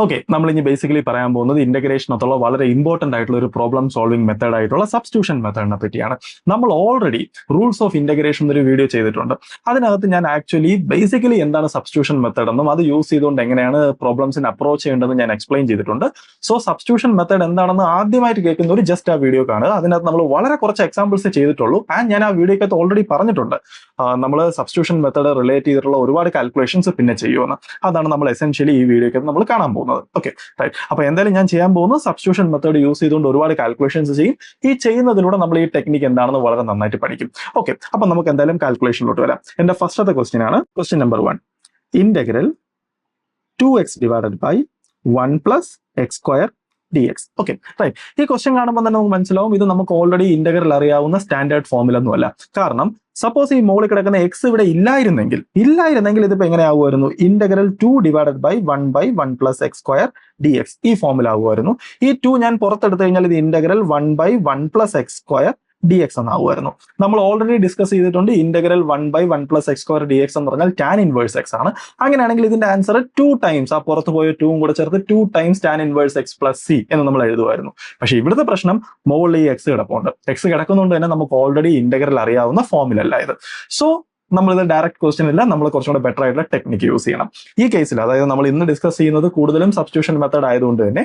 Okay, നമ്മൾ ഇനി basically പറയാൻ പോകുന്നത് ഇന്റഗ്രേഷനകത്തുള്ള വളരെ ഇമ്പോർട്ടന്റ് ആയിട്ടുള്ള ഒരു പ്രോബ്ലം സോൾവിംഗ് മെത്തേഡ് ആയിട്ടുള്ള സബ്സ്റ്റിറ്റ്യൂഷൻ മെത്തേഡിനെ പറ്റിയാണ്. നമ്മൾ ഓൾറെഡി റൂൾസ് ഓഫ് ഇന്റഗ്രേഷൻ ഒരു വീഡിയോ ചെയ്തിട്ടുണ്ട്. അതിനകത്ത് ഞാൻ ആക്ച്വലി ബേസിക്കലി എന്താണ് സബ്സ്റ്റിറ്റ്യൂഷൻ മെത്തേഡ് എന്നും അത് യൂസ് ചെയ്തുകൊണ്ട് എങ്ങനെയാണ് പ്രോബ്ലംസിനെ അപ്രോച്ച് ചെയ്യേണ്ടതെന്ന് ഞാൻ എക്സ്പ്ലെയിൻ ചെയ്തിട്ടുണ്ട്. സോ സബ്സ്റ്റിറ്റ്യൂഷൻ മെത്തേഡ് എന്താണെന്ന് ആദ്യമായിട്ട് കേൾക്കുന്ന ഒരു ജസ്റ്റ് ആ വീഡിയോ കാണുക. അതിനകത്ത് നമ്മൾ വളരെ കുറച്ച് എക്സാമ്പിൾസ് ചെയ്തിട്ടുള്ളൂ. ആൻഡ് ഞാൻ ആ വീഡിയോക്കകത്ത് ഓൾറെഡി പറഞ്ഞിട്ടുണ്ട് നമ്മൾ സബ്സ്റ്റിറ്റ്യൂഷൻ മെത്തേഡ് റിലേറ്റ് ചെയ്തിട്ടുള്ള ഒരുപാട് കാൽക്കുലേഷൻസ് പിന്നെ ചെയ്യുമെന്ന്. അതാണ് നമ്മൾ എസെൻഷ്യലി ഈ വീഡിയോക്കകത്ത് നമ്മൾ കാണാൻ പോകുന്നത്. Okay right. അപ്പൊ എന്തായാലും ഞാൻ ചെയ്യാൻ പോകുന്നത് സബ്സ്റ്റിറ്റ്യൂഷൻ മെത്തേഡ് യൂസ് ചെയ്തുകൊണ്ട് ഒരുപാട് കാൽക്കുലേഷൻസ് ചെയ്യും. ഈ ചെയ്യുന്നതിലൂടെ നമ്മൾ ഈ ടെക്നിക്ക് എന്താണെന്ന് വളരെ നന്നായിട്ട് പഠിക്കും. ഓക്കെ, അപ്പൊ നമുക്ക് എന്തായാലും കാൽക്കുലേഷനിലോട്ട് വരാം. എന്റെ ഫസ്റ്റത്തെ ക്വസ്റ്റ്യൻ ആണ് question number 1. Integral 2x divided by 1 plus x square dx. Okay right. ഈ ക്വസ്റ്റ്യൻ കാണുമ്പോൾ തന്നെ നമുക്ക് മനസ്സിലാവും ഇത് നമുക്ക് ഓൾറെഡി ഇന്റഗ്രൽ അറിയാവുന്ന സ്റ്റാൻഡേർഡ് ഫോമിലൊന്നുമല്ല. കാരണം സപ്പോസ് ഈ മുകളിൽ കിടക്കുന്ന എക്സ് ഇവിടെ ഇല്ലായിരുന്നെങ്കിൽ ഇതിപ്പോ എങ്ങനെയാവുമായിരുന്നു? Integral 2 divided by 1 plus x square dx ഈ ഫോമിലാവുമായിരുന്നു. ഈ 2 ഞാൻ പുറത്തെടുത്തു കഴിഞ്ഞാൽ ഇത് integral 1 plus x square dx എന്നാവുമായിരുന്നു. നമ്മൾ ഓൾറെഡി ഡിസ്കസ് ചെയ്തിട്ടുണ്ട് integral 1 plus x square dx എന്ന് പറഞ്ഞാൽ ടാൻ ഇൻവേഴ്സ് എക്സ് ആണ്. അങ്ങനെയാണെങ്കിൽ ഇതിന്റെ ആൻസർ 2 ടൈംസ് ആ പുറത്ത് പോയ 2 കൂടെ ചേർത്ത് 2 times tan inverse x plus c എന്ന് നമ്മൾ എഴുതുമായിരുന്നു. പക്ഷെ ഇവിടുത്തെ പ്രശ്നം മുകളിൽ ഈ എക്സ് കിടപ്പുണ്ട്. എക്സ് കിടക്കുന്നതുകൊണ്ട് തന്നെ നമുക്ക് ഓൾറെഡി ഇന്റഗ്രൽ അറിയാവുന്ന ഫോമിലല്ല ഇത്. സോ നമ്മളിത് ഡയറക്റ്റ് ക്വസ്റ്റ്യൻ ഇല്ല, നമ്മൾ കുറച്ചുകൂടെ ബെറ്റർ ആയിട്ടുള്ള ടെക്നിക്ക് യൂസ് ചെയ്യണം. ഈ കേസിൽ അതായത് നമ്മൾ ഇന്ന് ഡിസ്കസ് ചെയ്യുന്നത് കൂടുതലും സബ്സ്റ്റിറ്റ്യൂഷൻ മെത്തേഡ് ആയതുകൊണ്ട് തന്നെ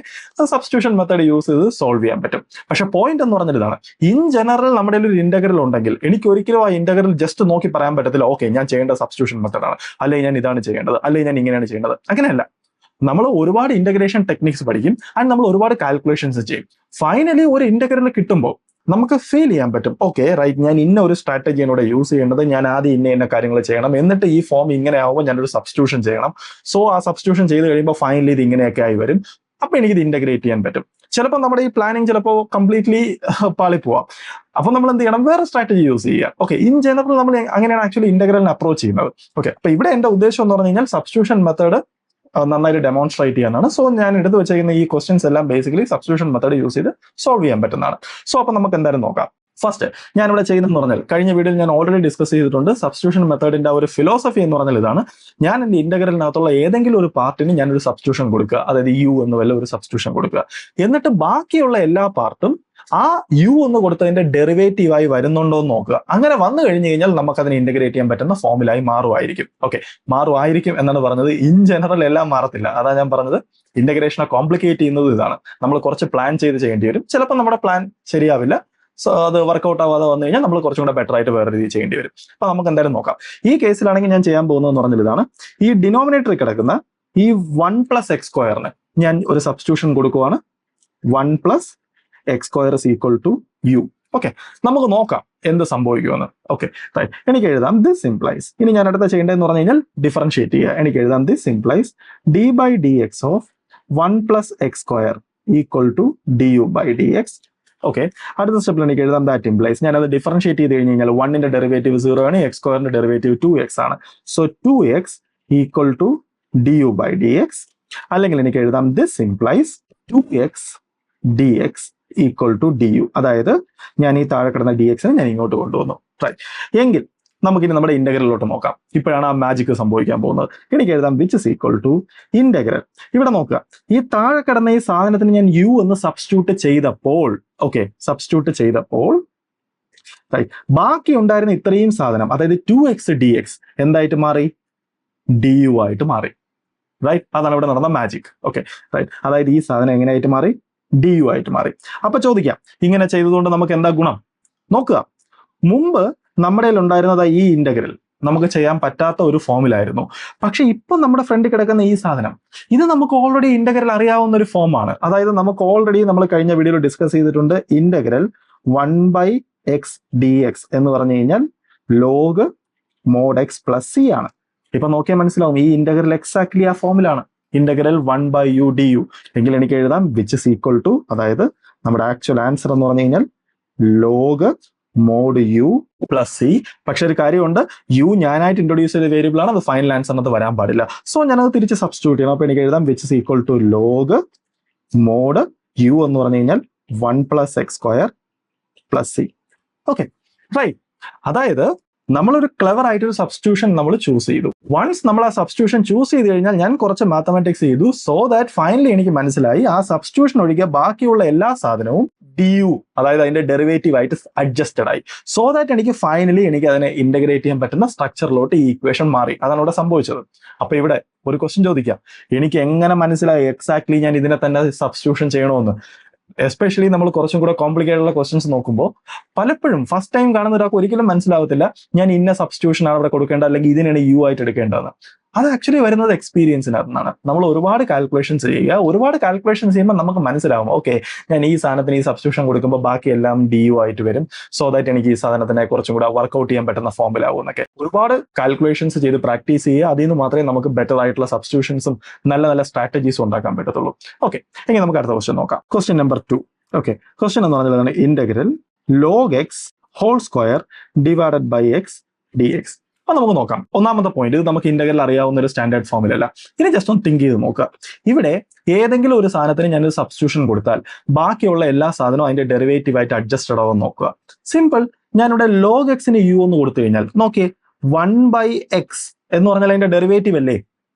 സബ്സ്റ്റിറ്റ്യൂഷൻ മെത്തേഡ് യൂസ് ചെയ്ത് സോൾവ് ചെയ്യാൻ പറ്റും. പക്ഷെ പോയിന്റ് എന്ന് പറഞ്ഞാൽ ഇതാണ്, ഇൻ ജനറൽ നമ്മുടെ ഒരു ഇന്റഗ്രൽ ഉണ്ടെങ്കിൽ എനിക്ക് ഒരിക്കലും ആ ഇന്റഗ്രൽ ജസ്റ്റ് നോക്കി പറയാൻ പറ്റത്തില്ല ഓക്കെ ഞാൻ ചെയ്യേണ്ട സബ്സ്റ്റിറ്റ്യൂഷൻ മെത്തേഡാണ്, അല്ലെങ്കിൽ ഞാൻ ഇതാണ് ചെയ്യേണ്ടത്, അല്ലെങ്കിൽ ഞാൻ ഇങ്ങനെയാണ് ചെയ്യേണ്ടത്. അങ്ങനെയല്ല. നമ്മൾ ഒരുപാട് ഇന്റഗ്രേഷൻ ടെക്നിക്സ് പഠിക്കും ആൻഡ് നമ്മൾ ഒരുപാട് കാൽക്കുലേഷൻസ് ചെയ്യും. ഫൈനലി ഒരു ഇന്റഗ്രൽ കിട്ടുമ്പോൾ നമുക്ക് ഫീൽ ചെയ്യാൻ പറ്റും ഓക്കെ റൈറ്റ് ഞാൻ ഇന്ന ഒരു സ്ട്രാറ്റജിയാണ് ഇവിടെ യൂസ് ചെയ്യേണ്ടത്, ഞാൻ ആദ്യം ഇന്ന കാര്യങ്ങൾ ചെയ്യണം, എന്നിട്ട് ഈ ഫോം ഇങ്ങനെ ആവുമ്പോൾ ഞാനൊരു സബ്സ്റ്റിറ്റ്യൂഷൻ ചെയ്യണം. സോ ആ സബ്സ്റ്റിറ്റ്യൂഷൻ ചെയ്ത് കഴിയുമ്പോൾ ഫൈനലി ഇത് ഇങ്ങനെയൊക്കെ ആയി വരും. അപ്പൊ എനിക്കിത് ഇന്റഗ്രേറ്റ് ചെയ്യാൻ പറ്റും. ചിലപ്പോൾ നമ്മുടെ ഈ പ്ലാനിങ് ചിലപ്പോൾ കംപ്ലീറ്റ്ലി പാളിപ്പോവാം. അപ്പൊ നമ്മൾ എന്ത് ചെയ്യണം? വേറെ സ്ട്രാറ്റജി യൂസ് ചെയ്യുക. ഓക്കെ, ഇൻ ജനറൽ നമ്മൾ അങ്ങനെയാണ് ആക്ച്വലി ഇന്റഗ്രലിനെ അപ്രോച്ച് ചെയ്യുന്നത്. ഓക്കെ, അപ്പൊ ഇവിടെ എന്റെ ഉദ്ദേശം എന്ന് പറഞ്ഞു കഴിഞ്ഞാൽ സബ്സ്റ്റിറ്റ്യൂഷൻ മെത്തേഡ് നന്നായിട്ട് ഡെമോൺസ്ട്രേറ്റ് ചെയ്യാനാണ്. സോ ഞാൻ എടുത്തു വെച്ചിരിക്കുന്ന ഈ ക്വസ്റ്റ്യൻസ് എല്ലാം ബേസിക്കലി സബ്സ്റ്റിറ്റ്യൂഷൻ മെത്തേഡ് യൂസ് ചെയ്ത് സോൾവ് ചെയ്യാൻ പറ്റുന്നതാണ്. സോ അപ്പൊ നമുക്ക് എന്തായാലും നോക്കാം. ഫസ്റ്റ് ഞാനിവിടെ ചെയ്യുന്നതെന്ന് പറഞ്ഞാൽ കഴിഞ്ഞ വീഡിയോയിൽ ഞാൻ ഓൾറെഡി ഡിസ്കസ് ചെയ്തിട്ടുണ്ട്. സബ്സ്റ്റിറ്റ്യൂഷൻ മെത്തേഡിന്റെ ഒരു ഫിലോസഫി എന്ന് പറഞ്ഞാൽ ഇതാണ്, ഞാൻ എന്റെ ഇന്റഗ്രലിനകത്തുള്ള ഏതെങ്കിലും ഒരു പാർട്ടിന് ഞാനൊരു സബ്സ്റ്റിറ്റ്യൂഷൻ കൊടുക്കുക, അതായത് യു എന്ന് വല്ല ഒരു സബ്സ്റ്റിറ്റ്യൂഷൻ കൊടുക്കുക. എന്നിട്ട് ബാക്കിയുള്ള എല്ലാ പാർട്ടും ആ യു എന്ന് കൊടുത്തതിന്റെ ഡെറിവേറ്റീവായി വരുന്നുണ്ടോ എന്ന് നോക്കുക. അങ്ങനെ വന്നു കഴിഞ്ഞു കഴിഞ്ഞാൽ നമുക്ക് അതിനെ ഇന്റഗ്രേറ്റ് ചെയ്യാൻ പറ്റുന്ന ഫോമിലായി മാറുമായിരിക്കും. ഓക്കെ, മാറുമായിരിക്കും എന്നാണ് പറഞ്ഞത്. ഇൻ ജനറൽ എല്ലാം മാറത്തില്ല. അതാണ് ഞാൻ പറഞ്ഞത്. ഇന്റഗ്രേഷനെ കോംപ്ലിക്കേറ്റ് ചെയ്യുന്നത് ഇതാണ്. നമ്മൾ കുറച്ച് പ്ലാൻ ചെയ്യേണ്ടി വരും. ചിലപ്പോൾ നമ്മുടെ പ്ലാൻ ശരിയാവില്ല. സോ അത് വർക്ക്ഔട്ട് ആവാതെ വന്നു കഴിഞ്ഞാൽ നമ്മൾ കുറച്ചും കൂടെ ബെറ്റർ ആയിട്ട് വേറെ രീതി ചെയ്യേണ്ടി വരും. അപ്പൊ നമുക്ക് എന്തായാലും നോക്കാം. ഈ കേസിലാണെങ്കിൽ ഞാൻ ചെയ്യാൻ പോകുന്നതെന്ന് പറഞ്ഞാൽ ഇതാണ്, ഈ ഡിനോമിനേറ്ററിൽ കിടക്കുന്ന ഈ 1 പ്ലസ് എക്സ് സ്ക്വയറിന് ഞാൻ ഒരു സബ്സ്റ്റിറ്റ്യൂഷൻ കൊടുക്കുവാണ്. 1 plus x square is equal to u. Okay, നമുക്ക് നോക്കാം എന്ത് സംഭവിക്കുമെന്ന്. Okay right. എനിക്ക് എഴുതാം ദിസ് ഇംപ്ലൈസ്, ഇനി ഞാൻ അടുത്ത ചെയ്യേണ്ടതെന്ന് പറഞ്ഞു കഴിഞ്ഞാൽ ഡിഫറൻഷിയേറ്റ് ചെയ്യുക. എനിക്ക് എഴുതാം this implies d by d x of 1 plus x square equal to d u by d x. Okay, അടുത്ത സ്റ്റെപ്പിൽ എനിക്ക് എഴുതാം ദാറ്റ് ഇംപ്ലൈസ്, ഞാൻ അത് ഡിഫറൻഷിയേറ്റ് ചെയ്ത് കഴിഞ്ഞ് കഴിഞ്ഞാൽ 1ന്റെ ഡെറിവേറ്റീവ് 0 ആണ്, എക്സ് സ്ക്വയറിന്റെ ഡെറിവേറ്റീവ് 2x ആണ്. So 2x equal to d u by d x. അല്ലെങ്കിൽ എനിക്ക് എഴുതാം this implies 2x dx equal to d u. അതായത് ഞാൻ ഈ താഴെ കിടന്ന ഡി എക്സിനെ ഞാൻ ഇങ്ങോട്ട് കൊണ്ടുവന്നു. റൈറ്റ്. എങ്കിൽ നമുക്കിനി നമ്മുടെ ഇന്റഗ്രലിലോട്ട് നോക്കാം. ഇപ്പോഴാണ് ആ മാജിക് സംഭവിക്കാൻ പോകുന്നത്. എനിക്ക് എഴുതാം which is equal to integral. ഇവിടെ നോക്കുക, ഈ താഴെ കിടന്ന ഈ സാധനത്തിന് ഞാൻ യു എന്ന് സബ്സ്റ്റിറ്റ്യൂട്ട് ചെയ്തപ്പോൾ ബാക്കി ഉണ്ടായിരുന്ന ഇത്രയും സാധനം അതായത് 2x dx എന്തായിട്ട് മാറി? ഡി യു ആയിട്ട് മാറി. റൈറ്റ്. അതാണ് ഇവിടെ നടന്ന മാജിക്. Okay right. അതായത് ഈ സാധനം എങ്ങനെയായിട്ട് മാറി? ഡി യു ആയിട്ട് മാറി. അപ്പൊ ചോദിക്കാം, ഇങ്ങനെ ചെയ്തതുകൊണ്ട് നമുക്ക് എന്താ ഗുണം? നോക്കുക, മുമ്പ് നമ്മുടെ ഉണ്ടായിരുന്നത് ഈ ഇന്റഗ്രൽ നമുക്ക് ചെയ്യാൻ പറ്റാത്ത ഒരു ഫോമിലായിരുന്നു. പക്ഷെ ഇപ്പൊ നമ്മുടെ ഫ്രണ്ടിൽ കിടക്കുന്ന ഈ സാധനം ഇത് നമുക്ക് ഓൾറെഡി ഇന്റഗ്രൽ അറിയാവുന്ന ഒരു ഫോമാണ്. അതായത് നമുക്ക് ഓൾറെഡി നമ്മൾ കഴിഞ്ഞ വീഡിയോയിൽ ഡിസ്കസ് ചെയ്തിട്ടുണ്ട് integral 1 by x d x എന്ന് പറഞ്ഞു കഴിഞ്ഞാൽ log mod x plus c ആണ്. ഇപ്പൊ നോക്കിയാൽ മനസ്സിലാവും ഈ ഇന്റഗ്രൽ എക്സാക്ട്ലി ആ ഫോമിലാണ്. Integral 1 by u d u. എങ്കിൽ എനിക്ക് എഴുതാം വിച്ച് ഇസ് ഈക്വൽ ടു, അതായത് നമ്മുടെ ആക്ച്വൽ ആൻസർ എന്ന് പറഞ്ഞു കഴിഞ്ഞാൽ log mod u plus c. പക്ഷെ ഒരു കാര്യമുണ്ട്, യു ഞാനായിട്ട് ഇൻട്രൊഡ്യൂസ് ചെയ്ത വേരിയബിൾ ആണ്, അത് ഫൈനൽ ആൻസറിനകത്ത് വരാൻ പാടില്ല. സോ ഞാനത് തിരിച്ച് സബ്സ്റ്റിറ്റ്യൂട്ട് ചെയ്യണം. അപ്പൊ എനിക്ക് എഴുതാം which is equal to log mod u എന്ന് പറഞ്ഞു കഴിഞ്ഞാൽ 1 plus x square plus c. Okay right. അതായത് നമ്മളൊരു ക്ലെവർ ആയിട്ടൊരു സബ്സ്റ്റിറ്റ്യൂഷൻ നമ്മൾ ചൂസ് ചെയ്തു. വൺസ് നമ്മൾ ആ സബ്സ്റ്റിറ്റ്യൂഷൻ ചൂസ് ചെയ്ത് കഴിഞ്ഞാൽ ഞാൻ കുറച്ച് മാത്തമാറ്റിക്സ് ചെയ്തു. സോ ദാറ്റ് ഫൈനലി എനിക്ക് മനസ്സിലായി ആ സബ്സ്റ്റിറ്റ്യൂഷൻ ഒഴികെ ബാക്കിയുള്ള എല്ലാ സാധനവും du, അതായത് അതിന്റെ ഡെറിവേറ്റീവ് ആയിട്ട് അഡ്ജസ്റ്റഡ് ആയി. സോ ദാറ്റ് എനിക്ക് ഫൈനലി എനിക്ക് അതിനെ ഇന്റഗ്രേറ്റ് ചെയ്യാൻ പറ്റുന്ന സ്ട്രക്ചറിലോട്ട് ഈ ഇക്വേഷൻ മാറി. അതാണ് ഇവിടെ സംഭവിച്ചത്. അപ്പൊ ഇവിടെ ഒരു ക്വസ്റ്റ്യൻ ചോദിക്കാം, എനിക്ക് എങ്ങനെ മനസ്സിലായി എക്സാക്ട്ലി ഞാൻ ഇതിനെ തന്നെ സബ്സ്റ്റിറ്റ്യൂഷൻ ചെയ്യണമെന്ന്? എസ്പെഷ്യലി നമ്മൾ കുറച്ചും കൂടെ കോംപ്ലിക്കേറ്റഡ് ഉള്ള ക്വസ്റ്റ്യൻസ് നോക്കുമ്പോൾ പലപ്പോഴും ഫസ്റ്റ് ടൈം കാണുന്ന ഒരാൾക്ക് ഒരിക്കലും മനസ്സിലാവത്തില്ല ഞാൻ ഇന്ന സബ്സ്റ്റിറ്റ്യൂഷൻ ആണ് ഇവിടെ കൊടുക്കേണ്ടത് അല്ലെങ്കിൽ ഇതിനാണ് യു ആയിട്ട് എടുക്കേണ്ടതെന്ന്. അത് ആക്ച്വലി വരുന്നത് എക്സ്പീരിയൻസിനകത്തുനിന്നാണ്. നമ്മൾ ഒരുപാട് കാൽക്കുലേഷൻസ് ചെയ്യുക, ഒരുപാട് കാൽക്കുലേഷൻസ് ചെയ്യുമ്പോൾ നമുക്ക് മനസ്സിലാവും ഓക്കെ ഞാൻ ഈ സാധനത്തിന് ഈ സബ്സ്റ്റിറ്റ്യൂഷൻ കൊടുക്കുമ്പോൾ ബാക്കിയെല്ലാം ഡി യു ആയിട്ട് വരും. സോ ദാറ്റ് എനിക്ക് ഈ സാധനത്തിനെ കുറച്ചും കൂടെ വർക്ക്ഔട്ട് ചെയ്യാൻ പറ്റുന്ന ഫോമിലാവും എന്നൊക്കെ. ഒരുപാട് കാൽക്കുലേഷൻസ് ചെയ്ത് പ്രാക്ടീസ് ചെയ്യുക, അതിൽ നിന്ന് മാത്രമേ നമുക്ക് ബെറ്റർ ആയിട്ടുള്ള സബ്സ്റ്റിറ്റ്യൂഷൻസും നല്ല നല്ല സ്ട്രാറ്റജീസും ഉണ്ടാക്കാൻ പറ്റത്തുള്ളൂ. ഓക്കെ, എങ്കിൽ നമുക്ക് അടുത്ത ക്വസ്റ്റ്യൻ നോക്കാം. Question number 2. ഓക്കെ, ക്വസ്റ്റ്യൻ എന്ന് പറഞ്ഞാൽ integral log x whole square divided by x d x. അപ്പൊ നമുക്ക് നോക്കാം. ഒന്നാമത്തെ പോയിന്റ്, ഇത് നമുക്ക് ഇന്റഗ്രൽ അറിയാവുന്ന ഒരു സ്റ്റാൻഡേർഡ് ഫോമിലല്ല. ഇനി ജസ്റ്റ് ഒന്ന് തിങ്ക് ചെയ്ത് നോക്കുക. ഇവിടെ ഏതെങ്കിലും ഒരു സാധനത്തിന് ഞാനൊരു സബ്സ്റ്റിറ്റ്യൂഷൻ കൊടുത്താൽ ബാക്കിയുള്ള എല്ലാ സാധനവും അതിന്റെ ഡെറിവേറ്റീവ് ആയിട്ട് അഡ്ജസ്റ്റഡ് ആവും നോക്കുക. സിമ്പിൾ. ഞാനിവിടെ ലോഗ് എക്സിന് യു എന്ന് കൊടുത്തു കഴിഞ്ഞാൽ നോക്കിയേ 1/x എന്ന് പറഞ്ഞാൽ അതിന്റെ ഡെറിവേറ്റീവ് അല്ലേ.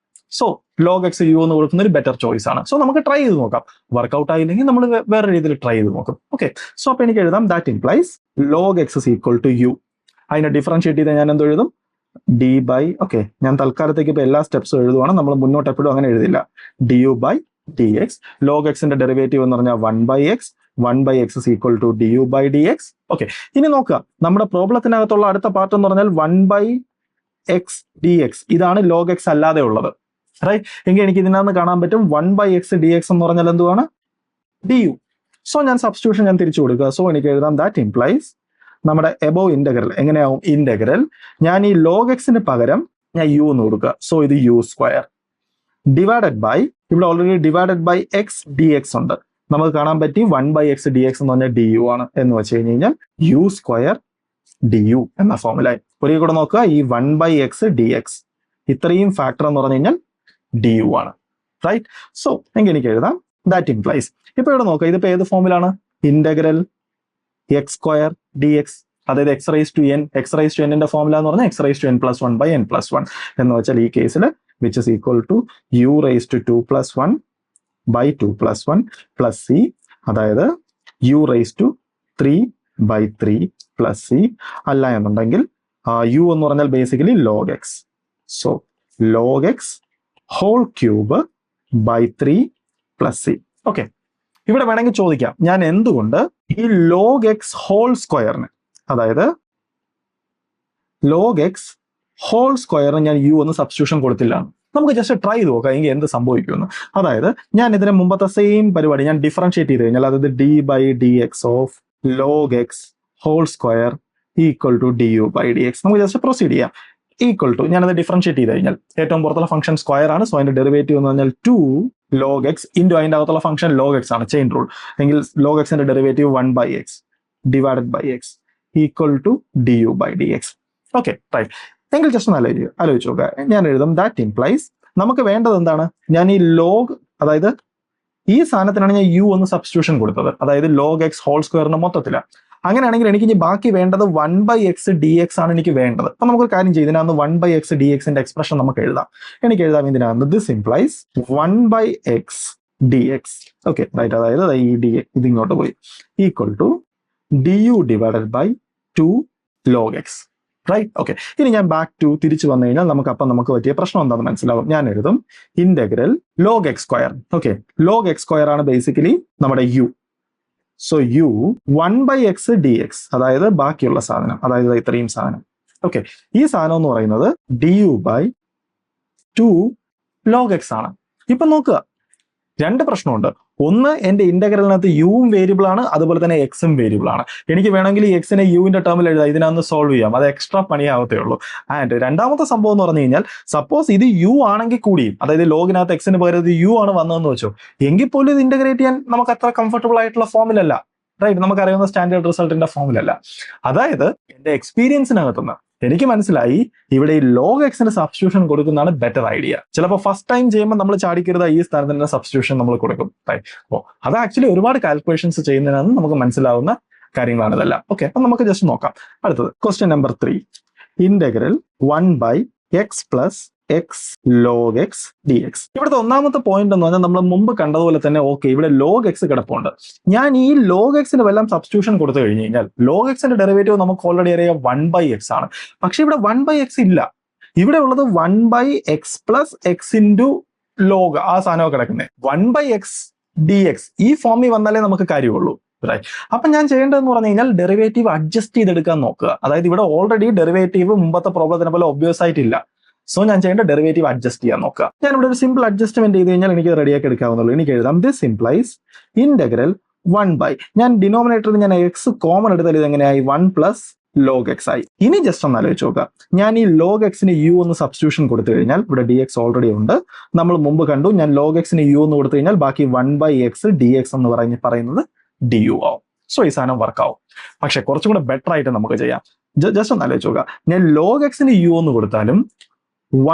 സോ ലോഗ് എക്സ് യു എന്ന് കൊടുക്കുന്ന ഒരു ബെറ്റർ ചോയ്സ് ആണ്. സോ നമുക്ക് ട്രൈ ചെയ്ത് നോക്കാം. വർക്ക്ഔട്ട് ആയില്ലെങ്കിൽ നമ്മൾ വേറെ രീതിയിൽ ട്രൈ ചെയ്ത് നോക്കും. ഓക്കെ, സോ അപ്പൊ എനിക്ക് എഴുതാം that implies log x is equal to u. അതിനെ ഡിഫറൻഷിയേറ്റ് ചെയ്താൽ ഞാൻ എന്തോ എഴുതും ഡി ബൈ, ഓക്കെ ഞാൻ തൽക്കാലത്തേക്ക് ഇപ്പൊ എല്ലാ സ്റ്റെപ്സും എഴുതുവാണ്, നമ്മൾ മുന്നോട്ട് എപ്പോഴും അങ്ങനെ എഴുതില്ല. D u by d x. Log എക്സിന്റെ ഡെറിവേറ്റീവ് എന്ന് പറഞ്ഞാൽ 1/x. 1/x is equal to d u by d x. Okay, ഇനി നോക്കുക നമ്മുടെ പ്രോബ്ലത്തിനകത്തുള്ള അടുത്ത പാർട്ട് എന്ന് പറഞ്ഞാൽ 1/x dx. ഇതാണ് ലോഗ് എക്സ് അല്ലാതെ ഉള്ളത്. റൈറ്റ്, എങ്കിൽ എനിക്ക് ഇതിനകത്ത് കാണാൻ പറ്റും 1/x dx എന്ന് പറഞ്ഞാൽ എന്തുവാണ് ഡി യു. സോ ഞാൻ സബ്സ്റ്റിറ്റ്യൂഷൻ ഞാൻ തിരിച്ചു കൊടുക്കുക. സോ എനിക്ക് എഴുതാം ദാറ്റ് ഇംപ്ലൈസ് നമ്മുടെ എബോവ് ഇന്റഗ്രൽ എങ്ങനെയാവും? ഇന്റഗ്രൽ ഞാൻ ഈ ലോഗ് എക്സിന് പകരം ഞാൻ യു എന്ന് കൊടുക്കുക. സോ ഇത് യു സ്ക്വയർ ഡിവൈഡഡ് ബൈ, ഇവിടെ already divided by x d x ഉണ്ട്, നമുക്ക് കാണാൻ പറ്റി 1/x dx എന്ന് പറഞ്ഞാൽ ഡി യു ആണ്. എന്ന് വെച്ച് കഴിഞ്ഞ് കഴിഞ്ഞാൽ യു സ്ക്വയർ ഡി യു എന്ന ഫോമിലായി. ഒരിക്കൽ കൂടെ നോക്കുക, ഈ 1/x dx ഇത്രയും ഫാക്ടർ എന്ന് പറഞ്ഞു കഴിഞ്ഞാൽ ഡി യു ആണ്. റൈറ്റ്, സോ എങ്കിൽ എനിക്ക് എഴുതാം ദാറ്റ് ഇംപ്ലൈസ്. ഇപ്പൊ ഇവിടെ നോക്കുക, ഇതിപ്പോ ഏത് ഫോമിലാണ്? Integral x square d x, അതായത് x raise to n. X raise to എന്നിന്റെ ഫോമുല എന്ന് പറഞ്ഞാൽ x raise to n plus 1/n+1 എന്ന് വെച്ചാൽ ഈ കേസിൽ which is equal to u raise to 2+1 by 2+1 plus c, അതായത് u raise to 3/3 plus c. അല്ല എന്നുണ്ടെങ്കിൽ യു എന്ന് പറഞ്ഞാൽ basically log x. So log x whole cube by 3 plus c. Okay, ഇവിടെ വേണമെങ്കിൽ ചോദിക്കാം ഞാൻ എന്തുകൊണ്ട് ഈ ലോഗ് എക്സ് ഹോൾ സ്ക്വയറിന്, അതായത് ലോഗ് എക്സ് ഹോൾ സ്ക്വയറിന് ഞാൻ യു എന്ന് സബ്സ്റ്റിറ്റ്യൂഷൻ കൊടുത്തില്ല. നമുക്ക് ജസ്റ്റ് ട്രൈ ചെയ്ത് നോക്കാം എങ്കിൽ എന്ത് സംഭവിക്കുമെന്ന്. അതായത് ഞാൻ ഇതിന് മുമ്പത്തെ സെയിം പരിപാടി ഞാൻ ഡിഫറൻഷിയേറ്റ് ചെയ്ത് കഴിഞ്ഞാൽ, അതായത് d by d x of log x whole square equal to d u by d x. നമുക്ക് ജസ്റ്റ് പ്രൊസീഡ് ചെയ്യാം. ഈക്വൽ ടു ഞാനത് ഡിഫറൻഷിയേറ്റ് ചെയ്ത് കഴിഞ്ഞാൽ ഏറ്റവും പുറത്തുള്ള ഫംഗ്ഷൻ സ്ക്വയർ ആണ്. സോ അതിന്റെ ഡെറിവേറ്റീവ് എന്ന് പറഞ്ഞാൽ 2 log x ഇൻറ്റു അതിന്റെ അകത്തുള്ള ഫംഗ്ഷൻ log x ആണ്, ചെയിൻ റൂൾ. എങ്കിൽ log എക്സിന്റെ derivative 1/x divided by x equal to d u by d x. Okay, right. എങ്കിൽ ജസ്റ്റ് ഒന്ന് ആലോചിച്ച് നോക്കുക. ഞാൻ എഴുതും ദാറ്റ് ഇംപ്ലൈസ് നമുക്ക് വേണ്ടത് എന്താണ്? ഞാൻ ഈ ലോഗ്, അതായത് ഈ സാധനത്തിനാണ് ഞാൻ യു എന്ന് സബ്സ്റ്റിറ്റ്യൂഷൻ കൊടുത്തത്, അതായത് ലോഗ് എക്സ് ഹോൾ സ്ക്വയറിന് മൊത്തത്തില. അങ്ങനെയാണെങ്കിൽ എനിക്ക് ഇനി ബാക്കി വേണ്ടത് 1/x dx ആണ് എനിക്ക് വേണ്ടത്. അപ്പൊ നമുക്കൊരു കാര്യം ചെയ്യും, ഇതിനകത്ത് 1/x dx എക്സ്പ്രഷൻ നമുക്ക് എഴുതാം. എനിക്ക് എഴുതാം ഇതിനകത്ത് this implies 1/x dx. Okay, right, അതായത് ഈ ഡി ഇത് ഇങ്ങോട്ട് പോയി equal to d u divided by 2 log x. Right, okay. ഇനി ഞാൻ ബാക്ക് ടു തിരിച്ചു വന്നു കഴിഞ്ഞാൽ നമുക്ക് പറ്റിയ പ്രശ്നം എന്താണെന്ന് മനസ്സിലാവും. ഞാൻ എഴുതും integral log x square. Okay, log x square ആണ് ബേസിക്കലി നമ്മുടെ u. So u 1/x dx, അതായത് ബാക്കിയുള്ള സാധനം, അതായത് ഇത്രയും സാധനം. ഓക്കെ, ഈ സാധനം എന്ന് പറയുന്നത് d u by 2 log x ആണ്. ഇപ്പൊ നോക്കുക, രണ്ട് പ്രശ്നമുണ്ട്. ഒന്ന്, എന്റെ ഇന്റഗ്രലിനകത്ത് യുവും വേരിയബിൾ ആണ്, അതുപോലെ തന്നെ എക്സും വേരിയബിൾ ആണ്. എനിക്ക് വേണമെങ്കിൽ ഈ എക്സിനെ യുവിന്റെ ടേമിൽ എഴുതാം, ഇതിനകത്ത് സോൾവ് ചെയ്യാം, അത് എക്സ്ട്രാ പണിയാവത്തേ ഉള്ളൂ. ആൻഡ് രണ്ടാമത്തെ സംഭവം എന്ന് പറഞ്ഞു കഴിഞ്ഞാൽ, സപ്പോസ് ഇത് യു ആണെങ്കിൽ കൂടിയും, അതായത് ലോഗിനകത്ത് എക്സിന് പകരം ഇത് യു ആണ് വന്നതെന്ന് വെച്ചോ, എങ്കിൽ പോലും ഇത് ഇന്റഗ്രേറ്റ് ചെയ്യാൻ നമുക്ക് അത്ര കംഫർട്ടബിൾ ആയിട്ടുള്ള ഫോമിലല്ല. റൈറ്റ്, നമുക്കറിയാവുന്ന സ്റ്റാൻഡേർഡ് റിസൾട്ടിന്റെ ഫോമിലല്ല. അതായത് എന്റെ എക്സ്പീരിയൻസിനകത്തുനിന്ന് എനിക്ക് മനസ്സിലായി ഇവിടെ ഈ ലോഗ് എക്സിന് സബ്സ്റ്റിറ്റ്യൂഷൻ കൊടുക്കുന്നതാണ് ബെറ്റർ ഐഡിയ. ചിലപ്പോൾ ഫസ്റ്റ് ടൈം ചെയ്യുമ്പോൾ നമ്മൾ ചാടിക്കരുത്, ഈ സ്ഥാനത്തിന് സബ്സ്റ്റിറ്റ്യൂഷൻ നമ്മൾ കൊടുക്കും. അപ്പോൾ അത് ആക്ച്വലി ഒരുപാട് കാൽക്കുലേഷൻസ് ചെയ്യുന്നതിനാണ് നമുക്ക് മനസ്സിലാവുന്ന കാര്യങ്ങളാണ് ഇതെല്ലാം. ഓക്കെ, അപ്പൊ നമുക്ക് ജസ്റ്റ് നോക്കാം. അടുത്തത് question number 3. Integral 1/x plus X log X d X. ഇവിടുത്തെ ഒന്നാമത്തെ പോയിന്റ് എന്ന് പറഞ്ഞാൽ നമ്മൾ മുമ്പ് കണ്ടതുപോലെ തന്നെ ഓക്കെ ഇവിടെ ലോഗ് എക്സ് കിടപ്പുണ്ട്. ഞാൻ ഈ ലോഗ് എക്സിന് വല്ലതും സബ്സ്റ്റിറ്റ്യൂഷൻ കൊടുത്തു കഴിഞ്ഞ് കഴിഞ്ഞാൽ ലോഗ് എക്സിന്റെ ഡെറിവേറ്റീവ് നമുക്ക് ഓൾറെഡി അറിയാം 1/x ആണ്. പക്ഷെ ഇവിടെ 1/x ഇല്ല. ഇവിടെ ഉള്ളത് 1/x plus X into log ആ സാധനമൊക്കെ കിടക്കുന്നത് 1/x dx ഈ ഫോമിൽ വന്നാലേ നമുക്ക് കാര്യമുള്ളൂ. അപ്പൊ ഞാൻ ചെയ്യേണ്ടതെന്ന് പറഞ്ഞു കഴിഞ്ഞാൽ ഡെറിവേറ്റീവ് അഡ്ജസ്റ്റ് ചെയ്തെടുക്കാൻ നോക്കുക. അതായത് ഇവിടെ ഓൾറെഡി ഡെറിവേറ്റീവ് മുമ്പത്തെ പ്രോബ്ലത്തിനെ പോലെ ഒബ്വിയസ് ആയിട്ടില്ല. സോ ഞാൻ ചെയ്യേണ്ട ഡെറിവേറ്റീവ് അഡ്ജസ്റ്റ് ചെയ്യാൻ നോക്കുക. ഞാൻ ഇവിടെ ഒരു സിമ്പിൾ അഡ്ജസ്റ്റ്മെന്റ് ചെയ്ത് കഴിഞ്ഞാൽ എനിക്ക് റെഡിയാക്കി എടുക്കാവുന്നുള്ളൂ. എനിക്ക് എഴുതാം ദിസ് ഇംപ്ലൈസ് ഇന്റഗ്രൽ 1/, ഞാൻ ഡിനോമിനേറ്ററിൽ ഞാൻ എക്സ് കോമൺ എടുത്താൽ ഇത് എങ്ങനെയായി 1 പ്ലസ് ലോഗ് എക്സ് ആയി. ഇനി ജസ്റ്റ് ഒന്ന് ആലോചിച്ച് നോക്കുക. ഞാൻ ഈ ലോഗ് എക്സിന് യു ഒന്ന് സബ്സ്റ്റിറ്റ്യൂഷൻ കൊടുത്തു കഴിഞ്ഞാൽ ഇവിടെ ഡി എക്സ് ഓൾറെഡി ഉണ്ട്. നമ്മൾ മുമ്പ് കണ്ടു ഞാൻ ലോഗ് എക്സിന് യു എന്ന് കൊടുത്തു കഴിഞ്ഞാൽ ബാക്കി 1/x ഡി എക്സ് എന്ന് പറയുന്നത് ഡി യു ആവും. സോ ഈ സാധനം വർക്ക് ആവും. പക്ഷെ കുറച്ചും കൂടെ ബെറ്റർ ആയിട്ട് നമുക്ക് ചെയ്യാം. ജസ്റ്റ് ഒന്ന് ആലോചിച്ച് നോക്കുക. ഞാൻ ലോഗ് എക്സിന് യു എന്ന് കൊടുത്താലും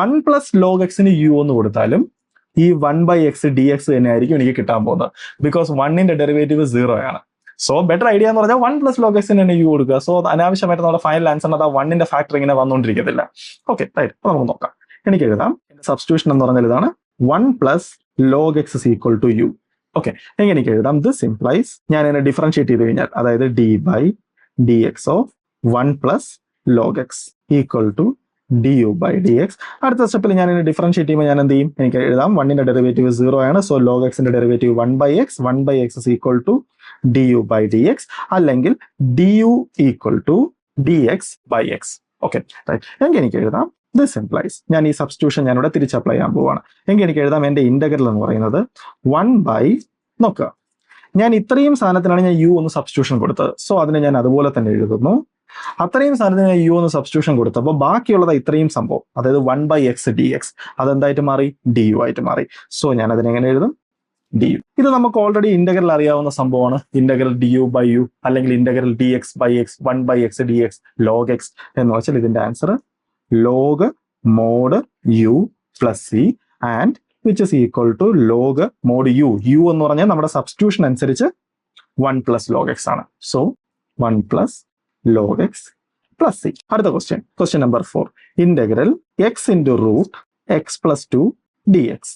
1 പ്ലസ് ലോഗ് എക്സിന് യു എന്ന് കൊടുത്താലും ഈ 1/x ഡി എക്സ് തന്നെ ആയിരിക്കും എനിക്ക് കിട്ടാൻ പോകുന്നത്. ബിക്കോസ് 1ന്റെ ഡെറിവേറ്റീവ് 0 ആണ്. സോ ബെറ്റർ ഐഡിയ എന്ന് പറഞ്ഞാൽ 1 പ്ലസ് ലോഗ് എക്സിന് തന്നെ യു കൊടുക്കുക. സോ അനാവശ്യമായിട്ട് നമ്മുടെ ഫൈനൽ ആൻസറിന് അത് 1ന്റെ ഫാക്ടർ ഇങ്ങനെ വന്നുകൊണ്ടിരിക്കത്തില്ല. Okay right. അപ്പൊ നമുക്ക് നോക്കാം. എനിക്ക് എഴുതാം സബ്സ്റ്റിറ്റ്യൂഷൻ എന്ന് പറഞ്ഞാൽ ഇതാണ് 1 plus log x is equal to u. Okay എങ്ങനെ എനിക്ക് എഴുതാം ദിസ് ഇംപ്ലൈസ് ഞാൻ ഇതിനെ ഡിഫറൻഷിയേറ്റ് ചെയ്ത് കഴിഞ്ഞാൽ അതായത് d by d x of 1 plus log x equal to d u by d x. അടുത്ത സ്റ്റെപ്പിൽ ഞാൻ ഇതിനെ ഡിഫറൻഷിയേറ്റ് ചെയ്യുമ്പോൾ ഞാൻ എന്ത് ചെയ്യും? എനിക്ക് എഴുതാം 1ന്റെ ഡെറിവേറ്റീവ് 0 ആണ്. സോ ലോഗ് എക്സിന്റെ derivative 1/x is equal to d u by d x അല്ലെങ്കിൽ d u equal to d x by x. Okay right. എങ്കിൽ എനിക്ക് എഴുതാം ദിസ് ഇംപ്ലൈസ് ഞാൻ ഈ സബ്സ്റ്റിറ്റ്യൂഷൻ ഞാനിവിടെ തിരിച്ച് അപ്ലൈ ചെയ്യാൻ പോവാണ്. എങ്കിൽ എനിക്ക് എഴുതാം എന്റെ ഇന്റഗ്രൽ എന്ന് പറയുന്നത് 1/, നോക്കുക ഞാൻ ഇത്രയും സാധനത്തിനാണ് ഞാൻ യു ഒന്ന് സബ്സ്റ്റിറ്റ്യൂഷൻ കൊടുത്തത്. സോ അതിനെ ഞാൻ അതുപോലെ തന്നെ എഴുതുന്നു. അത്രയും സാധനത്തിന് ഞാൻ യു ഒന്ന് സബ്സ്റ്റിറ്റ്യൂഷൻ കൊടുത്തപ്പോൾ ബാക്കിയുള്ളത് ഇത്രയും സംഭവം അതായത് 1/x ഡി എക്സ് അതെന്തായിട്ട് മാറി? ഡി യു ആയിട്ട് മാറി. സോ ഞാൻ അതിനെങ്ങനെ എഴുതും? D u. ഇത് നമുക്ക് ഓൾറെഡി ഇന്റഗ്രൽ അറിയാവുന്ന സംഭവമാണ്. Integral d u by u അല്ലെങ്കിൽ integral d x by x 1/x d x log x എന്ന് വെച്ചാൽ ഇതിന്റെ answer log mod u plus c and which is equal to log mod u. U എന്ന് പറഞ്ഞാൽ നമ്മുടെ substitution അനുസരിച്ച് 1 plus log x ആണ്. So 1 പ്ലസ് log x plus c. അടുത്ത question number 4 integral x into root x plus 2 d x.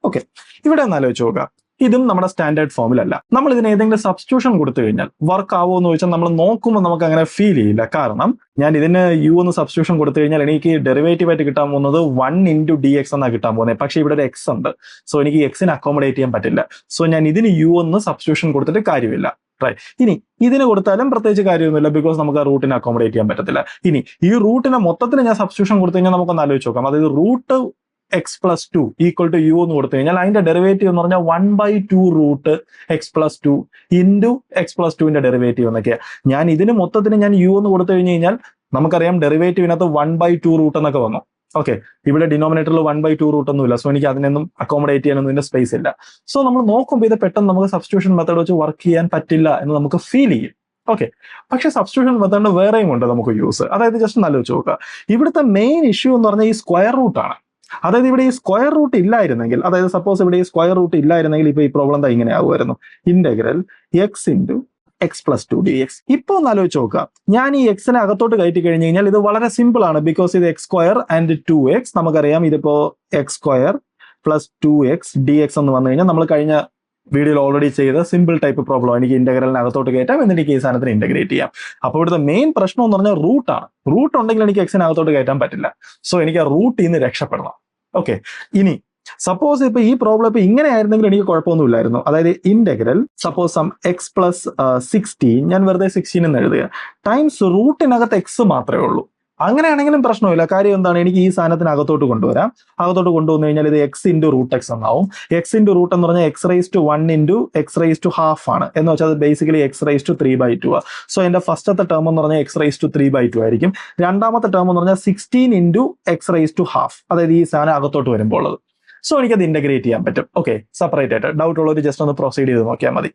Okay ഇവിടെ ഒന്ന് ആലോചിച്ച് നോക്കുക. ഇതും നമ്മുടെ സ്റ്റാൻഡേർഡ് ഫോമിലല്ല. നമ്മൾ ഇതിന് ഏതെങ്കിലും സബ്സ്റ്റിറ്റ്യൂഷൻ കൊടുത്തു കഴിഞ്ഞാൽ വർക്ക് ആവുമോ എന്ന് ചോദിച്ചാൽ നമ്മൾ നോക്കുമ്പോൾ നമുക്ക് അങ്ങനെ ഫീൽ ചെയ്യില്ല. കാരണം ഞാൻ ഇതിന് യു എന്ന് സബ്സ്റ്റിറ്റ്യൂഷൻ കൊടുത്തു കഴിഞ്ഞാൽ എനിക്ക് ഡെറിവേറ്റീവ് ആയിട്ട് കിട്ടാൻ പോകുന്നത് 1 ഇൻറ്റു ഡി എക്സ് എന്നാണ് കിട്ടാൻ പോകുന്നത്. പക്ഷേ ഇവിടെ ഒരു എക്സ് ഉണ്ട്. സോ എനിക്ക് എക്സിന് അക്കോമഡേറ്റ് ചെയ്യാൻ പറ്റില്ല. സോ ഞാൻ ഇതിന് യു എന്ന് സബ്സ്റ്റിറ്റ്യൂഷൻ കൊടുത്തിട്ട് കാര്യമില്ല. റൈറ്റ്. ഇനി ഇതിന് കൊടുത്താലും പ്രത്യേകിച്ച് കാര്യമൊന്നുമില്ല ബിക്കോസ് നമുക്ക് ആ റൂട്ടിനെ അക്കോമഡേറ്റ് ചെയ്യാൻ പറ്റത്തില്ല. ഇനി ഈ റൂട്ടിനെ മൊത്തത്തിന് ഞാൻ സബ്സ്റ്റിറ്റ്യൂഷൻ കൊടുത്തു കഴിഞ്ഞാൽ നമുക്കൊന്ന് ആലോചിച്ച് നോക്കാം. അതായത് root x plus 2 equal to u എന്ന് കൊടുത്തു കഴിഞ്ഞാൽ അതിന്റെ ഡെറിവേറ്റീവ് എന്ന് പറഞ്ഞാൽ 1/2 root x plus 2 into x plus 2ന്റെ ഡെറിവേറ്റീവ് എന്നൊക്കെയാണ്. ഞാൻ ഇതിന് മൊത്തത്തിന് ഞാൻ യു എന്ന് കൊടുത്തു കഴിഞ്ഞ് കഴിഞ്ഞാൽ നമുക്കറിയാം ഡെറിവേറ്റീവിനകത്ത് 1/2 റൂട്ട് എന്നൊക്കെ വന്നു. ഓക്കെ ഇവിടെ ഡിനോമിനേറ്ററിൽ 1/2 റൂട്ട് ഒന്നുമില്ല. സോ എനിക്ക് അതിനൊന്നും അക്കോമഡേറ്റ് ചെയ്യാനൊന്നും ഇതിന്റെ സ്പേസ് ഇല്ല. സോ നമ്മൾ നോക്കുമ്പോൾ ഇത് പെട്ടെന്ന് നമുക്ക് സബ്സ്റ്റിറ്റ്യൂഷൻ മെത്തേഡ് വെച്ച് വർക്ക് ചെയ്യാൻ പറ്റില്ല എന്ന് നമുക്ക് ഫീൽ ചെയ്യും. ഓക്കെ പക്ഷെ സബ്സ്റ്റിറ്റ്യൂഷൻ മെത്തേഡ് വേറെയും ഉണ്ട് നമുക്ക് യൂസ്. അതായത് ജസ്റ്റ് ആലോചിച്ച് നോക്കുക. ഇവിടുത്തെ മെയിൻ ഇഷ്യൂ എന്ന് പറഞ്ഞാൽ ഈ സ്ക്വയർ റൂട്ട് ആണ്. അതായത് ഇവിടെ ഈ സ്ക്വയർ റൂട്ട് ഇല്ലായിരുന്നെങ്കിൽ അതായത് സപ്പോസ് ഇവിടെ ഈ സ്ക്വയർ റൂട്ട് ഇല്ലായിരുന്നെങ്കിൽ ഇപ്പൊ ഈ പ്രോബ്ലം എന്താ ഇങ്ങനെ ആവുമായിരുന്നു? Integral x into x plus 2 d x. ഇപ്പൊ ഒന്ന് ആലോചിച്ച് നോക്കുക. ഞാൻ ഈ എക്സിനെ അകത്തോട്ട് കയറ്റി കഴിഞ്ഞ് കഴിഞ്ഞാൽ ഇത് വളരെ സിമ്പിൾ ആണ്. ബിക്കോസ് ഇത് എക്സ് സ്ക്വയർ ആൻഡ് 2x നമുക്കറിയാം. ഇതിപ്പോ X square plus 2x D x എന്ന് വന്നു കഴിഞ്ഞാൽ നമ്മൾ കഴിഞ്ഞ വീഡിയോയിൽ ഓൾറെഡി ചെയ്ത സിമ്പിൾ ടൈപ്പ് പ്രോബ്ലം. എനിക്ക് ഇന്റഗ്രലിന് അകത്തോട്ട് കയറ്റാം എന്നിട്ട് ഈ സാധനത്തിന് ഇന്റഗ്രേറ്റ് ചെയ്യാം. അപ്പോൾ ഇവിടുത്തെ മെയിൻ പ്രശ്നം എന്ന് പറഞ്ഞാൽ റൂട്ടാണ്. റൂട്ട് ഉണ്ടെങ്കിൽ എനിക്ക് എക്സിന് അകത്തോട്ട് കയറ്റാൻ പറ്റില്ല. സോ എനിക്ക് ആ റൂട്ടിൽ നിന്ന് രക്ഷപ്പെടണം. ഓക്കെ ഇനി സപ്പോസ് ഇപ്പൊ ഈ പ്രോബ്ലം ഇപ്പൊ ഇങ്ങനെ ആയിരുന്നെങ്കിൽ എനിക്ക് കുഴപ്പമൊന്നുമില്ലായിരുന്നു. അതായത് integral suppose some x plus 16 ഞാൻ വെറുതെ 16 എന്ന് എഴുതുക ടൈംസ് റൂട്ടിനകത്ത് എക്സ് മാത്രമേ ഉള്ളൂ. അങ്ങനെയാണെങ്കിലും പ്രശ്നമില്ല. കാര്യം എന്താണ്? എനിക്ക് ഈ സാധനത്തിന് അകത്തോട്ട് കൊണ്ടുവരാം. അകത്തോട്ട് കൊണ്ടുവന്നു കഴിഞ്ഞാൽ ഇത് എക്സ് ഇൻറ്റു റൂട്ട് എക്സ് എന്നാവും. എക്സ് ഇൻറ്റു റൂട്ട് എന്ന് പറഞ്ഞാൽ x raise to 1 into x raise to half ആണ്. എന്ന് വെച്ചാൽ അത് ബേസിക്കലി എക്സ് റൈസ് ടു 3/2 ആണ്. സോ എന്റെ ഫസ്റ്റത്തെ ടേം എന്ന് പറഞ്ഞാൽ എക്സ് റൈസ് ടു 3/2 ആയിരിക്കും. രണ്ടാമത്തെ ടേം എന്ന് പറഞ്ഞാൽ 16 into x raise to half അതായത് ഈ സാധനം അകത്തോട്ട് വരുമ്പോൾ ഉള്ളത്. സോ എനിക്കത് ഇന്റഗ്രേറ്റ് ചെയ്യാൻ പറ്റും. ഓക്കെ സെപ്പറേറ്റ് ആയിട്ട് ഡൗട്ട് ഉള്ളവർ ജസ്റ്റ് ഒന്ന് പ്രൊസീഡ് ചെയ്ത് നോക്കിയാൽ മതി.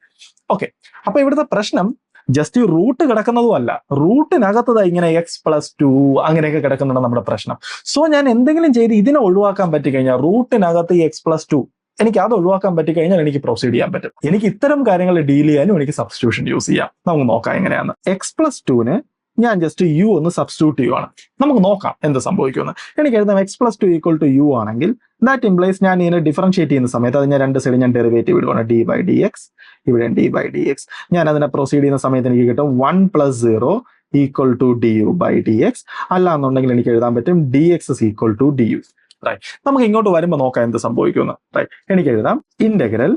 ഓക്കെ അപ്പൊ ഇവിടുത്തെ പ്രശ്നം ജസ്റ്റ് ഈ റൂട്ട് കിടക്കുന്നതും അല്ല, റൂട്ടിനകത്തത് ഇങ്ങനെ എക്സ് പ്ലസ് 2 അങ്ങനെയൊക്കെ കിടക്കുന്നുണ്ട് നമ്മുടെ പ്രശ്നം. സോ ഞാൻ എന്തെങ്കിലും ചെയ്ത് ഇതിനെ ഒഴിവാക്കാൻ പറ്റിക്കഴിഞ്ഞാൽ റൂട്ടിനകത്ത് ഈ എക്സ് പ്ലസ് 2 എനിക്ക് അത് ഒഴിവാക്കാൻ പറ്റിക്കഴിഞ്ഞാൽ എനിക്ക് പ്രൊസീഡ് ചെയ്യാൻ പറ്റും. എനിക്ക് ഇത്തരം കാര്യങ്ങൾ ഡീൽ ചെയ്യാനും എനിക്ക് സബ്സ്റ്റിറ്റ്യൂഷൻ യൂസ് ചെയ്യാം. നമുക്ക് നോക്കാം എങ്ങനെയാണ്. എക്സ് പ്ലസ് 2ന് ഞാൻ ജസ്റ്റ് യു ഒന്ന് സബ്സ്റ്റിറ്റ്യൂട്ട് ചെയ്യുവാണ്. നമുക്ക് നോക്കാം എന്ത് സംഭവിക്കുമെന്ന്. എനിക്ക് എഴുതാം x plus two equal to u ആണെങ്കിൽ ദാറ്റ് ഇംപ്ലൈസ് ഞാൻ ഇതിനെ ഡിഫറൻഷിയേറ്റ് ചെയ്യുന്ന സമയത്ത് അത് ഞാൻ രണ്ട് സൈഡ് ഞാൻ ഡെറിവേറ്റീവ് ഇടുവാണ്, ഡി ബൈ ഡി എക്സ്, ഇവിടെ ഡി ബൈ ഡി എക്സ്. ഞാൻ അതിനെ പ്രൊസീഡ് ചെയ്യുന്ന സമയത്ത് എനിക്ക് കിട്ടും 1 + 0 equal to d u by d x. അല്ല എന്നുണ്ടെങ്കിൽ എനിക്ക് എഴുതാൻ പറ്റും d x is equal to d u. Right, നമുക്ക് ഇങ്ങോട്ട് വരുമ്പോൾ നോക്കാം എന്ത് സംഭവിക്കുമെന്ന്. റൈറ്റ്, എനിക്ക് എഴുതാം ഇന്റഗ്രൽ,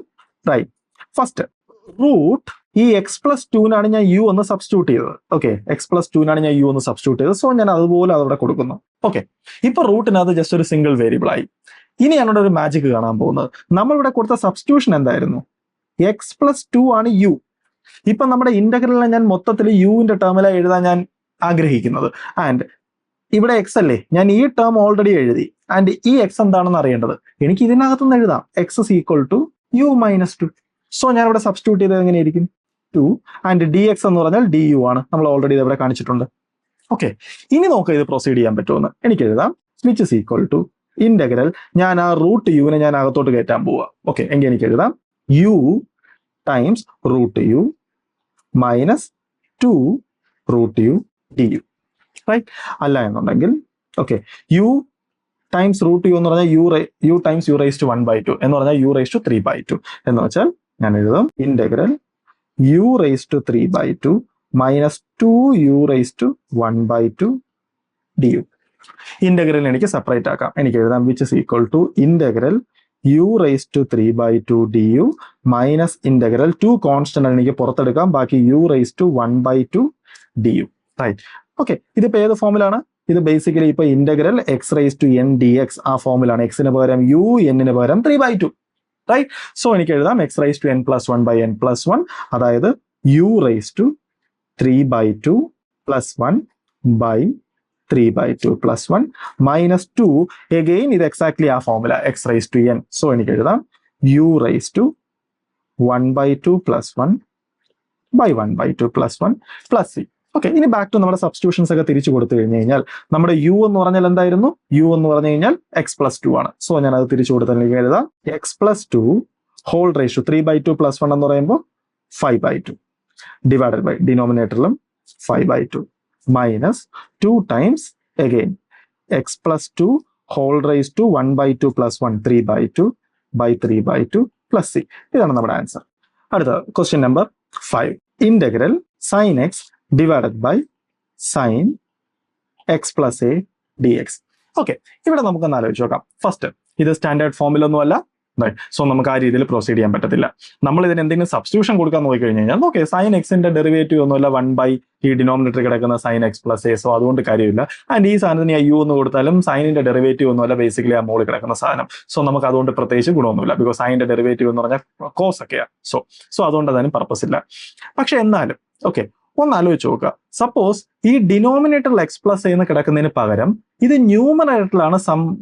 റൈറ്റ്, ഫസ്റ്റ് റൂട്ട് ഈ എക്സ് പ്ലസ് ടുവിനാണ് ഞാൻ യു ഒന്ന് സബ്സ്റ്റിറ്റ്യൂട്ട് ചെയ്തത്. ഓക്കെ, എക്സ് പ്ലസ് ടുവിനാണ് ഞാൻ യു ഒന്ന് സബ്സ്റ്റിറ്റ്യൂട്ട് ചെയ്തത്. സോ ഞാൻ അതുപോലെ അതവിടെ കൊടുക്കുന്നു. ഓക്കെ, ഇപ്പൊ റൂട്ടിനകത്ത് ജസ്റ്റ് ഒരു സിംഗിൾ വേരിയബിൾ ആയി. ഇനി ഞാനവിടെ ഒരു മാജിക് കാണാൻ പോകുന്നത്, നമ്മളിവിടെ കൊടുത്ത സബ്സ്റ്റിറ്റ്യൂഷൻ എന്തായിരുന്നു? എക്സ് പ്ലസ് ടു ആണ് യു. ഇപ്പൊ നമ്മുടെ ഇന്റഗ്രലിനെ ഞാൻ മൊത്തത്തിൽ യുവിന്റെ ടേമിലാണ് എഴുതാൻ ഞാൻ ആഗ്രഹിക്കുന്നത്. ആൻഡ് ഇവിടെ എക്സ് അല്ലേ, ഞാൻ ഈ ടേം ഓൾറെഡി എഴുതി. ആൻഡ് ഈ എക്സ് എന്താണെന്ന് അറിയേണ്ടത് എനിക്ക് ഇതിനകത്തുനിന്ന് എഴുതാം. X is equal to u minus two. So ഞാൻ ഇവിടെ സബ്സ്റ്റിറ്റ്യൂട്ട് ചെയ്തത് എങ്ങനെയായിരിക്കും? 2 ആൻഡ് ഡി എക്സ് എന്ന് പറഞ്ഞാൽ ഡി യു ആണ്. നമ്മൾ ഓൾറെഡി ഇവിടെ കാണിച്ചിട്ടുണ്ട്. ഓക്കെ, ഇനി നോക്കാം ഇത് പ്രൊസീഡ് ചെയ്യാൻ പറ്റുമെന്ന്. എനിക്ക് എഴുതാം which is equal to integral, ഞാൻ ആ റൂട്ട് യുവിനെ ഞാൻ അകത്തോട്ട് കയറ്റാൻ പോവുക. ഓക്കെ, എങ്കിൽ എനിക്ക് എഴുതാം u times root u minus 2 root u d u. Right, അല്ല എന്നുണ്ടെങ്കിൽ okay u times root u എന്ന് പറഞ്ഞാൽ u times u raise to 1/2 എന്ന് പറഞ്ഞാൽ യു റൈസ് ടു 3/2 എന്ന് വെച്ചാൽ ഞാൻ എഴുതാം integral u raise to 3/2 minus 2 u raise to 1/2 d u. Integral എനിക്ക് സെപ്പറേറ്റ് ആക്കാം. എനിക്ക് എഴുതാം which is equal to integral u raise to 3/2 d u minus integral 2 constant എനിക്ക് പുറത്തെടുക്കാം, ബാക്കി u raise to 1/2 d u. Right, okay, ഇതിപ്പോ ഏത് ഫോമിലാണ്? ഇത് ബേസിക്കലി ഇപ്പൊ integral x raise to n d x ആ ഫോമിലാണ്. എക്സിന് പകരം യു, എന്നിന് പകരം 3/2. റൈറ്റ്, സോ എനിക്ക് എഴുതാം x raise to n + 1 / n + 1, അതായത് u raise to 3/2 + 1 / 3/2 + 1 minus 2. Again ഇത് എക്സാക്ട്ലി ആ formula x raise to n. So എനിക്ക് എഴുതാം u raise to 1/2 + 1 / 1/2 + 1 + c. Okay, ഇനി ബാക്ക് ടു നമ്മുടെ സബ്സ്റ്റിറ്റ്യൂഷൻസ് ഒക്കെ തിരിച്ചു കൊടുത്തു കഴിഞ്ഞു കഴിഞ്ഞാൽ നമ്മുടെ യു എന്ന് പറഞ്ഞാൽ എന്തായിരുന്നു? യു എന്ന് പറഞ്ഞു കഴിഞ്ഞാൽ എക്സ് പ്ലസ് 2 ആണ്. സോ ഞാൻ അത് തിരിച്ചു കൊടുത്തെങ്കിൽ എഴുതാം x plus 2 whole raise to 3/2 + 1 എന്ന് പറയുമ്പോൾ 5/2 ഡിവൈഡഡ് ബൈ ഡിനോമിനേറ്ററിലും 5/2 minus 2 times again x plus 2 whole raise to 1/2 + 1 3/2 by 3/2 + c. ഇതാണ് നമ്മുടെ ആൻസർ. അടുത്ത question number 5, integral sine x divided by sine x plus a d x. Okay, ഇവിടെ നമുക്കൊന്ന് ആലോചിച്ച് നോക്കാം. ഫസ്റ്റ്, ഇത് സ്റ്റാൻഡേർഡ് ഫോമിലൊന്നും അല്ല. സോ നമുക്ക് ആ രീതിയിൽ പ്രൊസീഡ് ചെയ്യാൻ പറ്റത്തില്ല. നമ്മൾ ഇതിന് എന്തെങ്കിലും സബ്സ്റ്റിറ്റ്യൂഷൻ കൊടുക്കാൻ നോക്കി കഴിഞ്ഞ് കഴിഞ്ഞാൽ ഓക്കെ സൈൻ എക്സിന്റെ ഡെറിവേറ്റീവ് ഒന്നുമല്ല 1 ഈ ഡിനോമിനേറ്റർ കിടക്കുന്ന sine x plus a. So അതുകൊണ്ട് കാര്യമില്ല. ആൻഡ് ഈ സാധനത്തിന് യു എന്ന് കൊടുത്താലും സൈനിന്റെ ഡെറിവേറ്റീവ് ഒന്നുമല്ല ബേസിക്കലി ആ മോളിൽ കിടക്കുന്ന സാധനം. സോ നമുക്ക് അതുകൊണ്ട് പ്രത്യേകിച്ച് ഗുണമൊന്നുമില്ല. ബിക്കോസ് സൈനിന്റെ ഡെറിവേറ്റീവ് എന്ന് പറഞ്ഞാൽ കോസ് ഒക്കെയാണ്. സോ അതുകൊണ്ട് അതിന് പർപ്പസ് ഇല്ല. പക്ഷെ എന്നാലും ഓക്കെ ഒന്ന് ആലോചിച്ച് നോക്കുക. സപ്പോസ് ഈ ഡിനോമിനേറ്ററിൽ എക്സ് പ്ലസ് എന്ന് കിടക്കുന്നതിന് പകരം ഇത് ന്യൂമറേറ്ററിലാണ്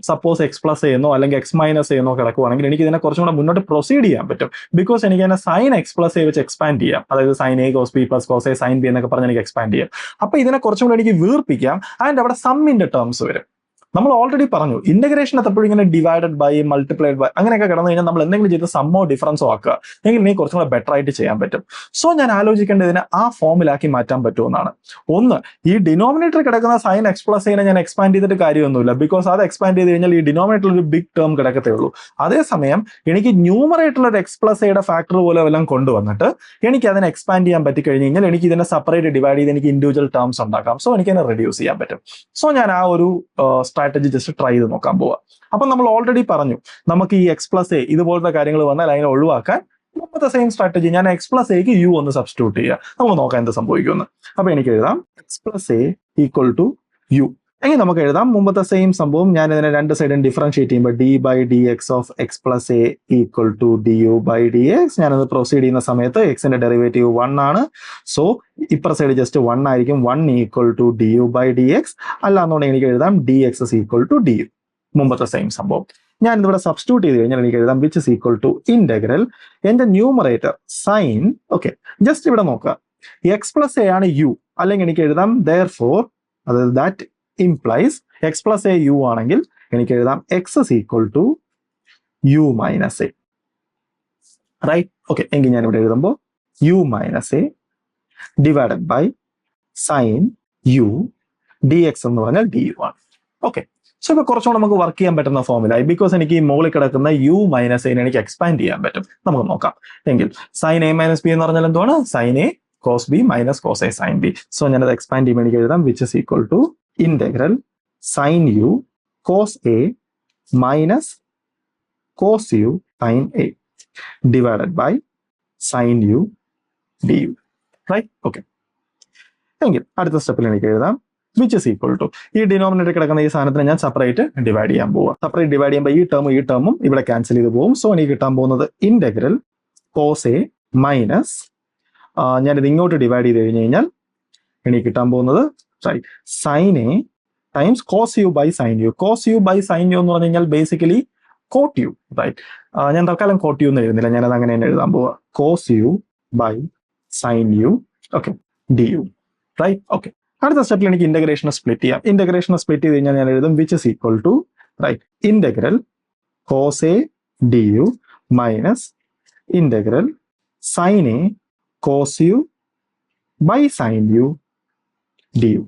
സപ്പോസ് എക്സ് പ്ലസ് എന്നോ അല്ലെങ്കിൽ എക്സ് മൈനസ് എന്നോ കിടക്കുവാണെങ്കിൽ എനിക്ക് ഇതിനെ കുറച്ചും കൂടെ മുന്നോട്ട് പ്രൊസീഡ് ചെയ്യാൻ പറ്റും. ബിക്കോസ് എനിക്ക് അതിനെ സൈൻ എക്സ് പ്ലസ് എ വെച്ച് എക്സ്പാൻഡ് ചെയ്യാം. അതായത് sine a cos b plus cos a sine b എന്നൊക്കെ പറഞ്ഞ് എനിക്ക് എക്സ്പാൻഡ് ചെയ്യാം. അപ്പൊ ഇതിനെ കുറച്ചും കൂടെ എനിക്ക് വീർപ്പിക്കാം. ആൻഡ് അവിടെ സമ്മിന്റെ ടേംസ് വരും. നമ്മൾ ഓൾറെഡി പറഞ്ഞു ഇന്റഗ്രേഷൻ എപ്പോഴും ഇങ്ങനെ ഡിവൈഡഡ് ബൈ മൾട്ടിപ്ലൈഡ് ബൈ അങ്ങനെയൊക്കെ കിടന്നു കഴിഞ്ഞാൽ നമ്മൾ എന്തെങ്കിലും ചെയ്ത് സമ്മോ ഡിഫറൻസോ ആക്കുക എങ്കിൽ എനിക്ക് കുറച്ചും കൂടെ ബെറ്റർ ആയിട്ട് ചെയ്യാൻ പറ്റും. സോ ഞാൻ ആലോചിക്കേണ്ടതിനെ ആ ഫോമിലാക്കി മാറ്റാൻ പറ്റുമെന്നാണ്. ഒന്ന്, ഈ ഡിനോമിനേറ്റർ കിടക്കുന്ന സൈൻ എക്സ് പ്ലസ് എനെ ഞാൻ എക്സ്പാൻഡ് ചെയ്തിട്ട് കാര്യമൊന്നുമില്ല. ബിക്കോസ് അത് എക്സ്പാൻഡ് ചെയ്ത് കഴിഞ്ഞാൽ ഈ ഡിനോമിനേറ്ററിൽ ഒരു ബിഗ് ടേം കിടക്കത്തേ ഉള്ളൂ. അതേസമയം എനിക്ക് ന്യൂമറേറ്ററിൽ ഒരു എക്സ് പ്ലസ് എയുടെ ഫാക്ടർ പോലെ എല്ലാം കൊണ്ടുവന്നിട്ട് എനിക്ക് അതിനെ എക്സ്പാൻഡ് ചെയ്യാൻ പറ്റി കഴിഞ്ഞ് കഴിഞ്ഞാൽ എനിക്ക് ഇതിനെ സെപ്പറേറ്റ് ഡിവൈഡ് ചെയ്ത് എനിക്ക് ഇൻഡിവിജ്വൽ ടേംസ് ഉണ്ടാക്കാം. സോ എനിക്ക് അതിനെ റെഡ്യൂസ് ചെയ്യാൻ പറ്റും. സോ ഞാൻ ആ ഒരു സ്ട്രാറ്റജി ജസ്റ്റ് ട്രൈ ചെയ്ത് നോക്കാൻ പോവാ. അപ്പൊ നമ്മൾ ഓൾറെഡി പറഞ്ഞു നമുക്ക് ഈ എക്സ് പ്ലസ് എ ഇതുപോലത്തെ കാര്യങ്ങൾ വന്നാൽ അതിനെ ഒഴിവാക്കാൻ മുമ്പത്തെ സെയിം സ്ട്രാറ്റജി ഞാൻ എക്സ് പ്ലസ് എക്ക് യു ഒന്ന് സബ്സ്റ്റിറ്റ്യൂട്ട് ചെയ്യുക. നമുക്ക് നോക്കാം എന്ത് സംഭവിക്കുമെന്ന്. അപ്പൊ എനിക്ക് എഴുതാം x plus a equal to u. എങ്കിൽ നമുക്ക് എഴുതാം മുമ്പത്തെ സെയിം സംഭവം. ഞാൻ ഇതിനെ രണ്ട് സൈഡും ഡിഫറൻഷിയേറ്റ് ചെയ്യുമ്പോൾ d by d x of x plus a equal to d u by d x. ഞാനത് പ്രൊസീഡ് ചെയ്യുന്ന സമയത്ത് എക്സിന്റെ ഡെറിവേറ്റീവ് 1 ആണ്. സോ ഇപ്പുറ സൈഡ് ജസ്റ്റ് 1 ആയിരിക്കും. 1 equal to d u by d x. അല്ലാന്നുണ്ടെങ്കിൽ എനിക്ക് എഴുതാം d x equal to d u. മുമ്പത്തെ സെയിം സംഭവം ഞാൻ ഇതിവിടെ സബ്സ്റ്റിറ്റ്യൂട്ട് ചെയ്ത് കഴിഞ്ഞാൽ എനിക്ക് എഴുതാം which is equal to integral എന്റെ ന്യൂമറേറ്റർ സൈൻ. ഓക്കെ, ജസ്റ്റ് ഇവിടെ നോക്കുക എക്സ് പ്ലസ് എ ആണ് യു. അല്ലെങ്കിൽ എനിക്ക് എഴുതാം therefore അതായത് that implies x plus a u ആണെങ്കിൽ എനിക്ക് എഴുതാം x is equal to u minus a. Right, okay എങ്കിൽ ഞാൻ ഇവിടെ എഴുതുമ്പോൾ u minus a divided by sine u d x എന്ന് പറഞ്ഞാൽ ഡി യു ആണ്. ഓക്കെ, സോ ഇപ്പൊ കുറച്ചുകൂടെ നമുക്ക് വർക്ക് ചെയ്യാൻ പറ്റുന്ന ഫോമിലായി. ബിക്കോസ് എനിക്ക് ഈ മുകളിൽ കിടക്കുന്ന യു മൈനസ് എനെ എനിക്ക് എക്സ്പാൻഡ് ചെയ്യാൻ പറ്റും. നമുക്ക് നോക്കാം. എങ്കിൽ സൈൻ എ മൈനസ് ബി എന്ന് പറഞ്ഞാൽ എന്താണ്? Sine a cos b minus cos a sine b. So ഞാനത് എക്സ്പാൻഡ് ചെയ്യുമ്പോൾ എനിക്ക് എഴുതാം which is equal to integral sine u cos a minus cos u sine a divided by sine u d u. Right? Okay, എങ്കിൽ അടുത്ത സ്റ്റെപ്പിൽ എനിക്ക് എഴുതാം which is equal to ഈ ഡിനോമിനേറ്റർ കിടക്കുന്ന ഈ സാധനത്തിന് ഞാൻ സെപ്പറേറ്റ് ഡിവൈഡ് ചെയ്യാൻ പോവാം. സെപ്പറേറ്റ് ഡിവൈഡ് ചെയ്യുമ്പോൾ ഈ ടേമും ഇവിടെ ക്യാൻസൽ ചെയ്ത് പോകും. സോ എനിക്ക് കിട്ടാൻ പോകുന്നത് ഇന്റഗ്രൽ കോസ് എ മൈനസ് ഞാനിത് ഇങ്ങോട്ട് ഡിവൈഡ് ചെയ്ത് കഴിഞ്ഞ് കഴിഞ്ഞാൽ എനിക്ക് കിട്ടാൻ പോകുന്നത് sine a times cos u by sine u. Cos u by sine u എന്ന് പറഞ്ഞു കഴിഞ്ഞാൽ ബേസിക്കലി കോട്ട് യു. റൈറ്റ്? ഞാൻ തൽക്കാലം കോട്ട് യു എന്ന് എഴുതുന്നില്ല, ഞാനത് അങ്ങനെ തന്നെ എഴുതാൻ പോവാ. Cos u by sine u, okay, d u. Right? Okay, അടുത്ത സ്റ്റെപ്പിൽ എനിക്ക് ഇന്റഗ്രേഷനെ സ്പ്ലിറ്റ് ചെയ്യാം. ഇന്റഗ്രേഷനെ സ്പ്ലിറ്റ് ചെയ്ത് കഴിഞ്ഞാൽ ഞാൻ എഴുതും which is equal to integral cos a d u minus integral sine a cos u by sine u d u.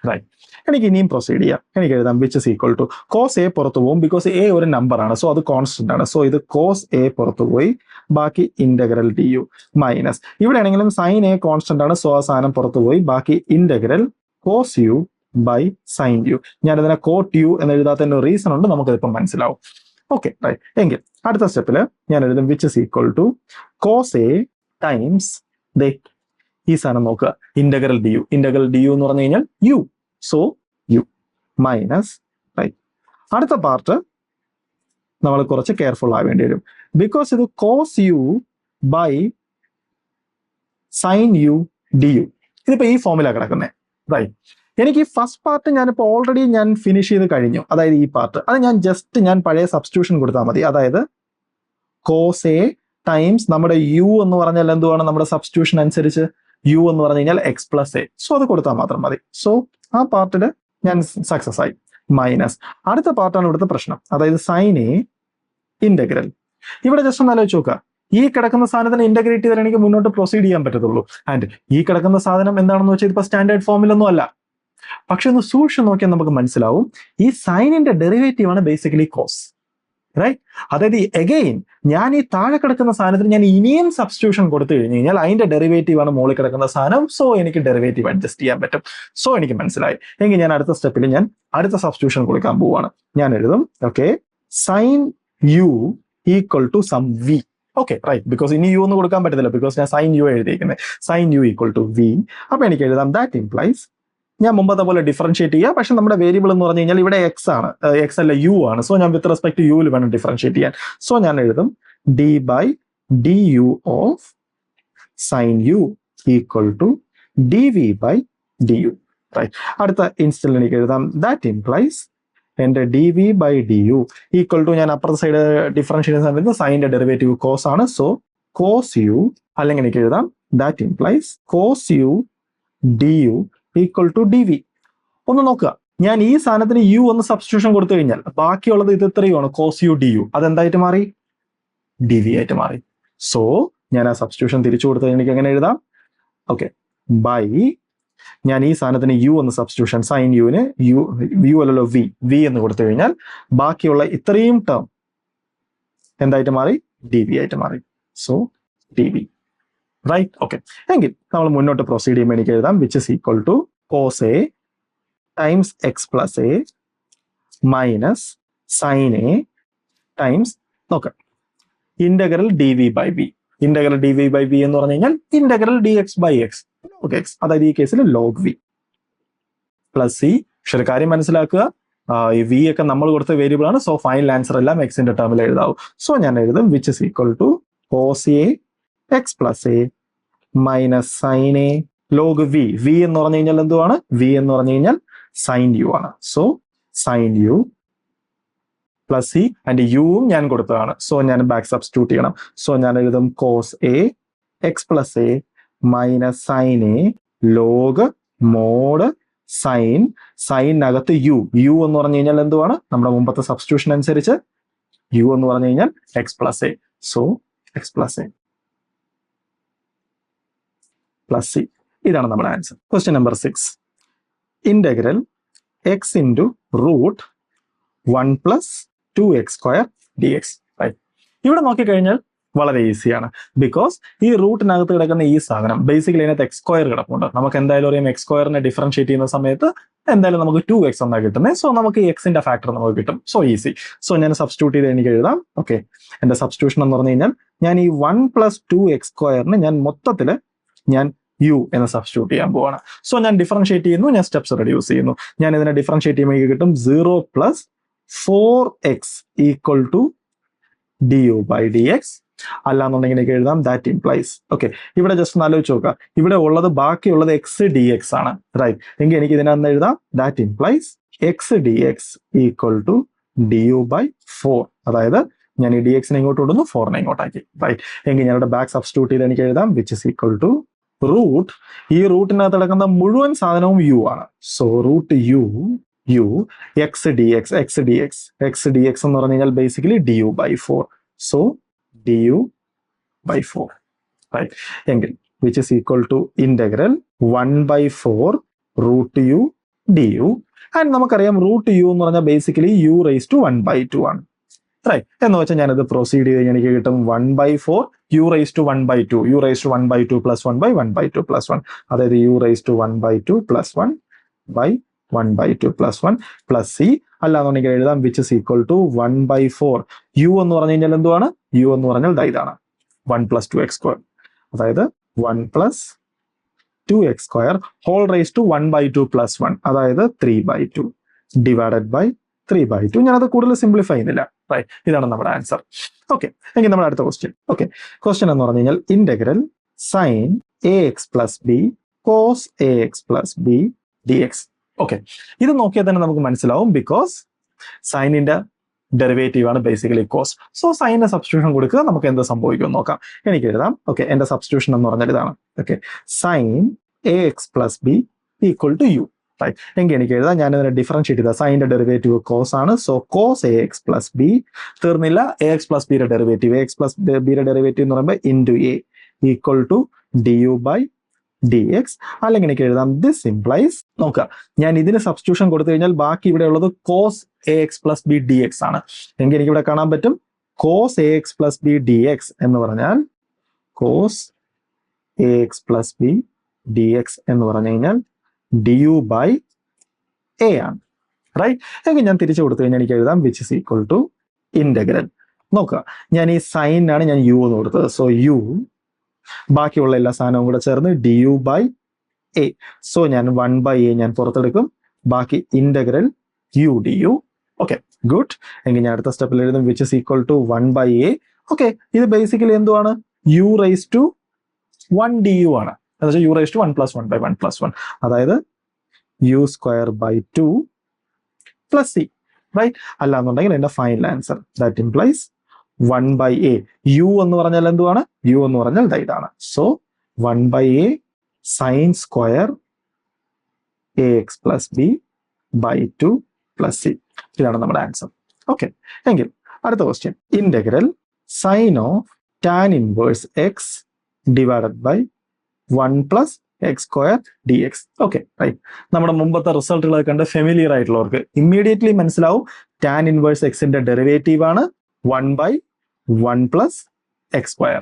Right? എനിക്ക് ഇനിയും പ്രൊസീഡ് ചെയ്യാം. എനിക്ക് എഴുതാം which is equal to cos a പുറത്തു പോകും. ബിക്കോസ് എ ഒരു നമ്പർ ആണ്, so അത് കോൺസ്റ്റന്റ് ആണ്. സോ ഇത് കോസ് എ പുറത്തു പോയി, ബാക്കി ഇന്റഗ്രൽ ഡി യു മൈനസ് ഇവിടെ ആണെങ്കിലും സൈൻ എ കോൺസ്റ്റന്റ് ആണ്, സോ ആ സാധനം പുറത്തു പോയി, ബാക്കി integral cos u by sine u. ഞാൻ ഇതിനെ കോട്ട് യു എന്ന് എഴുതാത്തതിന്റെ റീസൺ ഉണ്ട്, നമുക്കിതിപ്പം മനസ്സിലാവും. Okay, right? എങ്കിൽ അടുത്ത സ്റ്റെപ്പിൽ ഞാൻ എഴുതും which is equal to cos a times ഈ സാധനം നോക്കുക, integral d u. Integral d u എന്ന് പറഞ്ഞു കഴിഞ്ഞാൽ u, so u minus. Right? അടുത്ത പാർട്ട് നമ്മൾ കുറച്ച് കെയർഫുൾ ആവേണ്ടി വരും. ബിക്കോസ് ഇത് cos u by sine u d u, ഇതിപ്പോ ഈ ഫോമിലാണ് കിടക്കുന്നത്. റൈറ്റ്? എനിക്ക് ഈ ഫസ്റ്റ് പാർട്ട് ഞാനിപ്പോൾ ഓൾറെഡി ഞാൻ ഫിനിഷ് ചെയ്ത് കഴിഞ്ഞു. അതായത് ഈ പാർട്ട് അത് ഞാൻ പഴയ സബ്സ്റ്റിറ്റ്യൂഷൻ കൊടുത്താൽ മതി. അതായത് കോസ് എ ടൈംസ് നമ്മുടെ യു എന്ന് പറഞ്ഞാൽ എന്തുവാണ്? നമ്മുടെ സബ്സ്റ്റിറ്റ്യൂഷൻ അനുസരിച്ച് യു എന്ന് പറഞ്ഞു കഴിഞ്ഞാൽ എക്സ് പ്ലസ് എ. സോ അത് കൊടുത്താൽ മാത്രം മതി. സോ ആ പാർട്ടില് ഞാൻ സക്സസ് ആയി. മൈനസ് അടുത്ത പാർട്ടാണ് ഇവിടുത്തെ പ്രശ്നം. അതായത് സൈൻ എ ഇന്റഗ്രൽ. ഇവിടെ ജസ്റ്റ് ഒന്ന് ആലോചിച്ച് നോക്കുക, ഈ കിടക്കുന്ന സാധനത്തിന് ഇന്റഗ്രേറ്റ് ചെയ്താൽ എനിക്ക് മുന്നോട്ട് പ്രൊസീഡ് ചെയ്യാൻ പറ്റത്തുള്ളൂ. ആൻഡ് ഈ കിടക്കുന്ന സാധനം എന്താണെന്ന് വെച്ചാൽ ഇപ്പൊ സ്റ്റാൻഡേർഡ് ഫോമിലൊന്നും അല്ല. പക്ഷെ ഒന്ന് സൂക്ഷിച്ച് നോക്കിയാൽ നമുക്ക് മനസ്സിലാവും ഈ സൈനിന്റെ ഡെറിവേറ്റീവ് ആണ് ബേസിക്കലി കോസ്. റൈറ്റ്? അതായത് എഗെയിൻ ഞാൻ ഈ താഴെ കിടക്കുന്ന സാധനത്തിന് ഞാൻ ഇനിയും സബ്സ്റ്റിറ്റ്യൂഷൻ കൊടുത്തു കഴിഞ്ഞ് കഴിഞ്ഞാൽ അതിന്റെ ഡെറിവേറ്റീവ് ആണ് മുകളിൽ കിടക്കുന്ന സാധനം. സോ എനിക്ക് ഡെറിവേറ്റീവ് അഡ്ജസ്റ്റ് ചെയ്യാൻ പറ്റും. സോ എനിക്ക് മനസ്സിലായി. എങ്കിൽ ഞാൻ അടുത്ത സ്റ്റെപ്പിൽ ഞാൻ അടുത്ത സബ്സ്റ്റിറ്റ്യൂഷൻ കൊടുക്കാൻ പോവാണ്. ഞാൻ എഴുതും okay sine u equal to some v. Okay, right? Because ഇനി യു ഒന്ന് കൊടുക്കാൻ പറ്റത്തില്ല, ബിക്കോസ് ഞാൻ സൈൻ യു എഴുതിയിരിക്കുന്നത്. Sine u equal to v. അപ്പൊ എനിക്ക് എഴുതാം ദാറ്റ് ഇംപ്ലൈസ് ഞാൻ മുമ്പത്തെ പോലെ ഡിഫറൻഷിയേറ്റ് ചെയ്യുക. പക്ഷെ നമ്മുടെ വേരിയബിൾ എന്ന് പറഞ്ഞു കഴിഞ്ഞാൽ ഇവിടെ എക്സ് ആണ്, എക്സ് അല്ല യു ആണ്. സോ ഞാൻ വിത്ത് റെസ്പെക്ട് ടു യുവിൽ വേണം ഡിഫറൻഷിയേറ്റ് ചെയ്യാൻ. സോ ഞാൻ എഴുതും d by d u of sine u equal to d v by d u. Right? അടുത്ത ഇൻസ്റ്റന്റ് എനിക്ക് എഴുതാം ദാറ്റ് ഇംപ്ലൈസ് എന്റെ d v by d u equal to ഞാൻ അപ്പുറത്തെ സൈഡ് ഡിഫറൻഷിയേറ്റ് ചെയ്യുന്ന സമയത്ത് സൈനിന്റെ ഡെറിവേറ്റീവ് കോസ് ആണ്. സോ കോസ് യു, അല്ലെങ്കിൽ എനിക്ക് എഴുതാം that implies cos u d u equal to d v. ഒന്ന് നോക്കുക, ഞാൻ ഈ സാധനത്തിന് യു ഒന്ന് സബ്സ്റ്റിറ്റ്യൂഷൻ കൊടുത്തു കഴിഞ്ഞാൽ ബാക്കിയുള്ളത് ഇത് ഇത്രയുമാണ്, കോസ് യു ഡി യു. അതെന്തായിട്ട് മാറി? ഡി വി ആയിട്ട് മാറി. സോ ഞാൻ ആ സബ്സ്റ്റിറ്റ്യൂഷൻ തിരിച്ചു കൊടുത്തത് എനിക്ക് എങ്ങനെ എഴുതാം? ഓക്കെ, ബൈ ഞാൻ ഈ സാധനത്തിന് യു എന്ന് സബ്സ്റ്റിറ്റ്യൂഷൻ സൈൻ യുവിന് യു അല്ലല്ലോ വി എന്ന് കൊടുത്തു കഴിഞ്ഞാൽ ബാക്കിയുള്ള ഇത്രയും ടേം എന്തായിട്ട് മാറി? ഡി വി ആയിട്ട് മാറി. So d v. Right? Okay, എങ്കിൽ നമ്മൾ മുന്നോട്ട് പ്രൊസീഡ് ചെയ്യുമ്പോൾ എനിക്ക് എഴുതാം which is equal to cos a times x plus a minus sine a times നോക്കാം integral d v by b. Integral d v by b എന്ന് പറഞ്ഞു കഴിഞ്ഞാൽ integral d x by x log x, അതായത് ഈ കേസിൽ log V plus c. പക്ഷെ ഒരു കാര്യം മനസ്സിലാക്കുക, ഈ വി ഒക്കെ നമ്മൾ കൊടുത്ത വേരിയബിൾ ആണ്. സോ ഫൈനൽ ആൻസർ എല്ലാം എക്സിന്റെ ടേമിൽ എഴുതാവും. സോ ഞാൻ എഴുതും which is equal to cos a x plus a minus sine a log v. V എന്ന് പറഞ്ഞു കഴിഞ്ഞാൽ എന്തുവാണ്? വി എന്ന് പറഞ്ഞു കഴിഞ്ഞാൽ സൈൻ യു ആണ്. So sine u plus c and യുവും ഞാൻ കൊടുത്തതാണ്. സോ ഞാൻ ബാക്ക് സബ്സ്റ്റിറ്റ്യൂട്ട് ചെയ്യണം. സോ ഞാൻ എഴുതും cos a x plus a minus sine a log mod സൈനകത്ത് യു എന്ന് പറഞ്ഞു കഴിഞ്ഞാൽ എന്തുവാണ്? നമ്മുടെ മുമ്പത്തെ സബ്സ്റ്റിറ്റ്യൂഷൻ അനുസരിച്ച് യു എന്ന് പറഞ്ഞു കഴിഞ്ഞാൽ x plus a. So x plus a plus c. ഇതാണ് നമ്മുടെ answer. Question number 6. Integral x into root 1 plus 2x² dx. Right, ഇവിടെ നോക്കിക്കഴിഞ്ഞാൽ വളരെ ഈസിയാണ്. ബിക്കോസ് ഈ റൂട്ടിനകത്ത് കിടക്കുന്ന ഈ സാധനം ബേസിക്കലി അതിനകത്ത് x² കിടപ്പുണ്ട്. നമുക്ക് എന്തായാലും അറിയാം x² ഡിഫറൻഷിയേറ്റ് ചെയ്യുന്ന സമയത്ത് എന്തായാലും നമുക്ക് 2x എന്നാണ് കിട്ടുന്നത്. സോ നമുക്ക് ഈ എക്സിന്റെ ഫാക്ടർ നമുക്ക് കിട്ടും. So easy. സോ ഞാൻ സബ്സ്റ്റിറ്റ്യൂട്ട് ചെയ്ത് എനിക്ക് എഴുതാം. ഓക്കെ, എന്റെ സബ്സ്റ്റിറ്റ്യൂഷൻ എന്ന് പറഞ്ഞു കഴിഞ്ഞാൽ ഞാൻ ഈ 1 പ്ലസ് 2x² ഞാൻ മൊത്തത്തിൽ ഞാൻ u എന്ന് സബ്സ്റ്റിറ്റ്യൂട്ട് ചെയ്യാൻ പോവാണ്. സോ ഞാൻ ഡിഫറൻഷിയേറ്റ് ചെയ്യുന്നു, ഞാൻ സ്റ്റെപ്സ് റെഡ്യൂസ് ചെയ്യുന്നു. ഞാൻ ഇതിനെ ഡിഫറൻഷിയേറ്റ് ചെയ്യുമ്പോൾ എനിക്ക് കിട്ടും 0 plus 4x equal to du by dx. അല്ലാന്നുണ്ടെങ്കിൽ എനിക്ക് എഴുതാം ദാറ്റ് ഇംപ്ലൈസ്. ഓക്കെ, ഇവിടെ ജസ്റ്റ് ഒന്ന് ആലോചിച്ച് നോക്കുക, ഇവിടെ ഉള്ളത് ബാക്കിയുള്ളത് എക്സ് ഡി എക്സ് ആണ്. റൈറ്റ്, എങ്കിൽ എനിക്ക് ഇതിനകത്ത് എഴുതാം that implies x d x equal to du by 4. അതായത് ഞാൻ ഈ ഡി എക്സിനെ ഇങ്ങോട്ട് കൊണ്ടുവന്നു, 4നെ ഇങ്ങോട്ടാക്കി. റൈറ്റ്, എങ്കിൽ ഞാനിവിടെ ബാക്ക് സബ്സ്റ്റിറ്റ്യൂട്ട് ചെയ്ത് എനിക്ക് എഴുതാം which is equal to root, ഈ റൂട്ടിനകത്ത് കിടക്കുന്ന മുഴുവൻ സാധനവും u ആണ്. So root u x d x എന്ന് പറഞ്ഞു കഴിഞ്ഞാൽ basically du by 4. So du by 4. Right, എങ്കിൽ which is equal to integral 1 by 4 root u du. And നമുക്കറിയാം റൂട്ട് u എന്ന് പറഞ്ഞാൽ basically u raised to 1 by 2 ആണ്. Right, എന്ന് വെച്ചാൽ ഞാനിത് പ്രൊസീഡ് ചെയ്ത് കഴിഞ്ഞാൽ എനിക്ക് കിട്ടും 1 by 4 u raised to 1 by 2, u raised to 1 by 2 plus 1 by 1 by 2 plus 1. അതായത് u raised to 1 by 2 plus 1 by 1 by 2 plus 1 plus c. അല്ലാന്നുണ്ടെങ്കിൽ എഴുതാം which is equal to 1 by 4. u എന്ന് പറഞ്ഞു കഴിഞ്ഞാൽ എന്തുവാണ്? u എന്ന് പറഞ്ഞാൽ ഇതാണ് 1 plus 2x². അതായത് 1 plus 2x² whole raise to 1 by 2 plus 1, അതായത് 3 by 2 ഡിവൈഡഡ് ബൈ 3 by 2. ഞാനത് കൂടുതൽ സിംപ്ലിഫൈ ചെയ്യുന്നില്ല. റൈറ്റ്, ഇതാണ് നമ്മുടെ ആൻസർ. ഓക്കെ, എങ്കിൽ നമ്മുടെ അടുത്ത ക്വസ്റ്റ്യൻ. ഓക്കെ, ക്വസ്റ്റ്യൻ എന്ന് പറഞ്ഞു കഴിഞ്ഞാൽ integral sine ax plus b cos ax plus b dx. Okay, ഇത് നോക്കിയാൽ തന്നെ നമുക്ക് മനസ്സിലാവും ബിക്കോസ് സൈനിന്റെ ഡെറിവേറ്റീവ് ആണ് ബേസിക്കലി കോസ്. സോ സൈനിന്റെ സബ്സ്റ്റിറ്റ്യൂഷൻ കൊടുക്കുക, നമുക്ക് എന്ത് സംഭവിക്കും നോക്കാം. എനിക്ക് എഴുതാം. ഓക്കെ, എന്റെ സബ്സ്റ്റിറ്റ്യൂഷൻ എന്ന് പറഞ്ഞാൽ ഇതാണ്. Okay, sine ax plus b equal to u. Right, എങ്കിൽ എനിക്ക് എഴുതാം, ഞാൻ ഇതിനെ ഡിഫറൻഷിയേറ്റ് ചെയ്ത സൈനിന്റെ ഡെറിവേറ്റീവ് കോസ് ആണ്. So cos ax plus b, തീർന്നില്ല, ax പ്ലസ് ബിയുടെ ഡെറിവേറ്റീവ്, ax പ്ലസ് ബിയുടെ ഡെറിവേറ്റീവ് എന്ന് പറയുമ്പോൾ into a equal to du by dx. അല്ലെങ്കിൽ എനിക്ക് എഴുതാം ദിസ് ഇംപ്ലൈസ്, നോക്കുക ഞാൻ ഇതിന് സബ്സ്റ്റിറ്റ്യൂഷൻ കൊടുത്തു കഴിഞ്ഞാൽ ബാക്കി ഇവിടെ ഉള്ളത് cos ax plus b dx ആണ്. എങ്കിൽ എനിക്ക് ഇവിടെ കാണാൻ പറ്റും cos ax plus b dx എന്ന് പറഞ്ഞാൽ cos ax plus b dx എന്ന് പറഞ്ഞു കഴിഞ്ഞാൽ du ബൈ a ആണ്. റൈറ്റ്, എങ്കിൽ ഞാൻ തിരിച്ചു കൊടുത്തു കഴിഞ്ഞാൽ എനിക്ക് എഴുതാം which is equal to integral. നോക്കുക, ഞാൻ ഈ സൈനാണ് ഞാൻ u എന്ന് കൊടുത്തത്. സോ u ബാക്കിയുള്ള എല്ലാ സാധനവും കൂടെ ചേർന്ന് du ബൈ എ. സോ ഞാൻ 1 ബൈ എ ഞാൻ പുറത്തെടുക്കും, ബാക്കി integral u du. Okay, good. എങ്കിൽ ഞാൻ അടുത്ത സ്റ്റെപ്പിൽ എഴുതും which is equal to 1 by a. Okay, ഇത് ബേസിക്കലി എന്തുവാണ്? u റൈസ് ടു 1 du ആണ്. എന്ന് വെച്ചാൽ u raise to 1 plus 1 by 1 plus 1, അതായത് u square by 2 plus c. Right, അല്ലാന്നുണ്ടെങ്കിൽ എന്റെ final answer that implies 1 by a. u എന്ന് പറഞ്ഞാൽ എന്തുവാണ്? u എന്ന് പറഞ്ഞാൽ ഇതാണ്. So 1 by a sine square ax plus b by 2 plus c. ഇതാണ് നമ്മുടെ ആൻസർ. ഓക്കെ, എങ്കിൽ അടുത്ത question integral sine of tan inverse x divided by 1 plus x² dx. Okay, right, നമ്മുടെ മുമ്പത്തെ റിസൾട്ടുകൾ കണ്ട് ഫെമിലിയർ ആയിട്ടുള്ളവർക്ക് ഇമ്മീഡിയറ്റ്ലി മനസ്സിലാവും ടാൻ ഇൻവേഴ്സ് എക്സിന്റെ ഡെറിവേറ്റീവ് ആണ് 1 by 1 plus x².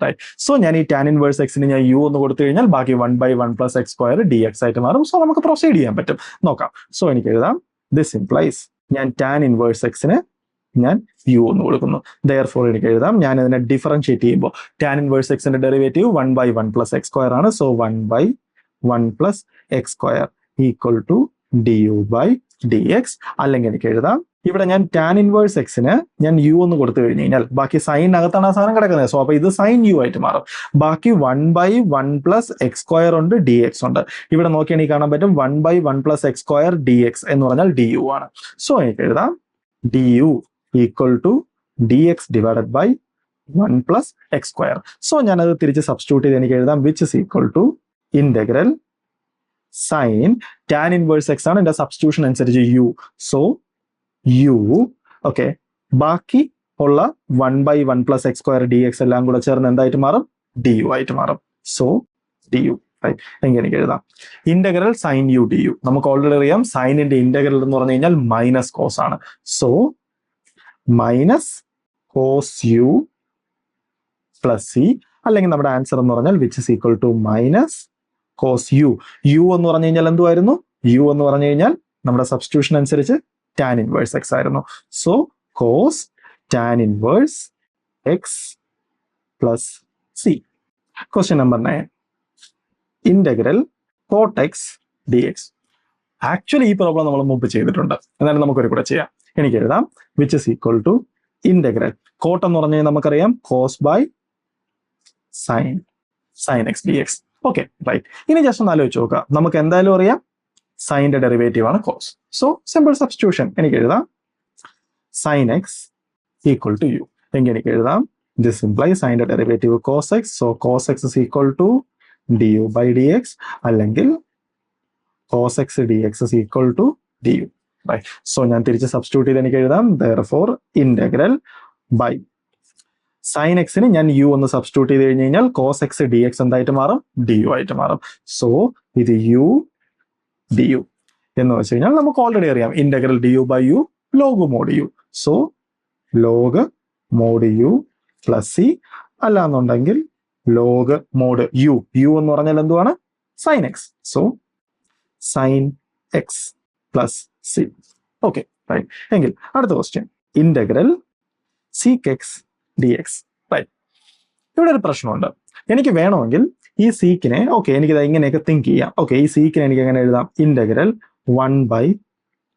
Right, so ഞാൻ ഈ ടാൻ ഇൻവേഴ്സ് എക്സിന് ഞാൻ u എന്ന് കൊടുത്തു കഴിഞ്ഞാൽ ബാക്കി 1 ബൈ 1 പ്ലസ് x² dx ആയിട്ട് മാറും. സോ നമുക്ക് പ്രൊസീഡ് ചെയ്യാൻ പറ്റും. നോക്കാം. സോ എനിക്ക് എഴുതാം ദിസ് ഇംപ്ലൈസ് ഞാൻ ടാൻ ഇൻവേഴ്സ് എക്സിന് ഞാൻ u എന്ന് കൊടുക്കുന്നു. ദെയർഫോർ എനിക്ക് എഴുതാം, ഞാൻ ഇതിനെ ഡിഫറൻഷിയേറ്റ് ചെയ്യുമ്പോൾ ടാൻ ഇൻവേഴ്സ് എക്സിന്റെ ഡെറിവേറ്റീവ് 1 ബൈ 1 പ്ലസ് x² ആണ്. So 1 by 1 plus x² equal to du by dx. അല്ലെങ്കിൽ എനിക്ക് എഴുതാം, ഇവിടെ ഞാൻ ടാൻ ഇൻവേഴ്സ് എക്സിന് ഞാൻ u എന്ന് കൊടുത്തു കഴിഞ്ഞു കഴിഞ്ഞാൽ ബാക്കി സൈനകത്താണ് ആ സാധനം കിടക്കുന്നത്. സോ അപ്പൊ ഇത് സൈൻ u ആയിട്ട് മാറും. ബാക്കി 1 ബൈ 1 പ്ലസ് x² ഉണ്ട്, dx ഉണ്ട്. ഇവിടെ നോക്കിയാണെങ്കിൽ കാണാൻ പറ്റും 1 ബൈ 1 പ്ലസ് x² dx എന്ന് പറഞ്ഞാൽ du ആണ്. സോ എനിക്ക് എഴുതാം du equal to dx divided by 1 plus x². So ഞാനത് തിരിച്ച് സബ്സ്റ്റിറ്റ്യൂട്ട് ചെയ്ത് എനിക്ക് എഴുതാം which is equal to integral sine tan inverse x ആണ് എന്റെ സബ്സ്റ്റിറ്റ്യൂഷൻ അനുസരിച്ച് u. സോ u, ഓക്കെ, ബാക്കി ഉള്ള 1 ബൈ 1 പ്ലസ് x² dx എല്ലാം കൂടെ ചേർന്ന് എന്തായിട്ട് മാറും? du ആയിട്ട് മാറും. So du. റൈറ്റ്, എങ്കിൽ എനിക്ക് എഴുതാം integral sine u d u. നമുക്ക് ഓൾറെഡി അറിയാം സൈനിന്റെ ഇന്റഗ്രൽ എന്ന് പറഞ്ഞു കഴിഞ്ഞാൽ മൈനസ് കോസ് ആണ്. So minus cos u plus c, അല്ലെങ്കിൽ നമ്മുടെ ആൻസർ എന്ന് പറഞ്ഞാൽ which is equal to minus cos u. U എന്ന് പറഞ്ഞു കഴിഞ്ഞാൽ എന്തുവായിരുന്നു? യു എന്ന് പറഞ്ഞു കഴിഞ്ഞാൽ നമ്മുടെ സബ്സ്റ്റിറ്റ്യൂഷൻ അനുസരിച്ച് ടാൻ ഇൻവേഴ്സ് എക്സ് ആയിരുന്നു. So cos tan inverse x plus c. Question number 9, integral cot x d x. Actually ഈ പ്രോബ്ലം നമ്മൾ മുമ്പ് ചെയ്തിട്ടുണ്ട്, എന്നാലും നമുക്കൊരു കൂടെ ചെയ്യാം. എനിക്ക് എഴുതാം which is equal to integral cot എന്ന് പറഞ്ഞു കഴിഞ്ഞാൽ നമുക്കറിയാം cos by sine x d x. Okay right. ഇനി ജസ്റ്റ് ഒന്ന് ആലോചിച്ച് നോക്കുക. നമുക്ക് എന്തായാലും അറിയാം സൈൻ്റെ ഡെറിവേറ്റീവ് ആണ് കോസ്. So simple substitution. എനിക്ക് എഴുതാം sign x equal to u. എങ്കിൽ എനിക്ക് എഴുതാം ദിസ് ഇംപ്ലൈസ് സൈൻ്റെ derivative cos x. So cos x is equal to d u by d x, അല്ലെങ്കിൽ cos x d x is equal to d u. Right. So ഞാൻ തിരിച്ച് substitute ചെയ്ത് എനിക്ക് എഴുതാം ദെയർഫോർ ഇന്റഗ്രൽ ബൈ സൈൻ എക്സിന് ഞാൻ u ഒന്ന് substitute ചെയ്ത് കഴിഞ്ഞ് കഴിഞ്ഞാൽ കോസ് എക്സ് ഡി എക്സ് എന്തായിട്ട് മാറും? ഡി യു ആയിട്ട് മാറും. സോ ഇത് യു ഡി യു എന്ന് വെച്ച് കഴിഞ്ഞാൽ നമുക്ക് ഓൾറെഡി അറിയാം integral d u by u log mod u. So log mod u plus c, അല്ലാന്നുണ്ടെങ്കിൽ ലോഗ് മോഡ് യു. യു എന്ന് പറഞ്ഞാൽ എന്തുവാണ്? Sine x. So sine x plus c. Okay right. എങ്കിൽ അടുത്ത question integral sec x d x. Right. ഇവിടെ ഒരു പ്രശ്നമുണ്ട്. എനിക്ക് വേണമെങ്കിൽ ഈ സീക്കിനെ, ഓക്കെ എനിക്കിത് ഇങ്ങനെയൊക്കെ തിങ്ക് ചെയ്യാം. ഓക്കെ ഈ സീക്കിനെ എനിക്ക് എങ്ങനെ എഴുതാം? Integral 1 by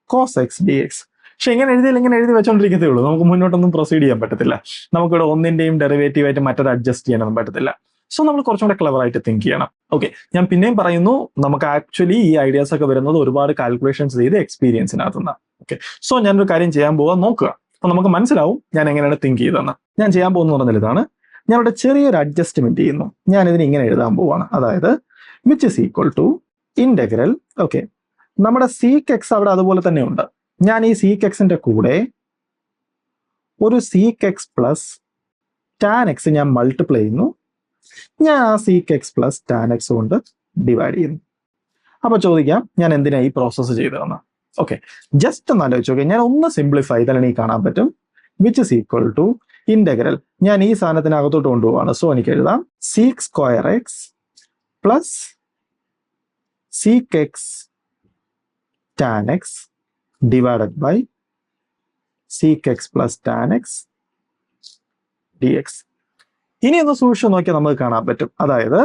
cos x d x. പക്ഷെ ഇങ്ങനെ എഴുതിയാൽ ഇങ്ങനെ എഴുതി വെച്ചോണ്ടിരിക്കത്തേ ഉള്ളൂ, നമുക്ക് മുന്നോട്ടൊന്നും പ്രൊസീഡ് ചെയ്യാൻ പറ്റത്തില്ല. നമുക്കിവിടെ ഒന്നിന്റെയും ഡെറിവേറ്റീവ് ആയിട്ട് മറ്റൊരു അഡ്ജസ്റ്റ് ചെയ്യാനൊന്നും പറ്റത്തില്ല. സോ നമ്മൾ കുറച്ചും കൂടെ ക്ലവർ ആയിട്ട് തിങ്ക് ചെയ്യണം. ഓക്കെ ഞാൻ പിന്നെയും പറയുന്നു, നമുക്ക് ആക്ച്വലി ഈ ഐഡിയാസ് ഒക്കെ വരുന്നത് ഒരുപാട് കാൽക്കുലേഷൻസ് ചെയ്ത് എക്സ്പീരിയൻസിനകത്തുനിന്ന്. ഓക്കെ സോ ഞാനൊരു കാര്യം ചെയ്യാൻ പോകാൻ നോക്കുക. അപ്പൊ നമുക്ക് മനസ്സിലാവും ഞാൻ എങ്ങനെയാണ് തിങ്ക് ചെയ്തതെന്ന്. ഞാൻ ചെയ്യാൻ പോകുന്ന പറഞ്ഞാൽ ഇതാണ്, ഞാനിവിടെ ചെറിയൊരു അഡ്ജസ്റ്റ്മെന്റ് ചെയ്യുന്നു. ഞാൻ ഇതിന് ഇങ്ങനെ എഴുതാൻ പോവാണ്. അതായത് which is equal to integral, okay നമ്മുടെ സീക്ക് എക്സ് അവിടെ അതുപോലെ തന്നെ ഉണ്ട്. ഞാൻ ഈ സീക്ക് എക്സിന്റെ കൂടെ ഒരു seek x plus tan X ഞാൻ മൾട്ടിപ്ലൈ ചെയ്യുന്നു. ഞാൻ ആ seek x plus tan X കൊണ്ട് ഡിവൈഡ് ചെയ്യുന്നു. അപ്പൊ ചോദിക്കാം ഞാൻ എന്തിനാ ഈ പ്രോസസ്സ് ചെയ്തതെന്ന്. ഓക്കെ ജസ്റ്റ് ഒന്ന് ആലോചിച്ച് നോക്കുക. ഞാൻ ഒന്ന് സിംപ്ലിഫൈ ചെയ്താൽ എനിക്ക് കാണാൻ പറ്റും which is equal to integral. ഞാൻ ഈ സാധനത്തിനകത്തോട്ട് കൊണ്ടുപോവാണ്. സോ എനിക്ക് എഴുതാം sec square x plus sec x tan x divided by sec x plus tan x d x. ഇനി ഒന്ന് സൂക്ഷിച്ച് നോക്കിയാൽ നമുക്ക് കാണാൻ പറ്റും. അതായത്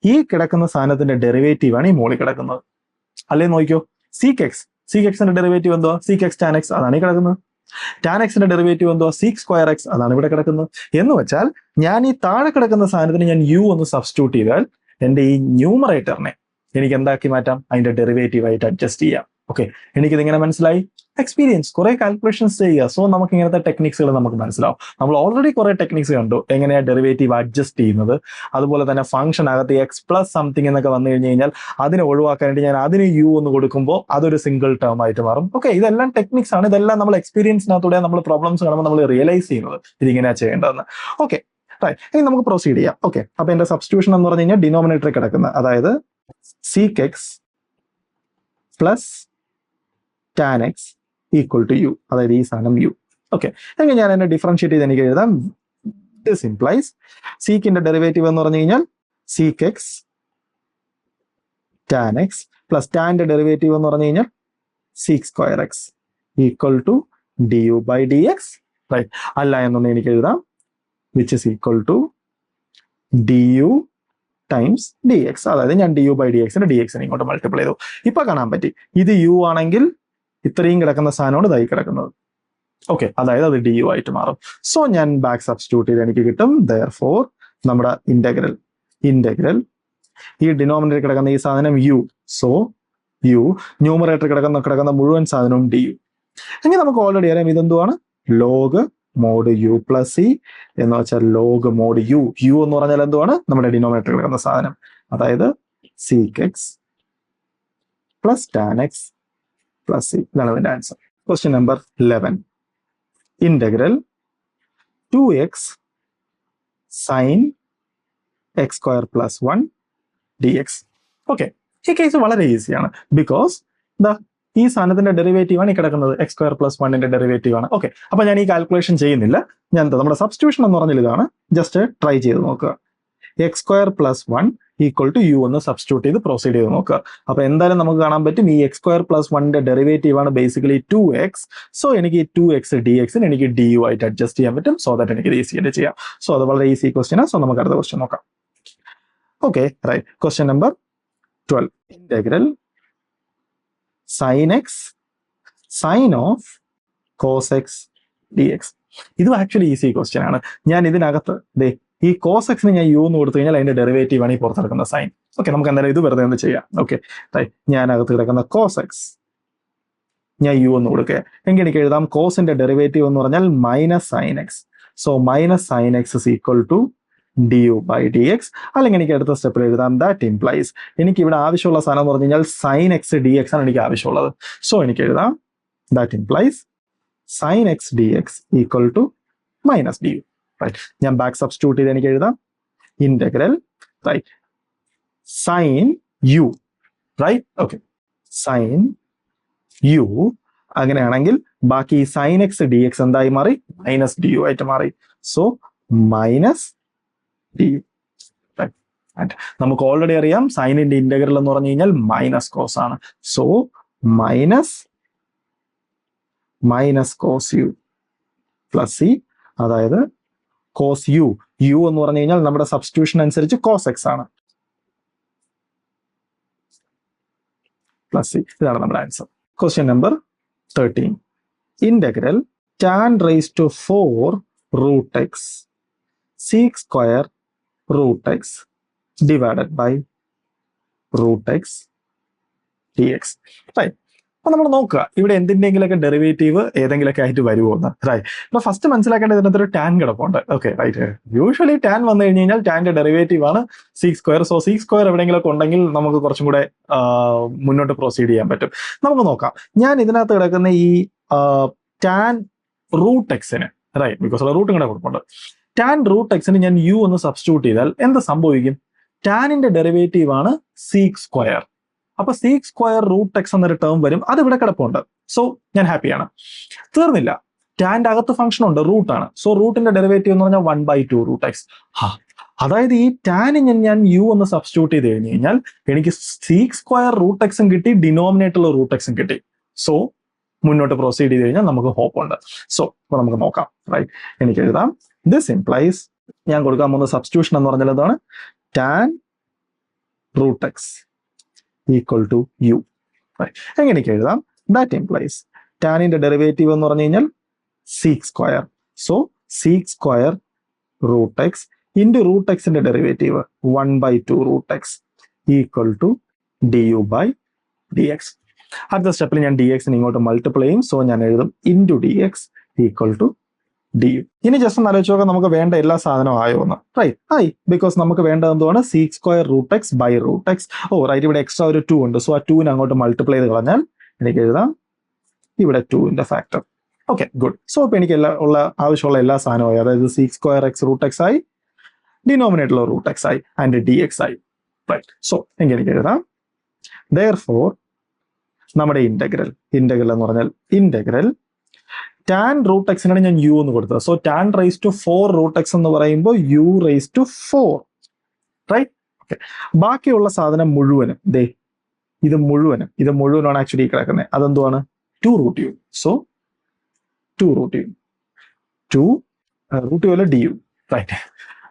ഈ കിടക്കുന്ന സാധനത്തിന്റെ ഡെറിവേറ്റീവ് ആണ് ഈ മോളിൽ കിടക്കുന്നത്. അല്ലേ നോക്കിയോ, സീക്ക് എക്സിന്റെ ഡെറിവേറ്റീവ് എന്തോ? സീക്ക് എക്സ് ടാൻ എക്സ്, അതാണ് ഈ കിടക്കുന്നത്. ടാൻ എക്സിന്റെ ഡെറിവേറ്റീവ് എന്തോ? സീക്ക് സ്ക്വയർ എക്സ്, അതാണ് ഇവിടെ കിടക്കുന്നത്. എന്ന് വെച്ചാൽ ഞാൻ ഈ താഴെ കിടക്കുന്ന സാധനത്തിന് ഞാൻ യു ഒന്ന് സബ്സ്റ്റിറ്റ്യൂട്ട് ചെയ്താൽ എന്റെ ഈ ന്യൂമറേറ്ററിനെ എനിക്ക് എന്താക്കി മാറ്റാം? അതിന്റെ ഡെറിവേറ്റീവ് ആയിട്ട് അഡ്ജസ്റ്റ് ചെയ്യാം. ഓക്കെ എനിക്കിതിങ്ങനെ മനസ്സിലായി. എക്സ്പീരിയൻസ് കുറെ കാൽക്കുലേഷൻസ് ചെയ്യുക. സോ നമുക്ക് ഇങ്ങനത്തെ ടെക്നിക്സുകൾ നമുക്ക് മനസ്സിലാവും. നമ്മൾ ഓൾറെഡി കുറെ ടെക്നിക്സ് കണ്ടു, എങ്ങനെയാ ഡെറിവേറ്റീവ് അഡ്ജസ്റ്റ് ചെയ്യുന്നത്. അതുപോലെ തന്നെ ഫംഗ്ഷൻ അകത്ത് എക്സ് പ്ലസ് സംതിങ് എന്നൊക്കെ വന്നു കഴിഞ്ഞ് കഴിഞ്ഞാൽ അതിനെ ഒഴിവാക്കാൻ വേണ്ടി ഞാൻ അതിന് യു ഒന്ന് കൊടുക്കുമ്പോൾ അതൊരു സിംഗിൾ ടേം ആയിട്ട് മാറും. ഓക്കെ ഇതെല്ലാം ടെക്നിക്സ് ആണ്. ഇതെല്ലാം നമ്മൾ എക്സ്പീരിയൻസിനകത്തൂടെ നമ്മൾ പ്രോബ്ലംസ് കാണുമ്പോൾ നമ്മൾ റിയലൈസ് ചെയ്യുന്നത് ഇതിങ്ങനെയാ ചെയ്യേണ്ടതെന്ന്. Okay right. ഇനി നമുക്ക് പ്രൊസീഡ് ചെയ്യാം. ഓക്കെ അപ്പൊ എന്റെ സബ്സ്റ്റിറ്റ്യൂഷൻ എന്ന് പറഞ്ഞു കഴിഞ്ഞാൽ ഡിനോമിനേറ്ററിൽ കിടക്കുന്നത്, അതായത് sec x plus tan x equal to u, അതായത് ഈ സാധനം യു. ഓക്കെ എങ്കിൽ ഞാൻ എന്നെ ഡിഫറൻഷിയേറ്റ് ചെയ്ത് എനിക്ക് എഴുതാം ദിസ് ഇംപ്ലൈസ് സീക്കിന്റെ ഡെറിവേറ്റീവ് എന്ന് പറഞ്ഞു കഴിഞ്ഞാൽ sec x tan x plus ടാന്റെ ഡെറിവേറ്റീവ് എന്ന് പറഞ്ഞു കഴിഞ്ഞാൽ sec square x equal to d u by d x. Right. അല്ല എന്നുണ്ടെങ്കിൽ എനിക്ക് എഴുതാം which is equal to d u times d x. അതായത് ഞാൻ ഡി യു ബൈ ഡി എക്സിന്റെ ഡി എക്സിനെ ഇങ്ങോട്ട് മൾട്ടിപ്ലൈ ചെയ്തു. ഇപ്പൊ കാണാൻ പറ്റി ഇത് യു ആണെങ്കിൽ ഇത്രയും കിടക്കുന്ന സാധനമാണ് ഇതായി കിടക്കുന്നത്. ഓക്കെ അതായത് അത് ഡി യു ആയിട്ട് മാറും. സോ ഞാൻ ബാക്ക് സബ്സ്റ്റിറ്റ്യൂട്ട് ചെയ്ത് എനിക്ക് കിട്ടും ദെയർഫോർ നമ്മുടെ ഇന്റഗ്രൽ ഈ ഡിനോമിനേറ്റർ കിടക്കുന്ന ഈ സാധനം യു. സോ യു ന്യൂമറേറ്റർ കിടക്കുന്ന മുഴുവൻ സാധനവും ഡി യു. എങ്കിൽ നമുക്ക് ഓൾറെഡി അറിയാം ഇതെന്തുവാണ്? Log mod u plus c എന്ന് വെച്ചാൽ ലോഗ് മോഡ് യു. യു എന്ന് പറഞ്ഞാൽ എന്തുവാണ്? നമ്മുടെ ഡിനോമിനേറ്റർ കിടക്കുന്ന സാധനം, അതായത് sec x plus tan x plus c. ഇതാണ് ഇതിന്റെ answer. Question number 11 integral 2x sine x square plus 1 dx. Okay, ഈ കേസ് വളരെ ഈസിയാണ്. ബിക്കോസ് എന്താ, ഈ സാധനത്തിന്റെ ഡെറിവേറ്റീവ് ആണ് ഈ കിടക്കുന്നത്, എക്സ് സ്ക്വയർ പ്ലസ് വണ്ണിന്റെ ഡെറിവേറ്റീവ് ആണ്. ഓക്കെ, അപ്പൊ ഞാൻ ഈ കാൽക്കുലേഷൻ ചെയ്യുന്നില്ല. ഞാൻ നമ്മുടെ സബ്സ്റ്റിറ്റ്യൂഷൻ എന്ന് പറഞ്ഞാൽ ഇതാണ്, ജസ്റ്റ് ട്രൈ ചെയ്ത് നോക്കുക. X square plus one equal to u എന്ന് സബ്സ്റ്റിറ്റ്യൂട്ട് ചെയ്ത് പ്രൊസീഡ് ചെയ്ത് നോക്കുക. അപ്പൊ എന്തായാലും നമുക്ക് കാണാൻ പറ്റും ഈ എക്സ് സ്ക്വയർ പ്ലസ് വണ്ണിന്റെ ഡെറിവേറ്റീവ് ആണ് ബേസിക്കലി 2x. സോ എനിക്ക് 2x dx എനിക്ക് du ആയിട്ട് അഡ്ജസ്റ്റ് ചെയ്യാൻ പറ്റും. സോ ദാറ്റ് എനിക്ക് ഈസി ആയിട്ട് ചെയ്യാം. സോ അത് വളരെ ഈസി ക്വസ്റ്റ്യൻ ആണ്. സോ നമുക്ക് അടുത്ത ക്വസ്റ്റ്യൻ നോക്കാം. Okay, right. Question number 12. Integral sin x sin of cos x dx. ഇതും ആക്ച്വലി ഈസി ക്വസ്റ്റ്യൻ ആണ്. ഞാൻ ഇതിനകത്ത് ഈ കോസ് എക്സിന് ഞാൻ യു എന്ന് കൊടുത്തു കഴിഞ്ഞാൽ അതിന്റെ ഡെറിവേറ്റീവ് ആണ് ഈ പുറത്തെടുക്കുന്ന സൈൻ. ഓക്കെ, നമുക്ക് എന്തായാലും ഇത് വെറുതെ ഒന്ന് ചെയ്യാം. ഓക്കെ, ഞാൻ അകത്ത് കിടക്കുന്ന കോസ് എക്സ് ഞാൻ യു എന്ന് കൊടുക്കുക എങ്കിൽ എനിക്ക് എഴുതാം കോസിന്റെ ഡെറിവേറ്റീവ് എന്ന് പറഞ്ഞാൽ minus sine x. So minus sine x is equal to du by dx. അല്ലെങ്കിൽ എനിക്ക് അടുത്ത സ്റ്റെപ്പിൽ എഴുതാം ദാറ്റ് ഇംപ്ലൈസ്, എനിക്ക് ഇവിടെ ആവശ്യമുള്ള സാധനം എന്ന് പറഞ്ഞു കഴിഞ്ഞാൽ സൈൻ എക്സ് ഡി എക്സ് ആണ് എനിക്ക് ആവശ്യമുള്ളത്. സോ എനിക്ക് എഴുതാം that implies sine x d x equal to minus d u. Right, ഞാൻ ബാക്ക് സബ്സ്റ്റിറ്റ്യൂട്ട് ചെയ്ത് എനിക്ക് എഴുതാം integral right sine u. Right, okay, sine u. അങ്ങനെയാണെങ്കിൽ ബാക്കി സൈൻ എക്സ് ഡി എക്സ് എന്തായി മാറി? മൈനസ് ഡി യു ആയിട്ട് മാറി. So minus d u. And നമുക്ക് ഓൾറെഡി അറിയാം സൈനിന്റെ ഇന്റഗ്രൽ എന്ന് പറഞ്ഞു കഴിഞ്ഞാൽ മൈനസ് കോസ് ആണ്. So minus cos u plus c, അതായത് കോസ് യു എന്ന് പറഞ്ഞു കഴിഞ്ഞാൽ നമ്മുടെ സബ്സ്റ്റിറ്റ്യൂഷൻ അനുസരിച്ച് കോസ് എക്സ് ആണ്, പ്ലസ് സി. ഇതാണ് നമ്മുടെ answer. Question number 13. Integral tan raise to 4 root x sec square root x divided by root x d x. Right, അപ്പൊ നമ്മൾ നോക്കുക ഇവിടെ എന്തിന്റെങ്കിലൊക്കെ ഡെറിവേറ്റീവ് ഏതെങ്കിലുമൊക്കെ ആയിട്ട് വരുമോ എന്ന്. റൈറ്റ്, അപ്പൊ ഫസ്റ്റ് മനസ്സിലാക്കേണ്ടത് ഇതിനകത്തൊരു ടാൻ കിടപ്പുണ്ട്. Okay, right. യൂഷ്വലി ടാൻ വന്നു കഴിഞ്ഞ് കഴിഞ്ഞാൽ ടാന്റെ ഡെറിവേറ്റീവ് ആണ് sec square. So sec square എവിടെയെങ്കിലൊക്കെ ഉണ്ടെങ്കിൽ നമുക്ക് കുറച്ചും കൂടെ മുന്നോട്ട് പ്രൊസീഡ് ചെയ്യാൻ പറ്റും. നമുക്ക് നോക്കാം. ഞാൻ ഇതിനകത്ത് കിടക്കുന്ന ഈ ടാൻ റൂട്ട് എക്സിന്, റൈറ്റ്, ബിക്കോസ് റൂട്ടും കൂടെ കൊടുപ്പുണ്ട്. ടാൻ റൂട്ട് എക്സിന് ഞാൻ യു എന്ന് സബ്സ്റ്റിറ്റ്യൂട്ട് ചെയ്താൽ എന്ത് സംഭവിക്കും? ടാനിന്റെ ഡെറിവേറ്റീവ് ആണ് സീക് സ്ക്വയർ. അപ്പൊ സീക് സ്ക്വയർ റൂട്ട് എക്സ് എന്നൊരു ടേം വരും, അത് ഇവിടെ കിടപ്പുണ്ട്. സോ ഞാൻ ഹാപ്പിയാണ്. തീർന്നില്ല, ടാന്റെ അകത്ത് ഫംഗ്ഷൻ ഉണ്ട്, റൂട്ട് ആണ്. സോ റൂട്ടിന്റെ ഡെറിവേറ്റീവ് എന്ന് പറഞ്ഞാൽ 1/2 റൂട്ട് എക്സ്. അതായത് ഈ ടാനിന് ഞാൻ യു എന്ന് സബ്സ്റ്റിറ്റ്യൂട്ട് ചെയ്ത് കഴിഞ്ഞ് കഴിഞ്ഞാൽ എനിക്ക് സീക് സ്ക്വയർ റൂട്ട് എക്സും കിട്ടി, ഡിനോമിനേറ്ററിലുള്ള റൂട്ട് എക്സും കിട്ടി. സോ മുന്നോട്ട് പ്രൊസീഡ് ചെയ്ത് കഴിഞ്ഞാൽ നമുക്ക് ഹോപ്പ് ഉണ്ട്. സോ അപ്പൊ നമുക്ക് നോക്കാം. റൈറ്റ്, എനിക്ക് എഴുതാം ദിസ് ഇംപ്ലൈസ്, ഞാൻ കൊടുക്കാൻ പോകുന്ന സബ്സ്റ്റിറ്റ്യൂഷൻ എന്ന് പറഞ്ഞാൽ എന്താണ്? Tan root x equal to u. എങ്ങനെ എനിക്ക് എഴുതാം? ദാറ്റ് ഇംപ്ലൈസ് ടാനിന്റെ ഡെറിവേറ്റീവ് എന്ന് പറഞ്ഞു കഴിഞ്ഞാൽ sec square. So sec square root x into root എക്സിന്റെ derivative 1/2 root x equal to d u by d x. അടുത്ത സ്റ്റെപ്പിൽ ഞാൻ ഡി എക്സിന് ഇങ്ങോട്ട് മൾട്ടിപ്ലൈ ചെയ്യും. സോ ഞാൻ എഴുതും into d x equal to d u. ഇനി ജസ്റ്റ് ഒന്ന് ആലോചിച്ച് നോക്കാം നമുക്ക് വേണ്ട എല്ലാ സാധനവും ആയോ എന്ന്. റൈറ്റ്, ആയി. ബിക്കോസ് നമുക്ക് വേണ്ടത് എന്തുവാണ്? Sec square root x by root x. Oh right, ഇവിടെ എക്സ്ട്രാ ഒരു 2 ഉണ്ട്. സോ ആ 2നെ അങ്ങോട്ട് മൾട്ടിപ്ലൈ ചെയ്ത് കളഞ്ഞാൽ എനിക്ക് എഴുതാം ഇവിടെ 2ന്റെ ഫാക്ടർ. Okay, good. സോ ഇപ്പൊ എനിക്ക് ആവശ്യമുള്ള എല്ലാ സാധനവും, അതായത് sec square x root x ആയി, ഡിനോമിനേറ്ററിലുള്ള റൂട്ട് എക്സ് ആയി, ആൻഡ് ഡി എക്സ് ആയി. റൈറ്റ്, സോ എങ്കിൽ എനിക്ക് എഴുതാം therefore നമ്മുടെ ഇന്റഗ്രൽ എന്ന് പറഞ്ഞാൽ ഇന്റഗ്രൽ ടാൻ റൂട്ട് എക്സിനാണ് ഞാൻ യു എന്ന് കൊടുത്തത്. So tan raise to 4 root x എന്ന് പറയുമ്പോൾ u raise to 4. Right, okay. ബാക്കിയുള്ള സാധനം മുഴുവനും ഇത് മുഴുവനാണ് ആക്ച്വലി കിടക്കുന്നത്. അതെന്തുവാണ്? 2 root u. So 2 root u അല്ല ഡി യു. Right,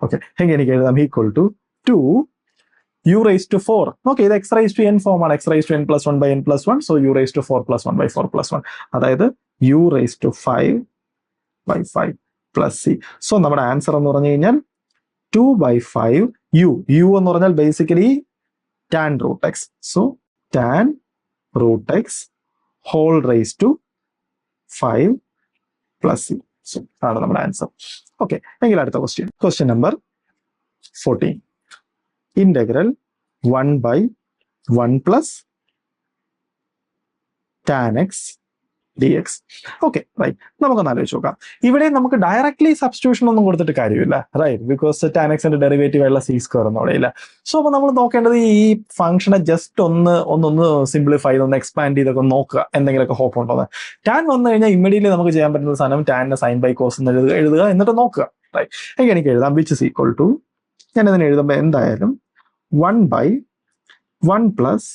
okay. എങ്ങനെ എനിക്ക് എഴുതാം? Equal to 2 u raised to 4. Okay, ഇത് x raised to n form ആണ്. x raised to n plus 1 by n plus 1. So u raised to 4 plus 1 by 4 plus 1. അതായത് u raised to 5 by 5 plus c. So നമ്മുടെ answer എന്ന് പറഞ്ഞു കഴിഞ്ഞാൽ 2/5 u എന്ന് പറഞ്ഞാൽ basically tan root x. So tan root x whole raise to 5 plus c. So ആണ് നമ്മുടെ answer. Okay, എങ്കിൽ അടുത്ത question number 14. Integral 1/1 plus tan x dx. Okay right, നമുക്കൊന്ന് ആലോചിച്ച് നോക്കാം. ഇവിടെ നമുക്ക് ഡയറക്ട്ലി സബ്സ്റ്റിറ്റ്യൂഷൻ ഒന്നും കൊടുത്തിട്ട് കാര്യമില്ല, റൈറ്റ്, ബിക്കോസ് tan x ന്റെ ഡെറിവേറ്റീവ് ആയിട്ടുള്ള സി സ്ക്വയർ ഒന്നും അവിടെ ഇല്ല. സോ അപ്പോൾ നമ്മൾ നോക്കേണ്ടത് ഈ ഫംഗ്ഷനെ ജസ്റ്റ് ഒന്ന് സിംപ്ലിഫൈ ഒന്ന് എക്സ്പാൻഡ് ചെയ്തൊക്കെ നോക്കുക, എന്തെങ്കിലുമൊക്കെ ഹോപ്പ് ഉണ്ടോ. ടാൻ വന്നു കഴിഞ്ഞാൽ ഇമ്മീഡിയറ്റ്ലി നമുക്ക് ചെയ്യാൻ പറ്റുന്ന സാധനം ടാനിന്റെ സൈൻ ബൈ കോസ് എന്ന് എഴുതുക, എന്നിട്ട് നോക്കുക, റൈറ്റ്. എനിക്ക് എഴുതാം വിച്ച് ഇസ് ഈക്വൽ ടു, ഞാൻ ഇതിനെ എഴുതുമ്പോൾ എന്തായാലും 1/1 plus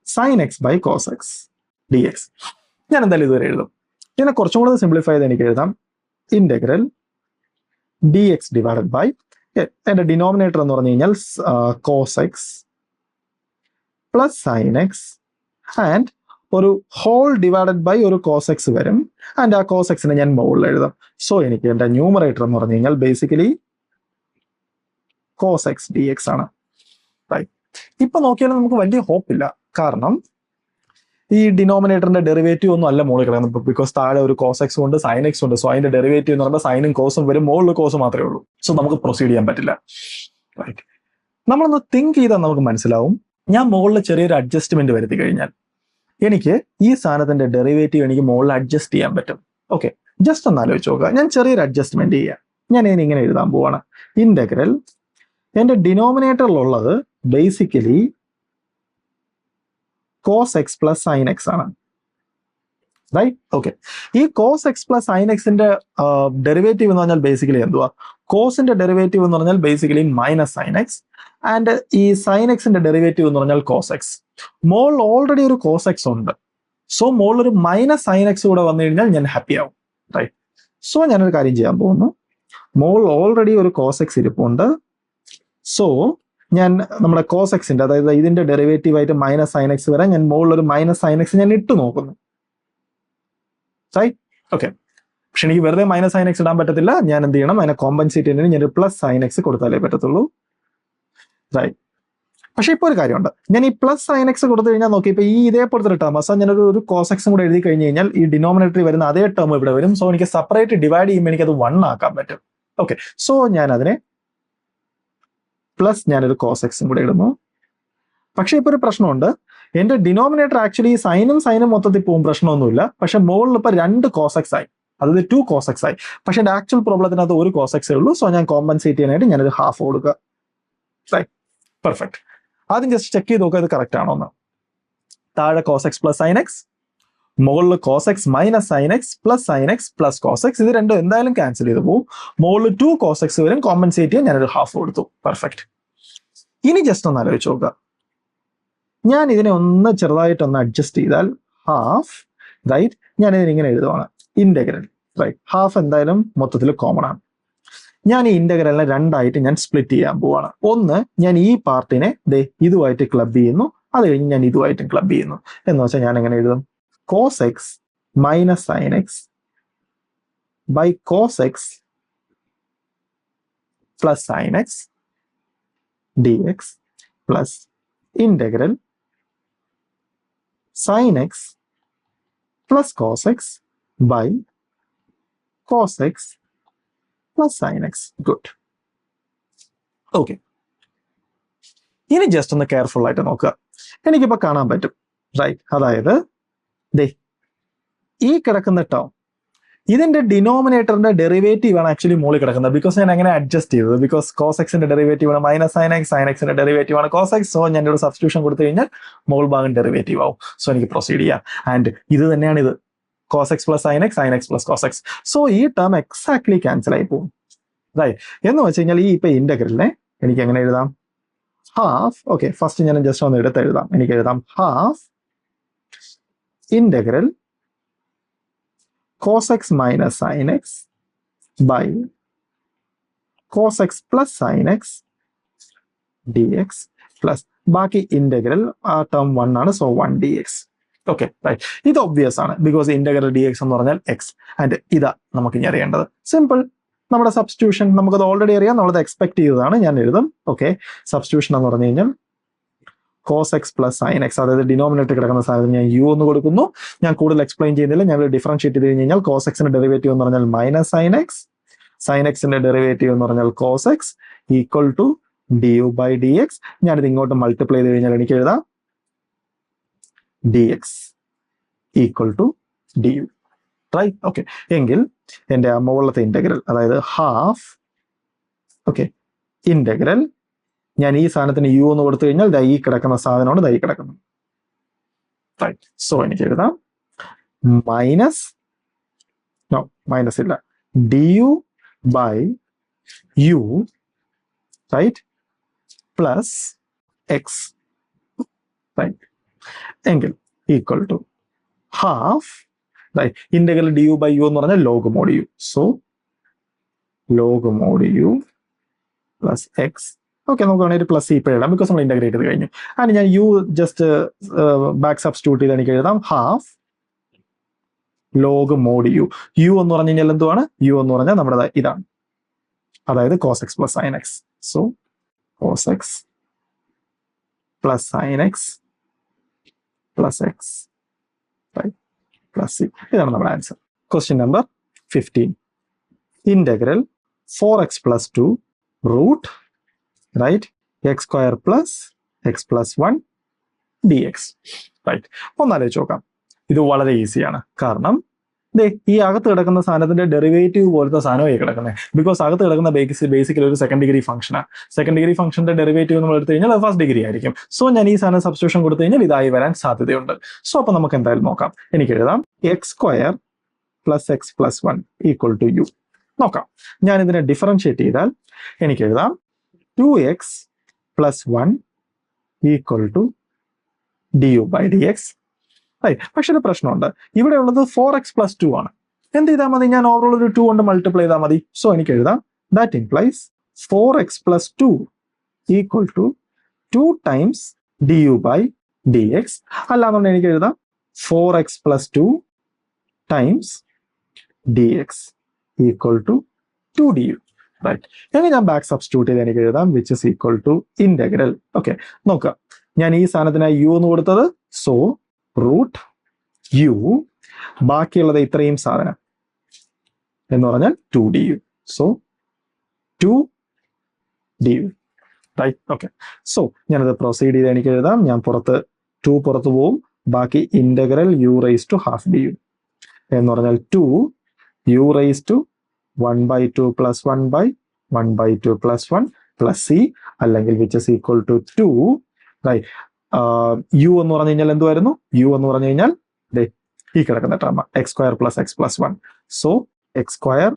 sine x by cos x dx. ഞാൻ എന്തായാലും ഇതുവരെ എഴുതും. ഇതിനെ കുറച്ചും കൂടെ സിംപ്ലിഫൈ ചെയ്ത് എനിക്ക് എഴുതാം ഇന്റഗ്രൽ dx ഡിവൈഡഡ് ബൈ, എന്റെ ഡിനോമിനേറ്റർ എന്ന് പറഞ്ഞു കഴിഞ്ഞാൽ cos x plus sine x and ഒരു ഹോൾ ഡിവൈഡഡ് ബൈ ഒരു കോസ് എക്സ് വരും, ആൻഡ് ആ കോസ് എക്സിനെ ഞാൻ മുകളിൽ എഴുതാം. സോ എനിക്ക് എന്റെ ന്യൂമറേറ്റർ എന്ന് പറഞ്ഞു കഴിഞ്ഞാൽ ബേസിക്കലി കോസ് എക്സ് dx ആണ്, റൈറ്റ്. ഇപ്പൊ നോക്കിയാലും നമുക്ക് വലിയ ഹോപ്പ് ഇല്ല, കാരണം ഈ ഡിനോമിനേറ്ററിന്റെ ഡെറിവേറ്റീവ് ഒന്നും അല്ല മുകളിൽ കിടക്കുന്നത്, ബിക്കോസ് താഴെ ഒരു കോസ് എക്സ് ഉണ്ട്, സൈൻ എക്സ് ഉണ്ട്. സോ അതിന്റെ ഡെറിവേറ്റീവ് എന്ന് പറയുമ്പോൾ സൈനും കോസും വരും, മുകളിൽ കോസ് മാത്രമേ ഉള്ളൂ. സോ നമുക്ക് പ്രൊസീഡ് ചെയ്യാൻ പറ്റില്ല, റൈറ്റ്. നമ്മളൊന്ന് തിങ്ക് ചെയ്താൽ നമുക്ക് മനസ്സിലാവും, ഞാൻ മുകളിൽ ചെറിയൊരു അഡ്ജസ്റ്റ്മെന്റ് വരുത്തി കഴിഞ്ഞാൽ എനിക്ക് ഈ സാധനത്തിന്റെ ഡെറിവേറ്റീവ് എനിക്ക് മുകളിൽ അഡ്ജസ്റ്റ് ചെയ്യാൻ പറ്റും. ഓക്കെ, ജസ്റ്റ് ഒന്ന് ആലോചിച്ച് നോക്കുക. ഞാൻ ചെറിയൊരു അഡ്ജസ്റ്റ്മെന്റ് ചെയ്യാം. ഞാൻ ഇങ്ങനെ എഴുതാൻ പോവാണ് ഇന്റഗ്രൽ, എന്റെ ഡിനോമിനേറ്ററിലുള്ളത് basically cos x plus sine x ആണ്, റൈറ്റ്. ഓക്കെ, ഈ കോസ് എക്സ് പ്ലസ് സൈൻ എക്സിന്റെ ഡെറിവേറ്റീവ് എന്ന് പറഞ്ഞാൽ ബേസിക്കലി എന്തുവാ, കോസിന്റെ ഡെറിവേറ്റീവ് എന്ന് പറഞ്ഞാൽ basically minus sine x, and ഈ സൈൻ എക്സിന്റെ ഡെറിവേറ്റീവ് എന്ന് പറഞ്ഞാൽ കോസ് എക്സ്. മോൾ ഓൾറെഡി ഒരു കോസ് എക്സ് ഉണ്ട്, സോ മോളിൽ ഒരു മൈനസ് സൈൻ എക്സ് കൂടെ വന്നു കഴിഞ്ഞാൽ ഞാൻ ഹാപ്പി ആവും, റൈറ്റ്. സോ ഞാനൊരു കാര്യം ചെയ്യാൻ പോകുന്നു, മോൾ ഓൾറെഡി ഒരു കോസ് എക്സ് ഇരിപ്പുണ്ട്. സോ ഞാൻ നമ്മുടെ കോസ് എക്സിന്റെ, അതായത് ഇതിന്റെ ഡെറിവേറ്റീവ് ആയിട്ട് മൈനസ് സൈൻ എക്സ് വരാൻ ഞാൻ മുകളിൽ ഒരു മൈനസ് സൈൻ എക്സ് ഞാൻ ഇട്ട് നോക്കുന്നു, റൈറ്റ്. ഓക്കെ, പക്ഷെ എനിക്ക് വെറുതെ മൈനസ് സൈൻ എക്സ് ഇടാൻ പറ്റത്തില്ല. ഞാൻ എന്ത് ചെയ്യണം, അതിനെ കോമ്പൻസേറ്റ് ചെയ്യുന്നതിന് ഞാൻ ഒരു പ്ലസ് സൈൻ എക്സ് കൊടുത്താലേ പറ്റത്തുള്ളൂ, റൈറ്റ്. പക്ഷെ ഇപ്പോൾ ഒരു കാര്യമുണ്ട്, ഞാൻ ഈ പ്ലസ് സൈൻ എക്സ് കൊടുത്തു കഴിഞ്ഞാൽ നോക്കി, ഇപ്പൊ ഈ ഇതേപോലത്തെ ഒരു ടേം, അസ ഞാനൊരു കോസ് എക്സും കൂടെ എഴുതി കഴിഞ്ഞ് കഴിഞ്ഞാൽ ഈ ഡിനോമിനേറ്ററിൽ വരുന്ന അതേ ടേം ഇവിടെ വരും. സോ എനിക്ക് സെപ്പറേറ്റ് ഡിവൈഡ് ചെയ്യുമ്പോൾ എനിക്ക് അത് 1 ആക്കാൻ പറ്റും. ഓക്കെ, സോ ഞാൻ അതിനെ പ്ലസ് ഞാനൊരു കോസ് എക്സും കൂടെ ഇടുന്നു. പക്ഷെ ഇപ്പൊ ഒരു പ്രശ്നമുണ്ട്, എന്റെ ഡിനോമിനേറ്റർ ആക്ച്വലി സൈനും മൊത്തത്തിൽ പോകും, പ്രശ്നമൊന്നുമില്ല. പക്ഷെ മുകളിൽ ഇപ്പൊ 2 കോസ് എക്സ് ആയി, അതായത് 2 കോസ് എക്സ് ആയി. പക്ഷെ എന്റെ ആക്ച്വൽ പ്രോബ്ലത്തിനകത്ത് ഒരു കോസ് എക്സേ ഉള്ളൂ. സോ ഞാൻ കോമ്പൻസേറ്റ് ചെയ്യാനായിട്ട് ഞാനൊരു ഹാഫ് കൊടുക്കുക, റൈറ്റ്. പെർഫെക്റ്റ്. ആദ്യം ജസ്റ്റ് ചെക്ക് ചെയ്ത് നോക്കുക ഇത് കറക്റ്റ് ആണോ എന്ന്. താഴെ cos x plus sine x, മുകളിൽ cos x minus sine x plus sine x plus cos x, ഇത് രണ്ടും എന്തായാലും ക്യാൻസൽ ചെയ്ത് പോകും. മുകളിൽ 2 കോസ് എക്സ് വരും, കോമ്പൻസേറ്റ് ചെയ്യാൻ ഞാനൊരു ഹാഫ് കൊടുത്തു, പെർഫെക്റ്റ്. ഇനി ജസ്റ്റ് ഒന്ന് ആലോചിച്ച് നോക്കുക, ഞാൻ ഇതിനെ ഒന്ന് ചെറുതായിട്ടൊന്ന് അഡ്ജസ്റ്റ് ചെയ്താൽ ഹാഫ്, റൈറ്റ്. ഞാൻ ഇതിനിങ്ങനെ എഴുതുവാണ് ഇന്റഗ്രൽ, റൈറ്റ്. ഹാഫ് എന്തായാലും മൊത്തത്തിൽ കോമൺ ആണ്. ഞാൻ ഈ ഇന്റഗ്രലിനെ 2ആയിട്ട് ഞാൻ സ്പ്ലിറ്റ് ചെയ്യാൻ പോവാണ്. ഒന്ന്, ഞാൻ ഈ പാർട്ടിനെ ഇതുമായിട്ട് ക്ലബ് ചെയ്യുന്നു, അത് കഴിഞ്ഞ് ഞാൻ ഇതുമായിട്ടും ക്ലബ് ചെയ്യുന്നു. എന്ന് വെച്ചാൽ ഞാൻ എങ്ങനെ എഴുതും, cos x minus sine x by cos x plus sine x dx plus integral sine x plus cos x by cos x plus sine x. Good. Okay, ഇനി ജസ്റ്റ് ഒന്ന് കെയർഫുൾ ആയിട്ട് നോക്കുക. എനിക്കിപ്പോ കാണാൻ പറ്റും, റൈറ്റ്. അതായത് ഈ കിടക്കുന്ന ടേം, ഇതിന്റെ ഡിനോമിനേറ്ററിന്റെ ഡെറിവേറ്റീവ് ആണ് ആക്ച്വലി മുകളിൽ കിടക്കുന്നത്. ബിക്കോസ് ഞാൻ അങ്ങനെ അഡ്ജസ്റ്റ് ചെയ്തത്, ബിക്കോസ് കോസ് എക്സിന്റെ ഡെറിവേറ്റീവ് ആണ് മൈനസ് സൈൻ എക്സ്, സൈൻ എക്സിന്റെ ഡെറിവേറ്റീവ് ആണ് കോസ് എക്സ്. സോ ഞാൻ ഒരു സബ്സ്റ്റിറ്റ്യൂഷൻ കൊടുത്തു കഴിഞ്ഞാൽ മുകൾ ഭാഗം ഡെറിവേറ്റീവ് ആവും. സോ എനിക്ക് പ്രൊസീഡ് ചെയ്യാം. ആൻഡ് ഇത് തന്നെയാണ് ഇത്, cos x plus sine x, sine x plus cos x. So ഈ ടേം എക്സാക്ട്ലി ക്യാൻസൽ ആയി പോകും, റൈറ്റ്. എന്ന് വെച്ച് കഴിഞ്ഞാൽ ഈ ഇപ്പൊ ഇന്റഗ്രലിനെ എനിക്ക് എങ്ങനെ എഴുതാം, ഹാഫ്. ഓക്കെ, ഫസ്റ്റ് ഞാൻ ജസ്റ്റ് ഒന്ന് എടുത്ത് എഴുതാം. എനിക്ക് എഴുതാം half integral cos x minus sin x by cos x plus sin x dx plus ബാക്കി ഇന്റഗ്രൽ ആ ടേം 1 ആണ്. So 1 dx. Okay, right. ഇത് ഒബ്വിയസ് ആണ്, ബിക്കോസ് ഇന്റഗ്രൽ dx എന്ന് പറഞ്ഞാൽ എക്സ്. ആൻഡ് ഇതാ നമുക്ക് ഇനി അറിയേണ്ടത്. സിമ്പിൾ, നമ്മുടെ സബ്സ്റ്റിറ്റ്യൂഷൻ നമുക്കത് ഓൾറെഡി അറിയാം, നമ്മളത് എക്സ്പെക്ട് ചെയ്തതാണ്. ഞാൻ എഴുതും, ഓക്കെ, സബ്സ്റ്റിറ്റ്യൂഷൻ എന്ന് പറഞ്ഞു കഴിഞ്ഞാൽ cos x plus sine x, അതായത് ഡിനോമിനേറ്റർ കിടക്കുന്ന സാധനം ഞാൻ യു എന്ന് കൊടുക്കുന്നു. ഞാൻ കൂടുതൽ എക്സ്പ്ലെയിൻ ചെയ്യുന്നില്ല. ഞാൻ ഡിഫറൻഷിയേറ്റ് ചെയ്ത് കഴിഞ്ഞ് കഴിഞ്ഞാൽ കോസ് എക്സിന്റെ ഡെറിവേറ്റീവ് എന്ന് പറഞ്ഞാൽ മൈനസ് സൈൻ എക്സ്, സൈൻ എക്സിന്റെ ഡെറിവേറ്റീവ് എന്ന് പറഞ്ഞാൽ cos x equal to d u by d x. ഞാനിത് ഇങ്ങോട്ട് മൾട്ടിപ്ലൈ ചെയ്ത് കഴിഞ്ഞാൽ എനിക്ക് എഴുതാം dx equal to du. Right? Okay, എങ്കിൽ എൻ്റെ ആ മുകളിലത്തെ ഇന്റഗ്രൽ, അതായത് ഹാഫ്, ഓക്കെ, ഇന്റഗ്രൽ, ഞാൻ ഈ സാധനത്തിന് യു എന്ന് കൊടുത്തു കഴിഞ്ഞാൽ ദാ ഈ കിടക്കുന്ന സാധനമാണ് ദാ ഈ കിടക്കുന്നത്. റൈറ്റ്? സോ എനിക്ക് എഴുതാം മൈനസ്, നോ മൈനസ് ഇല്ല, du by u, right, plus x, right, എങ്കിൽ equal to half, integral du by u എന്ന് പറഞ്ഞാൽ log mod u. So log mod u plus x. Okay, നമുക്ക് വേണമെങ്കിൽ ഒരു പ്ലസ് ഇപ്പോൾ എഴുതാം, ബിക്കോസ് നമ്മൾ ഇന്റഗ്രേറ്റ് ചെയ്ത് കഴിഞ്ഞു. ആൻഡ് ഞാൻ യു ജസ്റ്റ് ബാക്ക് സബ്സ്റ്റിറ്റ്യൂട്ട് ചെയ്ത് എനിക്ക് എഴുതാം half log mod u. U എന്ന് പറഞ്ഞു കഴിഞ്ഞാൽ എന്തുവാണ്? യു എന്ന് പറഞ്ഞാൽ നമ്മുടെ ഇതാണ്, അതായത് cos x plus sine x. So cos x plus sine x plus x plus c. ഇതാണ് നമ്മുടെ answer. Question number 15. Integral 4x plus 2 root, right, x square plus x plus 1 dx. Right? ഒന്നാലോചിച്ച് നോക്കാം. ഇത് വളരെ ഈസിയാണ്. കാരണം ഈ അകത്ത് കിടക്കുന്ന സാധനത്തിന്റെ ഡെറിവേറ്റീവ് പോലത്തെ സാധനമായി കിടക്കുന്നത്. ബിക്കോസ് അകത്ത് കിടക്കുന്ന ബേസിക്കലി ഒരു സെക്കൻഡ് ഡിഗ്രി ഫംഗ്ഷനാണ്. സെക്കൻഡ് ഡിഗ്രി ഫംഗ്ഷന്റെ ഡെറിവേറ്റീവ് നമ്മൾ എടുത്തു കഴിഞ്ഞാൽ ഫസ്റ്റ് ഡിഗ്രി ആയിരിക്കും. സോ ഞാൻ ഈ സാധനം സബ്സ്റ്റിറ്റ്യൂഷൻ കൊടുത്തു കഴിഞ്ഞാൽ ഇതായി വരാൻ സാധ്യതയുണ്ട്. സോ അപ്പൊ നമുക്ക് എന്തായാലും നോക്കാം. എനിക്ക് എഴുതാം x square plus x plus 1 equal to u. നോക്കാം. ഞാൻ ഇതിനെ ഡിഫറൻഷിയേറ്റ് ചെയ്താൽ എനിക്ക് എഴുതാം 2x plus 1 equal to du by dx. പക്ഷെ ഒരു പ്രശ്നമുണ്ട്. ഇവിടെ ഉള്ളത് 4x പ്ലസ് 2 ആണ്. എന്ത് ചെയ്താൽ മതി? ഞാൻ ഓവറോൾ ഒരു 2 കൊണ്ട് മൾട്ടിപ്ലൈ ചെയ്താൽ മതി. സോ എനിക്ക് എഴുതാം that implies 4x plus 2 equal to 2 times du by dx. അല്ലാന്നുണ്ടെങ്കിൽ എനിക്ക് എഴുതാം 4x plus 2 times dx equal to 2 du. Right? എങ്കിൽ ഞാൻ ബാക്ക് സബ്സ്റ്റിറ്റ്യൂട്ട് ചെയ്ത് എനിക്ക് എഴുതാം which is equal to integral. Okay, നോക്കുക. ഞാൻ ഈ സാധനത്തിനായി യു എന്ന് കൊടുത്തത്, സോ റൂട്ട് യു, ബാക്കിയുള്ളത് ഇത്രയും സാധനം എന്ന് പറഞ്ഞാൽ 2 du. So 2 du. Right? Okay, so ഞാനത് പ്രൊസീഡ് ചെയ്ത് എനിക്ക് എഴുതാം. ഞാൻ പുറത്ത് 2 പുറത്ത് പോവും. ബാക്കി integral u raise to half du എന്ന് പറഞ്ഞാൽ 2 u raise to 1/2 plus 1/1/2 plus 1 plus c, അല്ലെങ്കിൽ which is equal to 2. Right? U എന്ന് പറഞ്ഞു കഴിഞ്ഞാൽ എന്തുവായിരുന്നു? യു എന്ന് പറഞ്ഞു കഴിഞ്ഞാൽ ഈ കിടക്കുന്ന term x square plus x plus 1. So x square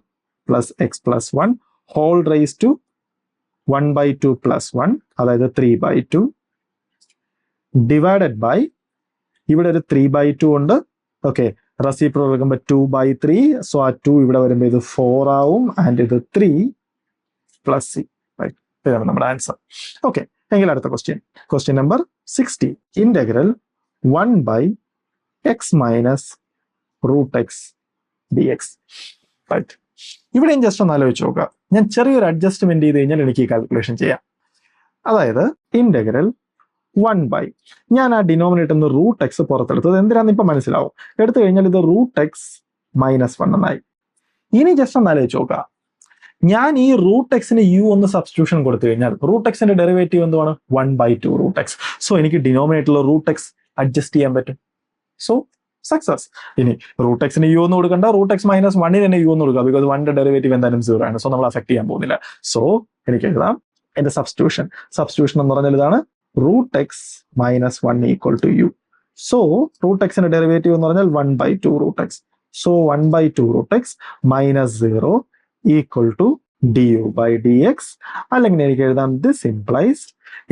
plus x plus 1 whole raise to 1/2 plus 1, അതായത് 3/2 ഡിവൈഡഡ് ബൈ, ഇവിടെ ഒരു 3/2 ഉണ്ട്. ഓക്കെ, റെസിപ്രോക്കൽ എടുക്കുമ്പോൾ 2/3. സോ ആ 2 ഇവിടെ വരുമ്പോൾ ഇത് 4 ആവും, ആൻഡ് ഇത് 3 പ്ലസ് സി. റൈറ്റ്? ഇതാണ് നമ്മുടെ ആൻസർ. ഓക്കെ, എങ്കിൽ അടുത്ത question number 60. Integral 1 by x minus root x dx. Right? ഇവിടെയും ജസ്റ്റ് ഒന്ന് ആലോചിച്ച് നോക്കുക. ഞാൻ ചെറിയൊരു അഡ്ജസ്റ്റ്മെന്റ് ചെയ്ത് കഴിഞ്ഞാൽ എനിക്ക് ഈ കാൽക്കുലേഷൻ ചെയ്യാം. അതായത് ഇന്റഗ്രൽ 1 ബൈ, ഞാൻ ആ ഡിനോമിനേറ്റർ നിന്ന് റൂട്ട് എക്സ് പുറത്തെടുത്തത് എന്തിനാന്ന് ഇപ്പൊ മനസ്സിലാവും. എടുത്തു കഴിഞ്ഞാൽ ഇത് റൂട്ട് എക്സ് മൈനസ് 1 എന്നായി. ഇനി ജസ്റ്റ് ഒന്ന് ആലോചിച്ച് നോക്കുക. ഞാൻ ഈ റൂട്ട് എക്സിന് യു ഒന്ന് സബ്സ്റ്റിറ്റ്യൂഷൻ കൊടുത്തു കഴിഞ്ഞാൽ റൂട്ട് എക്സിന്റെ ഡെറിവേറ്റീവ് എന്തുവാണ്? 1/2 റൂട്ട് എക്സ്. സോ എനിക്ക് ഡിനോമിനേറ്ററിൽ റൂട്ട് എക്സ് അഡ്ജസ്റ്റ് ചെയ്യാൻ പറ്റും. So success. ഇനി റൂട്ട് എക്സിന് യു എന്ന് കൊടുക്കണ്ട, റൂട്ട് എക്സ് മൈനസ് 1 തന്നെ യു എന്ന് കൊടുക്കുക. ബിക്കോസ് 1ന്റെ ഡെറിവേറ്റീവ് എന്തായാലും 0 ആണ്. സോ നമ്മൾ അഫക്ട് ചെയ്യാൻ പോകുന്നില്ല. സോ എനിക്ക് എഴുതാം എന്റെ സബ്സ്റ്റിറ്റ്യൂഷൻ എന്ന് പറഞ്ഞാൽ ഇതാണ് root x minus 1 equal to u. So root എക്സിന്റെ ഡെറിവേറ്റീവ് എന്ന് പറഞ്ഞാൽ 1/2 root x. So 1/2 root x minus 0 equal to du by dx. അല്ലെങ്കിൽ എനിക്ക് എഴുതാം ദിസ് ഇംപ്ലൈസ്,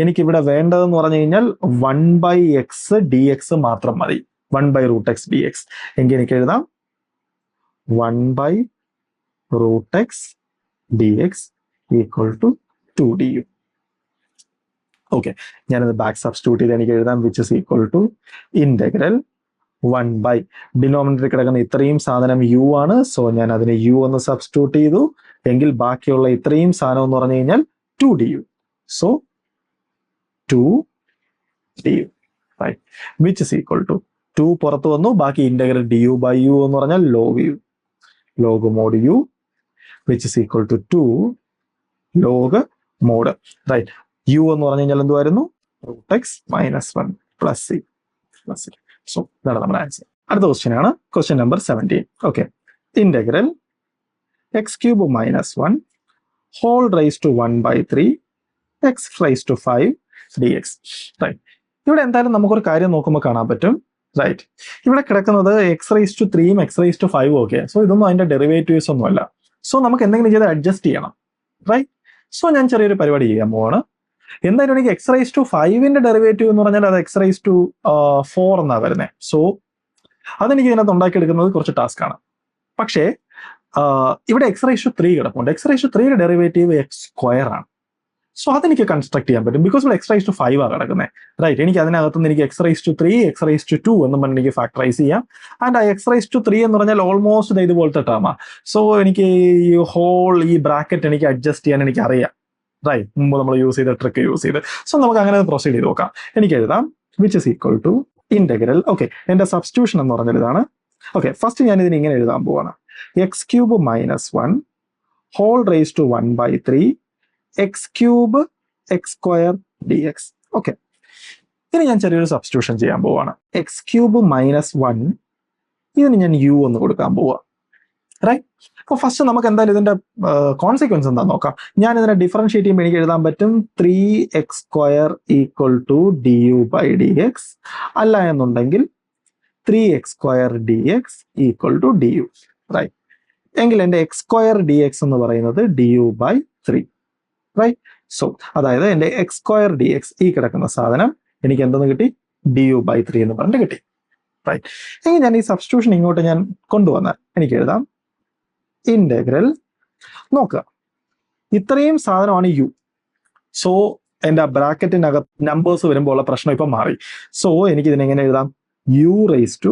എനിക്ക് ഇവിടെ വേണ്ടതെന്ന് പറഞ്ഞു കഴിഞ്ഞാൽ 1/x dx മാത്രം മതി. 1/√x dx. എങ്കിൽ എനിക്ക് എഴുതാം 1/√x dx equal to 2 du. Okay, ഞാനത് ബാക്ക് സബ്സ്റ്റിറ്റ്യൂട്ട് ചെയ്ത് എനിക്ക് എഴുതാം which is equal to integral 1 by, ഡിനോമിനേറ്ററിൽ കിടക്കുന്ന ഇത്രയും സാധനം യു ആണ്. സോ ഞാൻ അതിന് യു എന്ന് സബ്സ്റ്റിറ്റ്യൂട്ട് ചെയ്തു. എങ്കിൽ ബാക്കിയുള്ള ഇത്രയും സാധനം എന്ന് പറഞ്ഞു കഴിഞ്ഞാൽ 2 du. So 2 du. Right? Which is equal to 2 പുറത്ത് വന്നു. ബാക്കി ഇന്റഗ്രൽ du ബൈ യു എന്ന് പറഞ്ഞാൽ log mod u, which is equal to 2 log mod. Right? U എന്ന് പറഞ്ഞു കഴിഞ്ഞാൽ എന്തുവായിരുന്നു? Root x minus 1 plus c. So ഇതാണ് നമ്മുടെ ആൻസർ. അടുത്ത ക്വസ്റ്റ്യൻ ആണ് question number 17. Okay, integral x cube minus 1 whole raise to 1/3 x raise to 5 d x. Right, ഇവിടെ എന്തായാലും നമുക്കൊരു കാര്യം നോക്കുമ്പോൾ കാണാൻ പറ്റും. റൈറ്റ്, ഇവിടെ കിടക്കുന്നത് x raise to 3 x raise to 5 okay. So ഇതൊന്നും അതിന്റെ ഡെറിവേറ്റീവ്സ് ഒന്നും അല്ല. സോ നമുക്ക് എന്തെങ്കിലും ചെയ്ത് അഡ്ജസ്റ്റ് ചെയ്യണം. റൈറ്റ്, സോ ഞാൻ ചെറിയൊരു പരിപാടി ചെയ്യാൻ പോവാണ്. എന്തായാലും എനിക്ക് എക്സ് റൈസ് ടു 5ന്റെ ഡെറിവേറ്റീവ് എന്ന് പറഞ്ഞാൽ അത് എക്സ് റൈസ് ടു 4 എന്നാണ് വരുന്നത്. സോ അതെനിക്ക് ഇതിനകത്ത് ഉണ്ടാക്കിയെടുക്കുന്നത് കുറച്ച് ടാസ്ക് ആണ്. പക്ഷേ ഇവിടെ എക്സ് റൈസ് ടു 3 കിടപ്പുണ്ട്. എക്സ് റൈസ് ടു 3യുടെ ഡെറിവേറ്റീവ് എക്സ് സ്ക്വയർ ആണ്. സോ അതെനിക്ക് കൺസ്ട്രക്ട് ചെയ്യാൻ പറ്റും, ബിക്കോസ് ഇവിടെ എക്സ് റൈസ് ടു 5 ആണ് കിടക്കുന്നത്. റൈറ്റ്, എനിക്ക് അതിനകത്തുനിന്ന് എനിക്ക് x raise to 3 x raise to 2 എന്ന് പറഞ്ഞ് എനിക്ക് ഫാക്ടറൈസ് ചെയ്യാം. ആൻഡ് ആ എക്സ് റൈസ് ടു 3 എന്ന് പറഞ്ഞാൽ ഓൾമോസ്റ്റ് ഇതുപോലത്തെ ടേമാ. സോ എനിക്ക് ഈ ഹോൾ ഈ ബ്രാക്കറ്റ് എനിക്ക് അഡ്ജസ്റ്റ് ചെയ്യാൻ എനിക്ക് അറിയാം. റൈറ്റ്, മുമ്പ് നമ്മൾ യൂസ് ചെയ്ത ട്രിക്ക് യൂസ് ചെയ്ത്. സോ നമുക്ക് അങ്ങനെ പ്രൊസീഡ് ചെയ്ത് നോക്കാം. എനിക്ക് എഴുതാം which is equal to integral. Okay, എന്റെ സബ്സ്റ്റിറ്റ്യൂഷൻ എന്ന് പറഞ്ഞാൽ ഇതാണ്. ഓക്കെ, ഫസ്റ്റ് ഞാൻ ഇതിന് ഇങ്ങനെ എഴുതാൻ പോവാണ്. X cube minus 1 whole raise to 1/3 x cube x square d x. Okay, ഇനി ഞാൻ ചെറിയൊരു സബ്സ്റ്റിറ്റ്യൂഷൻ ചെയ്യാൻ പോവാണ്. എക്സ് ക്യൂബ് മൈനസ് 1 ഇതിന് ഞാൻ യു എന്ന് കൊടുക്കാൻ പോവാ. റൈറ്റ്, അപ്പോൾ ഫസ്റ്റ് നമുക്ക് എന്തായാലും ഇതിന്റെ കോൺസിക്വൻസ് എന്താണെന്ന് നോക്കാം. ഞാൻ ഇതിനെ ഡിഫറൻഷിയേറ്റ് ചെയ്യുമ്പോൾ എനിക്ക് എഴുതാൻ പറ്റും 3x² equal to d u by d x, അല്ല എന്നുണ്ടെങ്കിൽ 3x² dx equal to d u. Right, എങ്കിൽ എൻ്റെ x² dx എന്ന് പറയുന്നത് d u by 3. Right, so അതായത് എൻ്റെ x² dx ഈ കിടക്കുന്ന സാധനം എനിക്ക് എന്തെന്ന് കിട്ടി? ഡി യു ബൈ 3 എന്ന് പറഞ്ഞിട്ട് കിട്ടി. റൈറ്റ്, എങ്കിൽ ഞാൻ ഈ സബ്സ്റ്റിറ്റ്യൂഷൻ ഇങ്ങോട്ട് ഞാൻ കൊണ്ടുവന്നാൽ എനിക്ക് എഴുതാം ഇന്റഗ്രൽ. നോക്കുക, ഇത്രയും സാധനമാണ് യു. സോ എൻ്റെ ബ്രാക്കറ്റിനകത്ത് നമ്പേഴ്സ് വരുമ്പോൾ ഉള്ള പ്രശ്നം ഇപ്പം മാറി. സോ എനിക്ക് ഇതിനെങ്ങനെ എഴുതാം? U raise to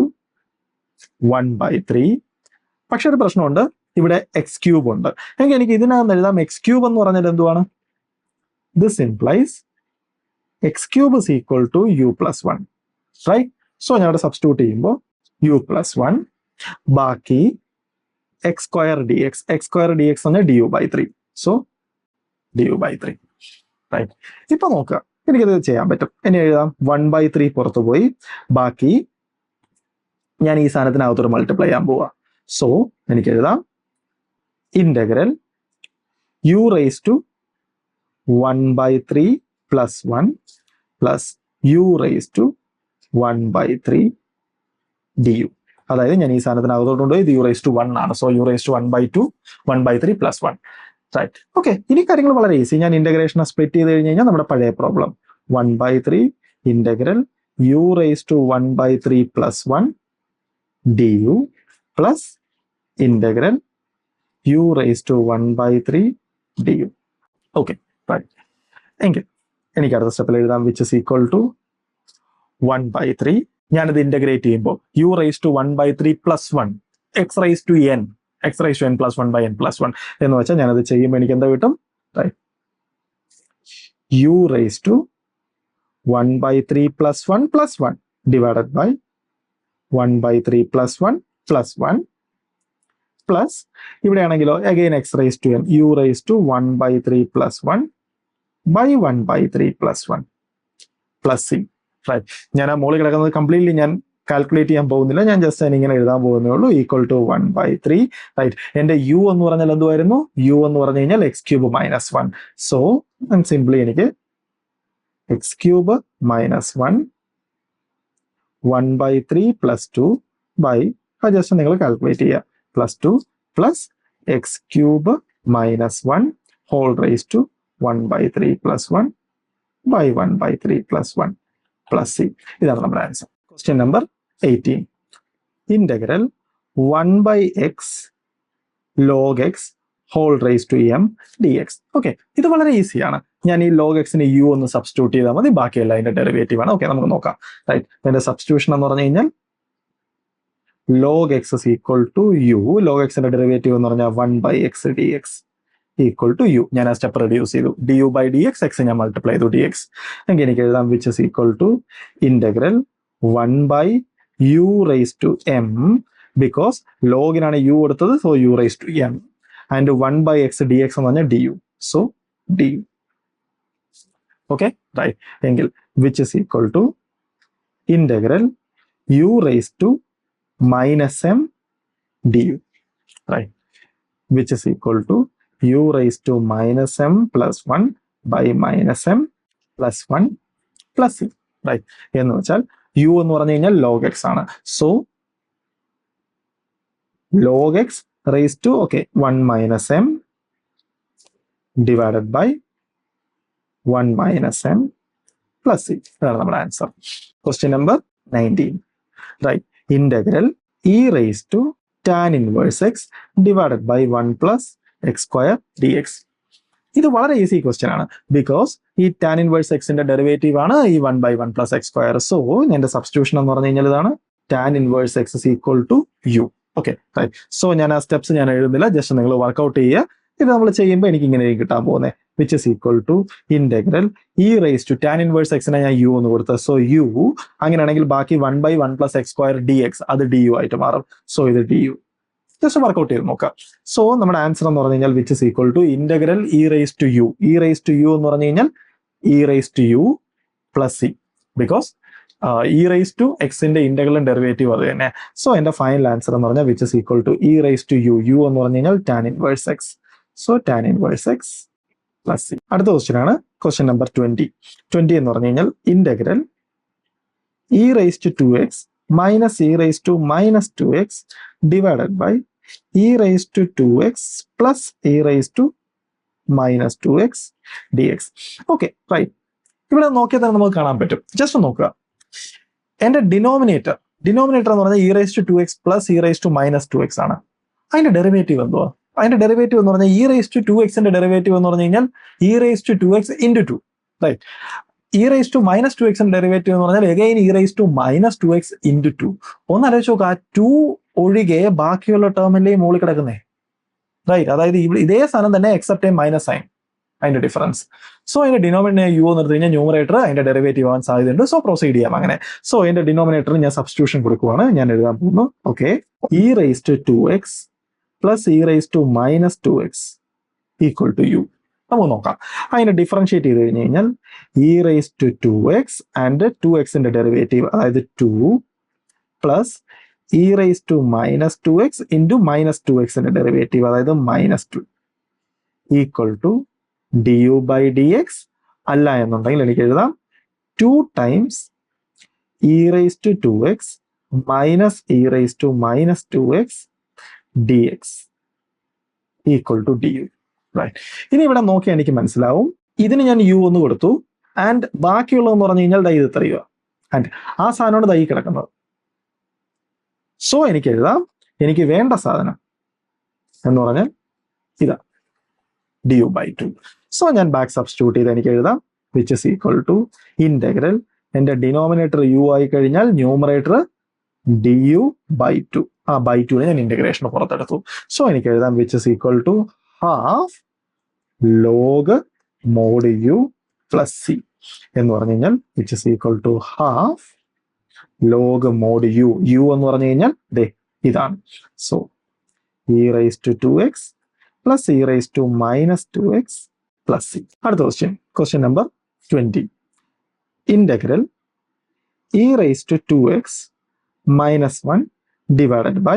1/3. പക്ഷെ ഒരു പ്രശ്നമുണ്ട്, ഇവിടെ എക്സ് ക്യൂബ് ഉണ്ട്. എങ്കിൽ എനിക്ക് ഇതിനകത്ത് എഴുതാം എക്സ് ക്യൂബ് എന്ന് പറഞ്ഞാൽ എന്തുവാണ്? This implies x cube is equal to u plus 1. Right, so ഞാൻ ഇവിടെ സബ്സ്റ്റിറ്റ്യൂട്ട് ചെയ്യുമ്പോൾ യു പ്ലസ് 1 ബാക്കി x² dx. x² dx എന്ന് d u by 3. So d u by 3. Right, ഇപ്പൊ നോക്കുക, എനിക്കിത് ചെയ്യാൻ പറ്റും. ഇനി എഴുതാം 1/3 പുറത്തു പോയി, ബാക്കി ഞാൻ ഈ സാധനത്തിനകത്തൊരു മൾട്ടിപ്ലൈ ചെയ്യാൻ പോവാ. സോ എനിക്ക് എഴുതാം integral u raise to 1/3 plus 1 plus u raise to 1/3 d u. അതായത് ഞാൻ ഈ സാധനത്തിനകത്തോട്ടുണ്ട്, ഇത് യു റൈസ് ടു 1 ആണ്. So u raise to 1/2 1/3 plus 1. Right, okay, ഇനി കാര്യങ്ങൾ വളരെ ഈസി. ഞാൻ ഇന്റഗ്രേഷനെ സ്പ്ലിറ്റ് ചെയ്ത് കഴിഞ്ഞ് കഴിഞ്ഞാൽ നമ്മുടെ പഴയ problem 1/3 integral u raise to 1/3 plus 1 d u plus integral u raise to 1/3 d u. Okay, right, എങ്കിൽ എനിക്ക് അടുത്ത സ്റ്റെപ്പിൽ എഴുതാം വിച്ച് ഇസ് ഈക്വൽ ടു 1/3. ഞാനിത് ഇന്റഗ്രേറ്റ് ചെയ്യുമ്പോൾ u raise to 1/3 plus 1 x raise to n plus 1/n plus 1 എന്ന് വെച്ചാൽ ഞാനത് ചെയ്യുമ്പോൾ എനിക്ക് എന്താ കിട്ടും? Right, u raise to 1/3 plus 1 plus 1 divided by 1/3 plus 1 plus 1 plus ഇവിടെയാണെങ്കിലോ again x raise to n u raise to 1/3 plus 1 by 1/3 plus 1 plus c. Right, ഞാൻ ആ മുകളിൽ കിടക്കുന്നത് കംപ്ലീറ്റ്ലി ഞാൻ കാൽക്കുലേറ്റ് ചെയ്യാൻ പോകുന്നില്ല, ഞാൻ ജസ്റ്റ് അതിനിങ്ങനെ എഴുതാൻ പോകുന്നേ ഉള്ളൂ. Equal to 1/3. റൈറ്റ്, എൻ്റെ യു എന്ന് പറഞ്ഞാൽ എന്തുവായിരുന്നു? യു എന്ന് പറഞ്ഞു കഴിഞ്ഞാൽ x cube minus 1. So simply എനിക്ക് x cube minus 1 1/3 plus 2 by just നിങ്ങൾ കാൽക്കുലേറ്റ് ചെയ്യുക plus 2 plus x cube minus 1 whole raise to 1/3 plus 1 by 1/3 plus 1 plus c. ഇതാണ് നമ്മുടെ answer. Question number 18. Integral 1/x log x whole raise to m D x. Okay, ഇത് വളരെ ഈസിയാണ്. ഞാൻ ഈ log x ന് യു ഒന്ന് സബ്സ്റ്റിറ്റ്യൂട്ട് ചെയ്താൽ മതി, ബാക്കിയല്ല അതിന്റെ ഡെറിവേറ്റീവ് ആണ്. ഓക്കെ, നമുക്ക് നോക്കാം. റൈറ്റ്, അതിന്റെ സബ്സ്റ്റിറ്റ്യൂഷൻ എന്ന് പറഞ്ഞു കഴിഞ്ഞാൽ log x is equal to u. log x ന്റെ ഡെറിവേറ്റീവ് എന്ന് പറഞ്ഞാൽ 1/x dx equal to u. ഞാൻ ആ സ്റ്റെപ്പ് റെഡ്യൂസ് ചെയ്തു. D u by d x x ഞാൻ മൾട്ടിപ്ലൈ ചെയ്തു ഡി എക്സ്. എങ്കിൽ എനിക്ക് എഴുതാം which is equal to integral 1/u raise to m, because ലോഗിനാണ് യു കൊടുത്തത്, so u raise to m, and 1/x dx എന്ന് പറഞ്ഞാൽ d u. So d u. Okay, right, എങ്കിൽ which is equal to integral u raise to minus m du, right? Which is equal to u raised to minus m plus 1 by minus m plus 1 plus c, right? എന്ന് വെച്ചാൽ u എന്ന് പറഞ്ഞു കഴിഞ്ഞാൽ log x ആണ്. So log x raised to 1 minus m divided by 1 minus m plus c. അതാണ് നമ്മുടെ answer. Question number 19, right? Integral e raised to tan inverse x divided by 1 plus x square dx. ഇത് വളരെ easy question ആണ്, because ഈ tan inverse എക്സിന്റെ derivative ആണ് ഈ 1 by 1 plus x square. So എന്റെ സബ്സ്റ്റിറ്റ്യൂഷൻ എന്ന് പറഞ്ഞു കഴിഞ്ഞാൽ ഇതാണ് tan inverse x is equal to u. Okay, right. So ഞാൻ ആ സ്റ്റെപ്സ് ഞാൻ എഴുതുന്നില്ല, ജസ്റ്റ് നിങ്ങൾ വർക്ക്ഔട്ട് ചെയ്യുക. ഇത് നമ്മൾ ചെയ്യുമ്പോൾ എനിക്ക് ഇങ്ങനെ കിട്ടാൻ പോകുന്നത്, which is equal to integral e raise to tan inverse എക്സിനെ ഞാൻ യു എന്ന് കൊടുത്തത്. സോ യു അങ്ങനെയാണെങ്കിൽ ബാക്കി 1 by 1 plus x square dx അത് ഡി യു ആയിട്ട് മാറും. സോ ഇത് ഡി യു. ജസ്റ്റ് വർക്ക്ഔട്ട് ചെയ്ത് നോക്കാം. സോ നമ്മുടെ ആൻസർ എന്ന് പറഞ്ഞു കഴിഞ്ഞാൽ which is equal to integral e raise to u. E raise to u എന്ന് പറഞ്ഞു കഴിഞ്ഞാൽ e raise to u plus c, because e raise to എക്സിന്റെ ഇന്റഗ്രൽ ഡെറിവേറ്റീവ് അത് തന്നെ. സോ എന്റെ ഫൈനൽ ആൻസർ എന്ന് പറഞ്ഞാൽ which is equal to e raise to u. U എന്ന് പറഞ്ഞു കഴിഞ്ഞാൽ tan inverse x. So tan inverse x plus c. അടുത്ത ക്വസ്റ്റ്യൻ ആണ് ക്വസ്റ്റ്യൻ നമ്പർ 20. 20 എന്ന് പറഞ്ഞു കഴിഞ്ഞാൽ integral e raise to 2x minus e raise to minus 2x divided by e raised to 2x plus e raised to minus 2x dx. Okay, right. ഇവിടെ നോക്കിയാൽ തന്നെ നമുക്ക് കാണാൻ പറ്റും. ജസ്റ്റ് നോക്കുക, എന്റെ ഡിനോമിനേറ്റർ എന്ന് പറഞ്ഞാൽ e raise to 2x plus e raise to minus 2x ആണ്. അതിന്റെ ഡെറിവേറ്റീവ് എന്തുവാ? അതിന്റെ ഡെറിവേറ്റീവ് എന്ന് പറഞ്ഞാൽ ഇ റേസ് ടു 2xന്റെ ഡെറിവേറ്റീവ് എന്ന് പറഞ്ഞു കഴിഞ്ഞാൽ e raise to 2x into 2, right? E raise to minus 2x derivative എന്ന് പറഞ്ഞാൽ again e raise to minus 2x into 2. ഒന്ന് ആലോചിച്ച് നോക്കുക, ആ 2 ഒഴികെ ബാക്കിയുള്ള ടേമിലെ മുകളിൽ കിടക്കുന്നേ, റൈറ്റ്? അതായത് ഇതേ സാധനം തന്നെ എക്സെപ്റ്റ് മൈനസ് സൈൻ, അതിന്റെ ഡിഫറൻസ്. സോ അതിന്റെ ഡിനോമിനേറ്റർ യു എന്ന് എടുത്തു കഴിഞ്ഞാൽ ന്യൂമറേറ്റർ അതിന്റെ ഡെറിവേറ്റീവ് ആവാൻ സാധ്യതയുണ്ട്. സോ പ്രൊസീഡ് ചെയ്യാം അങ്ങനെ. സോ അതിന്റെ ഡിനോമിനേറ്റർ ഞാൻ സബ്സ്റ്റിറ്റ്യൂഷൻ കൊടുക്കുവാണ്. ഞാൻ എഴുതാൻ പോകുന്നു. Okay, e raise to 2x plus e raise to minus 2x equal to u. നമുക്ക് നോക്കാം. അതിനെ ഡിഫറൻഷിയേറ്റ് ചെയ്ത് കഴിഞ്ഞ് കഴിഞ്ഞാൽ e raise to 2x and 2xന്റെ ഡെറിവേറ്റീവ് അതായത് 2 plus e raise to minus 2x into minus 2xന്റെ ഡെറിവേറ്റീവ് അതായത് minus 2 equal to d u by d x. അല്ല എന്നുണ്ടെങ്കിൽ എനിക്ക് എഴുതാം 2 times e raise to 2x minus e raise to minus 2x dx equal to d u, right? ഇനി ഇവിടെ നോക്കിയാൽ എനിക്ക് മനസ്സിലാവും, ഇതിന് ഞാൻ യു എന്ന് കൊടുത്തു ആൻഡ് ബാക്കിയുള്ളതെന്ന് പറഞ്ഞു കഴിഞ്ഞാൽ ദൈ ഇത് തരിക ആൻഡ് ആ സാധനമാണ് ദൈ കിടക്കുന്നത്. സോ എനിക്ക് എഴുതാം, എനിക്ക് വേണ്ട സാധനം എന്ന് പറഞ്ഞാൽ ഇതാ ഡി യു ബൈ 2. സോ ഞാൻ ബാക്ക് സബ്സ്റ്റിറ്റ്യൂട്ട് ചെയ്ത് എനിക്ക് എഴുതാം which is equal to integral എന്റെ ഡിനോമിനേറ്റർ യു ആയി കഴിഞ്ഞാൽ ന്യൂമറേറ്റർ ഡി യു ബൈ 2. ആ ബൈ 2 ഞാൻ ഇന്റഗ്രേഷൻ പുറത്തെടുത്തു. സോ എനിക്ക് എഴുതാം which is equal to half log mod u plus c എന്ന് പറഞ്ഞു കഴിഞ്ഞാൽ which is equal to half log mod u. U എന്ന് പറഞ്ഞു കഴിഞ്ഞാൽ ദേ ഇതാണ്. So e raise to 2x plus e raise to minus 2x plus c. അടുത്ത question, question number 20. Integral e raise to 2x മൈനസ് 1 divided by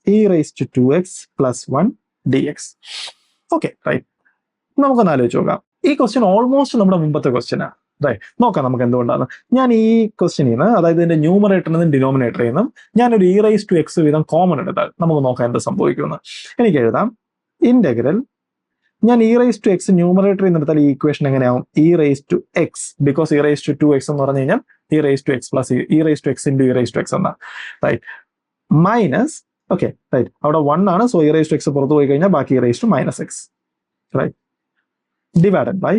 e raised to 2x plus 1 dx. Okay, right. നമുക്കൊന്ന് ആലോചിച്ച് നോക്കാം. ഈ question almost നമ്മുടെ മുമ്പത്തെ ക്വസ്റ്റ്യനാണ്, right? നോക്കാം നമുക്ക് എന്തുകൊണ്ടാണ്. ഞാൻ ഈ ക്വസ്റ്റ്യനിൽ നിന്ന് അതായത് ഇതിന്റെ ന്യൂമറേറ്ററിൽ നിന്നും ഡിനോമിനേറ്ററിൽ നിന്നും ഞാനൊരു ഇ റേസ് ടു എക്സ് വീതം കോമൺ എടുത്താൽ നമുക്ക് നോക്കാം എന്ത് സംഭവിക്കുമെന്ന്. എനിക്ക് എഴുതാം ഇന്റഗ്രൽ ഞാൻ ഇ റേസ് ടു എക്സ് ന്യൂമറേറ്ററിൽ നിന്ന് എടുത്താൽ ഈ ഇക്വേഷൻ എങ്ങനെയാവും? E raise to x, because e raise to 2x എന്ന് പറഞ്ഞു കഴിഞ്ഞാൽ e raise to x plus e raise to x into e raise to x എന്നാ, റൈറ്റ്? മൈനസ്, ഓക്കെ, റൈറ്റ്, അവിടെ 1 ആണ്. So e raise to x പുറത്ത് പോയി കഴിഞ്ഞാൽ ബാക്കി e raise to minus x, right? Divided by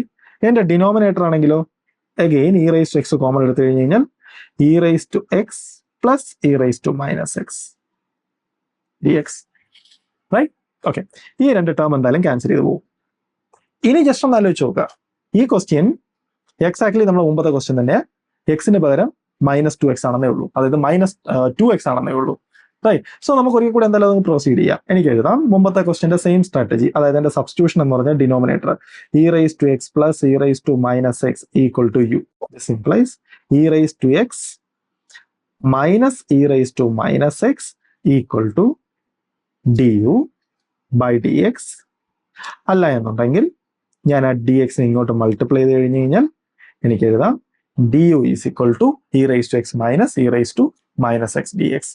എന്റെ denominator ആണെങ്കിലോ again e raise to x common എടുത്തു കഴിഞ്ഞ് കഴിഞ്ഞാൽ e raise to x plus e raise to minus x d x, right? Okay, ഈ രണ്ട് ടേം എന്തായാലും ക്യാൻസൽ ചെയ്ത് പോകും. ഇനി ജസ്റ്റ് ഒന്ന് ആലോചിച്ച് നോക്കുക, ഈ ക്വസ്റ്റ്യൻ എക്സാക്ട്ലി നമ്മുടെ മുമ്പത്തെ ക്വസ്റ്റ്യൻ തന്നെ എക്സിന് പകരം മൈനസ് 2x ആണെന്നേ ഉള്ളൂ, അതായത് മൈനസ് 2x ആണെന്നേ ഉള്ളൂ, റൈറ്റ്? സോ നമുക്ക് ഒരിക്കൽ കൂടെ എന്തായാലും പ്രൊസീഡ് ചെയ്യാം. എനിക്ക് എഴുതാം മുമ്പത്തെ ക്വസ്റ്റ്യന്റെ സെയിം സ്ട്രാറ്റജി, അതായത് എന്റെ സബ്സ്റ്റിറ്റ്യൂഷൻ എന്ന് പറഞ്ഞാൽ denominator e raise to x plus e raise to minus x equal to u. This implies e raise to x minus e raise to minus x equal to d u by d x. അല്ല എന്നുണ്ടെങ്കിൽ ഞാൻ ആ D എക്സിനെ ഇങ്ങോട്ട് multiply ചെയ്ത് കഴിഞ്ഞ് കഴിഞ്ഞാൽ എനിക്ക് എഴുതാം d u is equal to e raise to x minus e raise to minus x d x.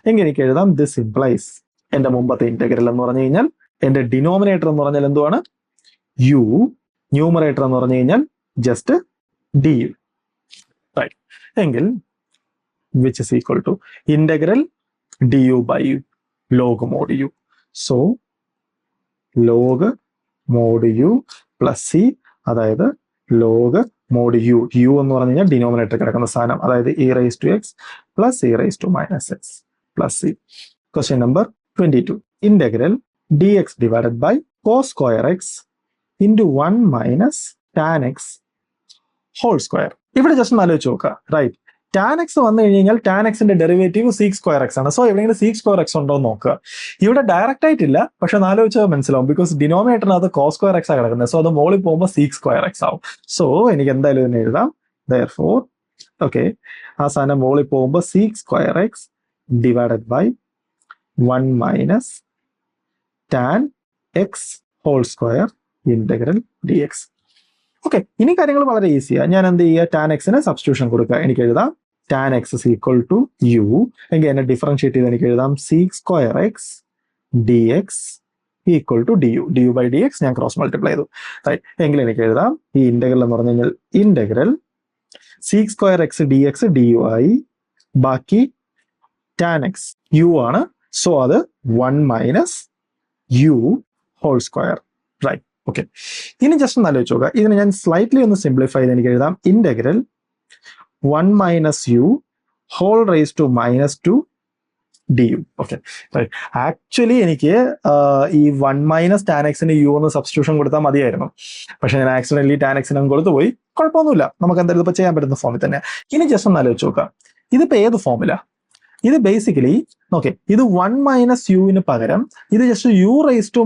എങ്കിൽ എനിക്ക് എഴുതാം ദിസ് ഇംപ്ലൈസ് എന്റെ മുമ്പത്തെ ഇന്റഗ്രൽ എന്ന് പറഞ്ഞു കഴിഞ്ഞാൽ എന്റെ ഡിനോമിനേറ്റർ എന്ന് പറഞ്ഞാൽ എന്തുവാണ് യു, ന്യൂമറേറ്റർ എന്ന് പറഞ്ഞു കഴിഞ്ഞാൽ ജസ്റ്റ് ഡി യു. റൈറ്റ്. എങ്കിൽ which is equal to integral d u by u log mod u. So log mod u plus c, അതായത് ലോഗ് മോഡ് യു, യു എന്ന് പറഞ്ഞു കഴിഞ്ഞാൽ ഡിനോമിനേറ്റർ കിടക്കുന്ന സാധനം, അതായത് e raise to x plus e raise to minus x plus c. Question number 22. Integral d x divided by cos square x into 1 minus tan x whole square. ഇവിടെ just ഒന്ന് ആലോചിച്ച് നോക്കുക. റൈറ്റ്, ടാൻ എക്സ് വന്നു കഴിഞ്ഞാൽ tan എക്സിന്റെ derivative seek square X ആണ്. So എവിടെയെങ്കിലും seek square X ഉണ്ടോ എന്ന് നോക്കുക. ഇവിടെ ഡയറക്റ്റ് ആയിട്ടില്ല, പക്ഷെ ഒന്ന് ആലോചിച്ചാൽ മനസ്സിലാവും. ബിക്കോസ് ഡിനോമിനേറ്ററിനകത്ത് കോസ് സ്ക്വയർ എക്സ് ആണ് കിടക്കുന്നത്. സോ അത് മോളിൽ പോകുമ്പോൾ സീക് സ്ക്വയർ എക്സ് ആവും. സോ എനിക്ക് എന്തായാലും ഇതിനെ എഴുതാം therefore ഓക്കെ, ആ സാധനം മോളിൽ പോകുമ്പോൾ sec square x divided by 1 minus tan x whole square integral d x. Okay, ഇനി കാര്യങ്ങൾ വളരെ ഈസിയാണ്. ഞാൻ എന്ത് ചെയ്യുക, ടാൻ എക്സിന് സബ്സ്റ്റിറ്റ്യൂഷൻ കൊടുക്കുക. എനിക്ക് എഴുതാം tan x is equal to u. എങ്കിൽ എന്നെ ഡിഫറൻഷിയേറ്റ് ചെയ്ത് എനിക്ക് എഴുതാം sec square x d x equal to d u. D u by d x ഞാൻ ക്രോസ് മൾട്ടിപ്ലൈ ചെയ്തു. റൈറ്റ്, എങ്കിൽ എനിക്ക് എഴുതാം ഈ ഇന്റഗ്രൽ എന്ന് പറഞ്ഞു കഴിഞ്ഞാൽ integral sec square x d x d u ആയി, ബാക്കി ടാൻ എക്സ് യു ആണ്. സോ അത് 1 minus u whole square. Right, okay. ഇനി ജസ്റ്റ് ഒന്ന് ആലോചിച്ച് നോക്കുക. ഇതിന് ഞാൻ സ്ലൈറ്റ്ലി ഒന്ന് സിംപ്ലിഫൈ ചെയ്ത് എനിക്ക് എഴുതാം integral 1 minus u whole raise to minus 2 d u. Okay, right. Actually എനിക്ക് ഈ 1 മൈനസ് ടാൻ എക്സിന് യു എന്ന് സബ്സ്റ്റിറ്റ്യൂഷൻ കൊടുത്താൽ മതിയായിരുന്നു. പക്ഷെ ഞാൻ ആക്സിഡന്റലി ടാൻ എക്സിന് കൊടുത്തു പോയി. കുഴപ്പമൊന്നുമില്ല, നമുക്ക് എന്തായാലും ഇപ്പൊ ചെയ്യാൻ പറ്റുന്ന ഫോമിൽ തന്നെ. ഇനി ജസ്റ്റ് ഒന്ന് ആലോചിച്ച് നോക്കുക, ഇതിപ്പോ ഏത് ഫോമിലാ? ഇത് ബേസിക്കലി ഓക്കെ, ഇത് 1 മൈനസ് യുവിന് പകരം ഇത് just u raise to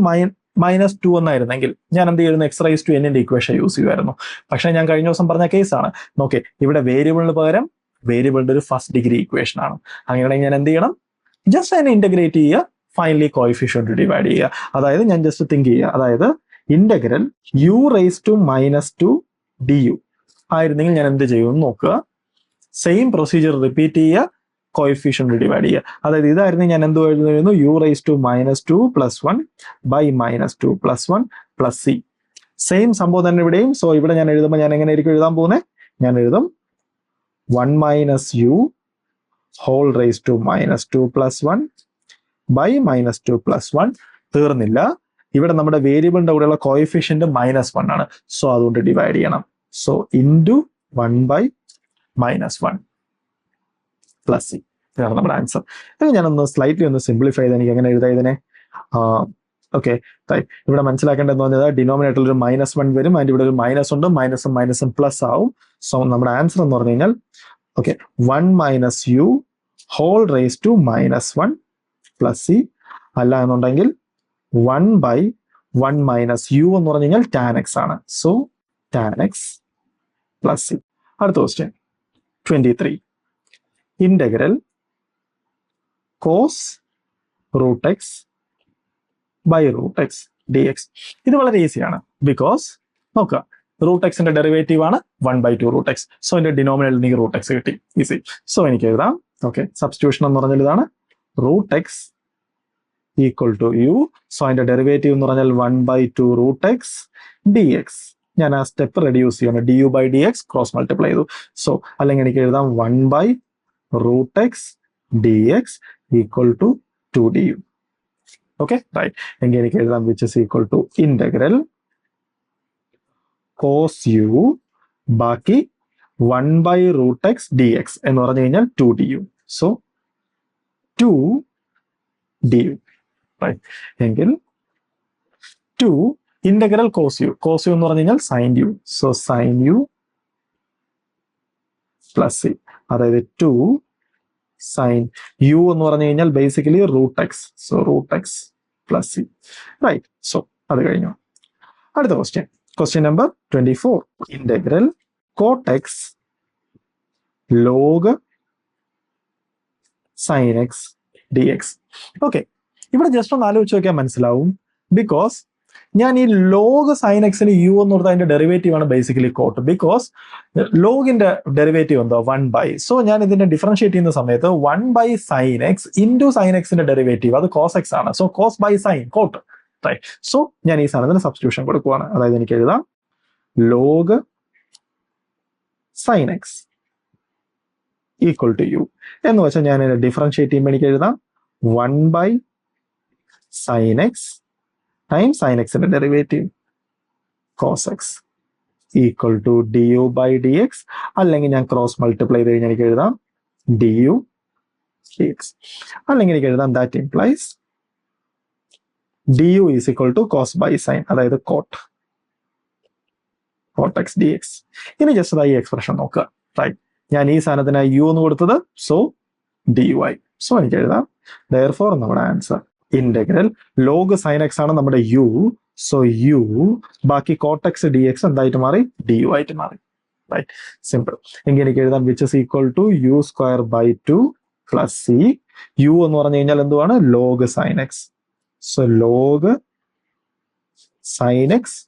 minus 2 എന്നായിരുന്നെങ്കിൽ ഞാൻ എന്ത് ചെയ്യുന്നു, എക്സ് റൈസ് ടു എന്നിന്റെ ഇക്വേഷൻ യൂസ് ചെയ്യുമായിരുന്നു. പക്ഷെ ഞാൻ കഴിഞ്ഞ ദിവസം പറഞ്ഞ കേസാണ്. ഓക്കെ, ഇവിടെ വേരിയബിളിന് പകരം വേരിയബിളിന്റെ ഒരു ഫസ്റ്റ് ഡിഗ്രി ഇക്വേഷൻ ആണ്. അങ്ങനെയാണെങ്കിൽ ഞാൻ എന്ത് ചെയ്യണം, ജസ്റ്റ് അതിനെ ഇന്റഗ്രേറ്റ് ചെയ്യുക, ഫൈനലി കോഎഫിഷ്യന്റ് ഡിവൈഡ് ചെയ്യുക. അതായത് ഞാൻ ജസ്റ്റ് തിങ്ക് ചെയ്യുക, അതായത് integral u raise to minus 2 d u ആയിരുന്നെങ്കിൽ ഞാൻ എന്ത് ചെയ്യുമെന്ന് നോക്കുക. സെയിം പ്രൊസീജിയർ റിപ്പീറ്റ് ചെയ്യുക, കോഎഫിഷ്യന്റ് ഡിവൈഡ് ചെയ്യുക. അതായത് ഇതായിരുന്നു ഞാൻ എന്ത് എഴുതുന്നു, u raise to minus 2 plus 1 by minus 2 plus 1 plus c. Same സംഭവം തന്നെ ഇവിടെയും. സോ ഇവിടെ ഞാൻ എഴുതുമ്പോൾ ഞാൻ എങ്ങനെ ആയിരിക്കും എഴുതാൻ പോകുന്നത്, ഞാൻ എഴുതും 1 minus u whole raise to minus 2 plus 1 by minus 2 plus 1. തീർന്നില്ല, ഇവിടെ നമ്മുടെ വേരിയബിളിന്റെ കൂടെയുള്ള കോഎഫിഷ്യന്റ് -1 ആണ്. സോ അതുകൊണ്ട് ഡിവൈഡ് ചെയ്യണം. So into 1 by -1 plus c. ഇതാണ് നമ്മുടെ ആൻസർ. ഞാനൊന്ന് സ്ലൈറ്റ്ലി ഒന്ന് സിംപ്ലിഫൈ ചെയ്ത് എനിക്ക് എങ്ങനെ എഴുതാം ഇതിനെ. ഓക്കെ, ഇവിടെ മനസ്സിലാക്കേണ്ടതെന്ന് പറഞ്ഞാൽ ഡിനോമിനേറ്ററിൽ ഒരു -1 വരും, അതിൻ്റെ ഇവിടെ ഒരു മൈനസ് ഉണ്ട്, മൈനസും മൈനസും പ്ലസ് ആവും. സോ നമ്മുടെ ആൻസർ എന്ന് പറഞ്ഞു കഴിഞ്ഞാൽ okay 1 minus u whole raise to -1 plus c. അല്ല എന്നുണ്ടെങ്കിൽ 1 ബൈ 1 മൈനസ് യു എന്ന് പറഞ്ഞു കഴിഞ്ഞാൽ ടാൻ എക്സ് ആണ്. So tan x plus c. അടുത്ത question 23. Integral cos root x by root x d x. ഇത് വളരെ ഈസിയാണ്. ബിക്കോസ് നോക്കുക, റൂട്ട് എക്സിന്റെ ഡെറിവേറ്റീവ് ആണ് 1/2 റൂട്ട് എക്സ്. സോ എന്റെ ഡിനോമിനേറ്ററിൽ എനിക്ക് റൂട്ട് എക്സ് കിട്ടി. ഈസി. സോ എനിക്ക് എഴുതാം ഓക്കെ, സബ്സ്റ്റിറ്റ്യൂഷൻ എന്ന് പറഞ്ഞാൽ ഇതാണ് root x equal to u. So അതിന്റെ ഡെറിവേറ്റീവ് എന്ന് പറഞ്ഞാൽ 1/2 റൂട്ട് എക്സ് ഡി എക്സ്. ഞാൻ ആ സ്റ്റെപ്പ് റെഡ്യൂസ് ചെയ്യണം, d u by d x cross multiply ചെയ്തു. സോ അല്ലെങ്കിൽ എനിക്ക് എഴുതാം 1 root x d x equal to 2 d u. Okay, right. എങ്കിൽ എനിക്ക് എഴുതാം which is equal to integral cos U ബാക്കി 1 റൂട്ട് എക്സ് ഡി എക്സ് എന്ന് പറഞ്ഞു കഴിഞ്ഞാൽ 2 d u. So 2 d u. Right, എങ്കിൽ 2 integral cos u. Cos u എന്ന് പറഞ്ഞു കഴിഞ്ഞാൽ sine u. So sine u plus c. അതായത് 2 സൈൻ യു എന്ന് പറഞ്ഞു കഴിഞ്ഞാൽ basically root x. So root x plus c. Right. So അത് കഴിഞ്ഞു. അടുത്ത question, question number 24. Integral cot x log sine x d x. Okay, ഇവിടെ just ഒന്ന് ആലോചിച്ച് നോക്കിയാൽ മനസ്സിലാവും. ബിക്കോസ് ഞാൻ ഈ ലോഗ് സൈൻ എക്സിന് യു എന്ന് പറഞ്ഞാൽ അതിന്റെ ഡെറിവേറ്റീവ് ആണ് ബേസിക്കലി കോട്ട്. ബിക്കോസ് ലോഗിന്റെ ഡെറിവേറ്റീവ് എന്തോ 1/. സോ ഞാൻ ഇതിന്റെ ഡിഫറൻഷിയേറ്റ് ചെയ്യുന്ന സമയത്ത് 1 സൈൻ എക്സ് ഇൻറ്റു സൈൻ എക്സിന്റെ ഡെറിവേറ്റീവ് അത് കോസ് എക്സ് ആണ്. So cos by sine cot, right? So ഞാൻ ഈ സാധനത്തിന് സബ്സ്റ്റിറ്റ്യൂഷൻ കൊടുക്കുവാണ്. അതായത് എനിക്ക് എഴുതാം log sine x equal to u എന്ന് വെച്ചാൽ ഞാൻ ഡിഫറൻഷിയേറ്റ് ചെയ്യുമ്പോൾ എനിക്ക് എഴുതാം 1 സൈൻ എക്സ് ടൈം സൈൻ എക്സിന്റെ derivative cos x equal to d u by d x. അല്ലെങ്കിൽ ഞാൻ ക്രോസ് മൾട്ടിപ്ലൈ ചെയ്ത് കഴിഞ്ഞാൽ എനിക്ക് എഴുതാം ഡി യു ഡി എക്സ്. അല്ലെങ്കിൽ എനിക്ക് എഴുതാം that implies d u is equal to cos by sine, അതായത് കോട്ട് എക്സ് ഡി എക്സ്. ഇനി ജസ്റ്റ് ഈ എക്സ്പ്രഷൻ നോക്കുക, റൈറ്റ്? ഞാൻ ഈ സാധനത്തിന് യു എന്ന് കൊടുത്തത്, സോ ഡി യു ആയി. സോ എനിക്ക് എഴുതാം ദെയർഫോർ നമ്മുടെ answer integral log sine x ആണ് നമ്മുടെ യു. സോ യു ബാക്കി കോട്ടെക്സ് ഡി എക്സ് എന്തായിട്ട് മാറി? ഡി യു ആയിട്ട് മാറി, റൈറ്റ്? സിമ്പിൾ. എങ്കിൽ എനിക്ക് എഴുതാം which is equal to u square by 2 plus c. U എന്ന് പറഞ്ഞു കഴിഞ്ഞാൽ എന്തുവാണ്? Log sine x. So log sine x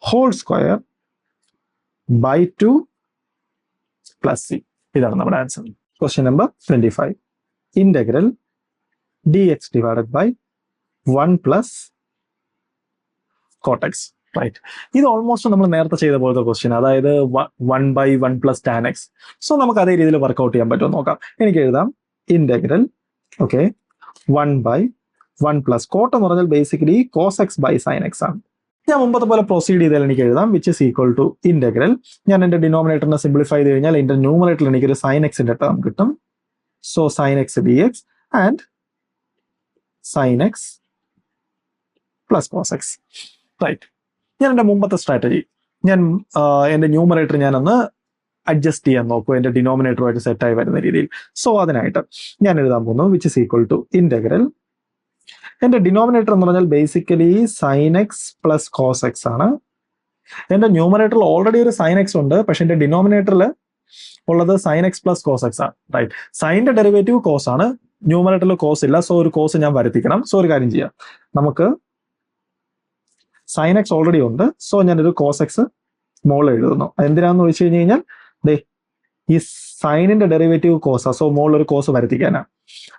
whole square by 2 plus c. ഇതാണ് നമ്മുടെ answer. Question number 25. Integral dx divided by 1 plus cot x, right? ഇത് almost നമ്മൾ നേരത്തെ ചെയ്ത പോലത്തെ ക്വസ്റ്റ്യൻ, അതായത് 1/1 പ്ലസ് ടാൻ എക്സ്. സോ നമുക്ക് അതേ രീതിയിൽ വർക്ക്ഔട്ട് ചെയ്യാൻ പറ്റുമോ നോക്കാം. എനിക്ക് എഴുതാം ഇന്റഗ്രൽ, ഓക്കെ, 1/1 പ്ലസ് കോട്ട് എന്ന് പറഞ്ഞാൽ basically cos x by sine x ആണ്. ഞാൻ മുമ്പത്തെ പോലെ പ്രൊസീഡ് ചെയ്താൽ എനിക്ക് എഴുതാം which is equal to integral. ഞാൻ എന്റെ ഡിനോമിനേറ്ററിനെ സിംപ്ലിഫൈ ചെയ്ത് കഴിഞ്ഞാൽ എന്റെ ന്യൂമറേറ്ററിൽ എനിക്കൊരു സൈൻ എക്സിന്റെ ടേം കിട്ടും. So sine x d x and sine x plus cos x, right? ഞാൻ എൻ്റെ മുമ്പത്തെ സ്ട്രാറ്റജി, ഞാൻ എൻ്റെ ന്യൂമറേറ്റർ ഞാനൊന്ന് അഡ്ജസ്റ്റ് ചെയ്യാൻ നോക്കും എൻ്റെ ഡിനോമിനേറ്ററുമായിട്ട് സെറ്റായി വരുന്ന രീതിയിൽ. സോ അതിനായിട്ട് ഞാൻ എഴുതാൻ പോകുന്നു which is equal to integral. എൻ്റെ ഡിനോമിനേറ്റർ എന്ന് പറഞ്ഞാൽ basically sine x plus cos x ആണ്. എൻ്റെ ന്യൂമറേറ്ററിൽ ഓൾറെഡി ഒരു സൈൻ എക്സ് ഉണ്ട്, പക്ഷെ എൻ്റെ ഡിനോമിനേറ്ററിൽ ഉള്ളത് sine x plus cos x ആണ്, റൈറ്റ്? സൈൻ്റെ ഡെറിവേറ്റീവ് കോസ് ആണ്, ന്യൂമറേറ്ററിൽ കോസ് ഇല്ല. സോ ഒരു കോസ് ഞാൻ വരുത്തിക്കണം. സോ ഒരു കാര്യം ചെയ്യാം, നമുക്ക് സൈൻ എക്സ് ഓൾറെഡി ഉണ്ട്. സോ ഞാനൊരു കോസ് എക്സ് മോളിൽ എഴുതുന്നു. എന്തിനാന്ന് വെച്ച് കഴിഞ്ഞ് കഴിഞ്ഞാൽ ഈ സൈനിന്റെ ഡെറിവേറ്റീവ് കോസാ. സോ മോളിൽ ഒരു കോസ് വരുത്തിക്കാനാണ്.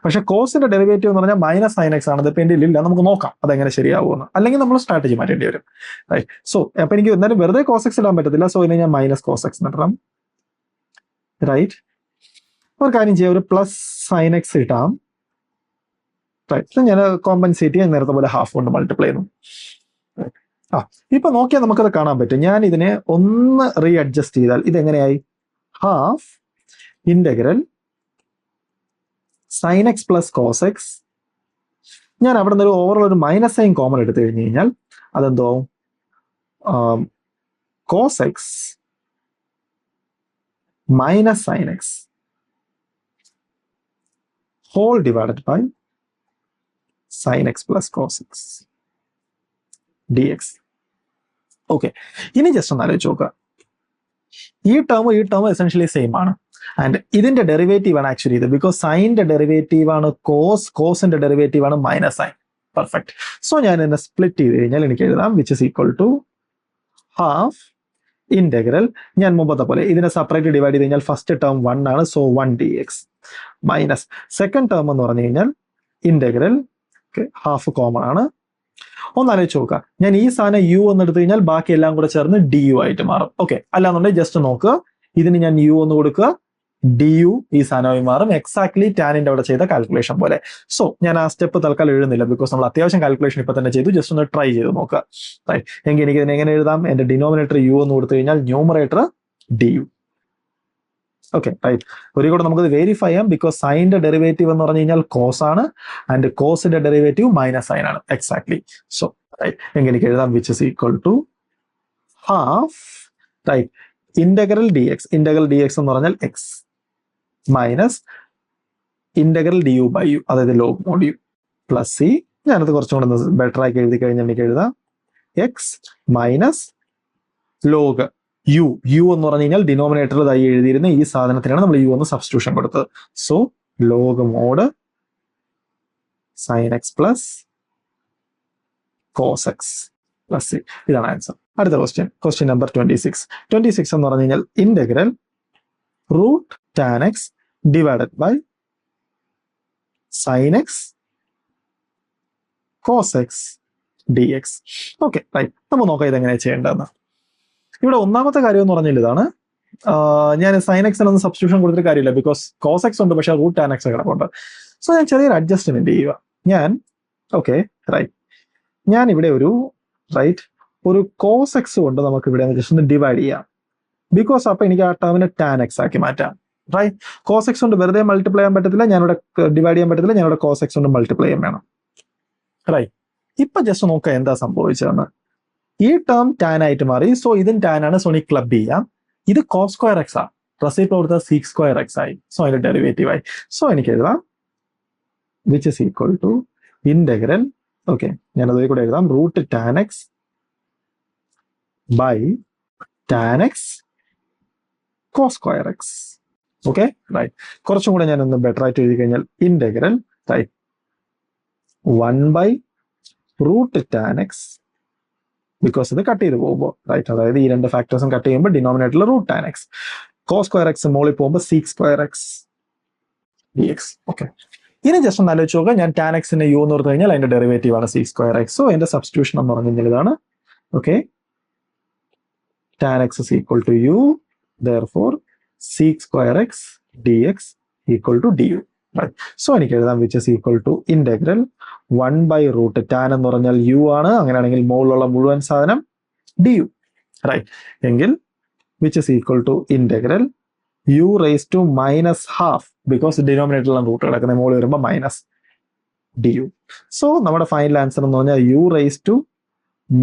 പക്ഷെ കോസിന്റെ ഡെറിവേറ്റീവ് എന്ന് പറഞ്ഞാൽ മൈനസ് സൈൻ എക്സ് ആണ്. ഇതിപ്പോ എൻ്റെ ഇല്ല, നമുക്ക് നോക്കാം അതെങ്ങനെ ശരിയാവുമെന്ന്. അല്ലെങ്കിൽ നമ്മൾ സ്ട്രാറ്റജി മാറ്റേണ്ടി വരും, റൈറ്റ്? സോ അപ്പൊ എനിക്ക് എന്തായാലും വെറുതെ കോസ് എക്സ് ഇടാൻ പറ്റത്തില്ല. സോ ഇതിനെ ഞാൻ മൈനസ് കോസ് എക്സ് ഇടാം, റൈറ്റ്? ഒരു കാര്യം ചെയ്യാം, ഒരു പ്ലസ് സൈൻ എക്സ് ഇട്ടാം, റൈറ്റ്? ഞാൻ കോമ്പൻസേറ്റ് ചെയ്യാൻ നേരത്തെ പോലെ ഹാഫ് കൊണ്ട് മൾട്ടിപ്ലൈ ചെയ്യുന്നു. ഇപ്പൊ നോക്കിയാൽ നമുക്കത് കാണാൻ പറ്റും. ഞാൻ ഇതിനെ ഒന്ന് റീ അഡ്ജസ്റ്റ് ചെയ്താൽ ഇതെങ്ങനെയായി? Half integral sine x plus cos x. ഞാൻ അവിടെ നിന്ന് ഒരു ഓവറോൾ ഒരു മൈനസ് സൈൻ കോമൺ എടുത്തു കഴിഞ്ഞു കഴിഞ്ഞാൽ അതെന്തോ cos x minus sine x whole divided by sine x plus cos x d x. Okay, ഇനി ജസ്റ്റ് ഒന്ന് ആലോചിച്ച് നോക്കുക. ഈ ടേം എസെൻഷ്യലി സെയിം ആണ്. ആൻഡ് ഇതിന്റെ ഡെറിവേറ്റീവ് ആണ് ആക്ച്വലി ഇത്. ബിക്കോസ് സൈനിന്റെ ഡെറിവേറ്റീവ് ആണ് കോസിന്റെ ഡെറിവേറ്റീവ് ആണ് മൈനസ് സൈൻ. പെർഫെക്റ്റ്. സോ ഞാൻ ഇതിനെ സ്പ്ലിറ്റ് ചെയ്ത് കഴിഞ്ഞാൽ എനിക്ക് എഴുതാം which is equal to half integral. ഞാൻ മുമ്പത്തെ പോലെ ഇതിനെ സെപ്പറേറ്റ് ഡിവൈഡ് ചെയ്ത് കഴിഞ്ഞാൽ ഫസ്റ്റ് ടേം 1 ആണ്. So 1 D X minus second term എന്ന് പറഞ്ഞു കഴിഞ്ഞാൽ ഇന്റഗ്രൽ ഹാഫ് കോമൺ ആണ്. ഒന്ന് ആലോചിച്ച് നോക്കുക, ഞാൻ ഈ സാധനം യു എന്ന് എടുത്തു കഴിഞ്ഞാൽ ബാക്കി എല്ലാം കൂടെ ചേർന്ന് ഡി യു ആയിട്ട് മാറും. ഓക്കെ, അല്ലാന്നുണ്ടെങ്കിൽ ജസ്റ്റ് നോക്കുക, ഇതിന് ഞാൻ യു എന്ന് കൊടുക്കുക, ഡി യു ഈ സാധനമായി മാറും. എക്സാക്ട്ലി ടാനിന്റെ അവിടെ ചെയ്ത കാൽക്കുലേഷൻ പോലെ. സോ ഞാൻ ആ സ്റ്റെപ്പ് തൽക്കാലം എഴുതുന്നില്ല, ബിക്കോസ് നമ്മൾ അത്യാവശ്യം കാൽക്കുലേഷൻ ഇപ്പൊ തന്നെ ചെയ്തു. ജസ്റ്റ് ഒന്ന് ട്രൈ ചെയ്ത് നോക്കുക, റൈറ്റ്? എങ്കിൽ എനിക്ക് ഇതിനെ എങ്ങനെ എഴുതാം? എന്റെ ഡിനോമിനേറ്റർ യു എന്ന് കൊടുത്തു കഴിഞ്ഞാൽ numerator d u. Okay, right? ഒരു കൂടെ നമുക്കത് വെരിഫൈ ചെയ്യാം. ബിക്കോസ് സൈനിന്റെ ഡെറിവേറ്റീവ് എന്ന് പറഞ്ഞു കഴിഞ്ഞാൽ കോസ് ആണ്, ആൻഡ് കോസിന്റെ ഡെറിവേറ്റീവ് മൈനസ് സൈൻ ആണ്. എക്സാക്ട്ലി. സോ റൈറ്റ്, എങ്കിൽ എനിക്ക് എഴുതാം which is equal to half, right, integral d x. Integral d x എന്ന് പറഞ്ഞാൽ x minus integral d u by u, അതായത് log mod u plus c. ഞാനത് കുറച്ചും കൂടെ ബെറ്റർ ആക്കി എഴുതി കഴിഞ്ഞാൽ എനിക്ക് എഴുതാം എക്സ് മൈനസ് ലോഗ് യു എന്ന് പറഞ്ഞു കഴിഞ്ഞാൽ ഡിനോമിനേറ്ററിൽ ഇതായി എഴുതിയിരുന്ന ഈ സാധനത്തിനാണ് നമ്മൾ യു എന്ന് സബ്സ്റ്റിറ്റ്യൂഷൻ കൊടുത്തത്. So log mod sine x plus cos x plus c. ഇതാണ് ആൻസർ. അടുത്ത ക്വസ്റ്റ്യൻ നമ്പർ 26 എന്ന് പറഞ്ഞു കഴിഞ്ഞാൽ integral root tan x divided by sine x cos x d x. Okay right, നമ്മൾ നോക്കാം ഇതെങ്ങനെയാണ് ചെയ്യേണ്ടതെന്ന്. ഇവിടെ ഒന്നാമത്തെ കാര്യം എന്ന് പറഞ്ഞാൽ ഇതാണ്, ഞാൻ സൈൻ എക്സിനൊന്നും സബ്സ്റ്റിറ്റ്യൂഷൻ കൊടുത്തിട്ട് കാര്യമില്ല, ബിക്കോസ് കോസ് എക്സ് ഉണ്ട്, പക്ഷേ റൂട്ട് ടാൻ എക്സ് കിടപ്പുണ്ട്. സോ ഞാൻ ചെറിയൊരു അഡ്ജസ്റ്റ്മെന്റ് ചെയ്യുക. ഞാൻ ഇവിടെ ഒരു കോസ് എക്സ് കൊണ്ട് നമുക്ക് ഇവിടെ ജസ്റ്റ് ഒന്ന് ഡിവൈഡ് ചെയ്യാം, ബിക്കോസ് അപ്പൊ എനിക്ക് ആ ടേമിനെ ടാൻ എക്സ് ആക്കി മാറ്റാം. റൈറ്റ്, കോസ് എക്സ് കൊണ്ട് വെറുതെ മൾട്ടിപ്ലൈ ചെയ്യാൻ പറ്റത്തില്ല, ഞാനിവിടെ ഡിവൈഡ് ചെയ്യാൻ പറ്റത്തില്ല, ഞാനിവിടെ കോസ് എക്സ് കൊണ്ട് മൾട്ടിപ്ലൈ ചെയ്യാൻ വേണം. റൈറ്റ്, ഇപ്പൊ ജസ്റ്റ് നോക്കാം എന്താ സംഭവിച്ചതെന്ന്. ഈ ടേം ടാൻ ആയിട്ട് മാറി, സോ ഇതും ടാൻ ആണ്, സോ എനിക്ക് ക്ലബ് ചെയ്യാം. ഇത് കോസ് സ്ക്വയർ എക്സ് ആ, റെസിപ്രോക്കൽ കൊടുത്താൽ സീക് സ്ക്വയർ എക്സ് ആയി, സോ അതിന്റെ ഡെറിവേറ്റീവ് ആയി. സോ എനിക്ക് എഴുതാം which is equal to integral, ഞാനത് കൂടെ എഴുതാം, root tan x by tan x cos square x. Okay right, കുറച്ചും കൂടെ ഞാനൊന്ന് ബെറ്റർ ആയിട്ട് എഴുതി കഴിഞ്ഞാൽ integral 1 by root tan x, because ഇത് കട്ട് ചെയ്ത് പോകുമ്പോൾ റൈറ്റ്, അതായത് ഈ രണ്ട് ഫാക്ടേഴ്സും കട്ട് ചെയ്യുമ്പോൾ ഡിനോമിനേറ്ററിൽ root tan x, cos square x മോളിൽ പോകുമ്പോൾ sec square x d x. Okay, ഇനി ജസ്റ്റ് ഒന്ന് ആലോചിച്ച് നോക്കുക, ഞാൻ ടാൻ എക്സിന്റെ യു എന്ന് പറഞ്ഞു കഴിഞ്ഞാൽ അതിന്റെ ഡെറിവേറ്റീവ് ആണ് സീക് സ്ക്വയർ എക്സ്. സോ അതിന്റെ സബ്സ്റ്റിറ്റ്യൂഷൻ എന്ന് പറഞ്ഞു കഴിഞ്ഞാൽ ഇതാണ്. Tan x is equal to u, therefore sec square x dx equal to du. Right. So എനിക്ക് എഴുതാം which is equal to integral 1 by root tan എന്ന് പറഞ്ഞാൽ u ആണ്, അങ്ങനെയാണെങ്കിൽ മുകളിലുള്ള മുഴുവൻ സാധനം du. റൈറ്റ്, എങ്കിൽ which is equal to integral u raised to minus half, because ഡിനോമിനേറ്ററിലാണ് റൂട്ട് കിടക്കുന്നത്, മുകളിൽ വരുമ്പോൾ മൈനസ് du. സോ നമ്മുടെ ഫൈനൽ ആൻസർ എന്ന് പറഞ്ഞാൽ u raised to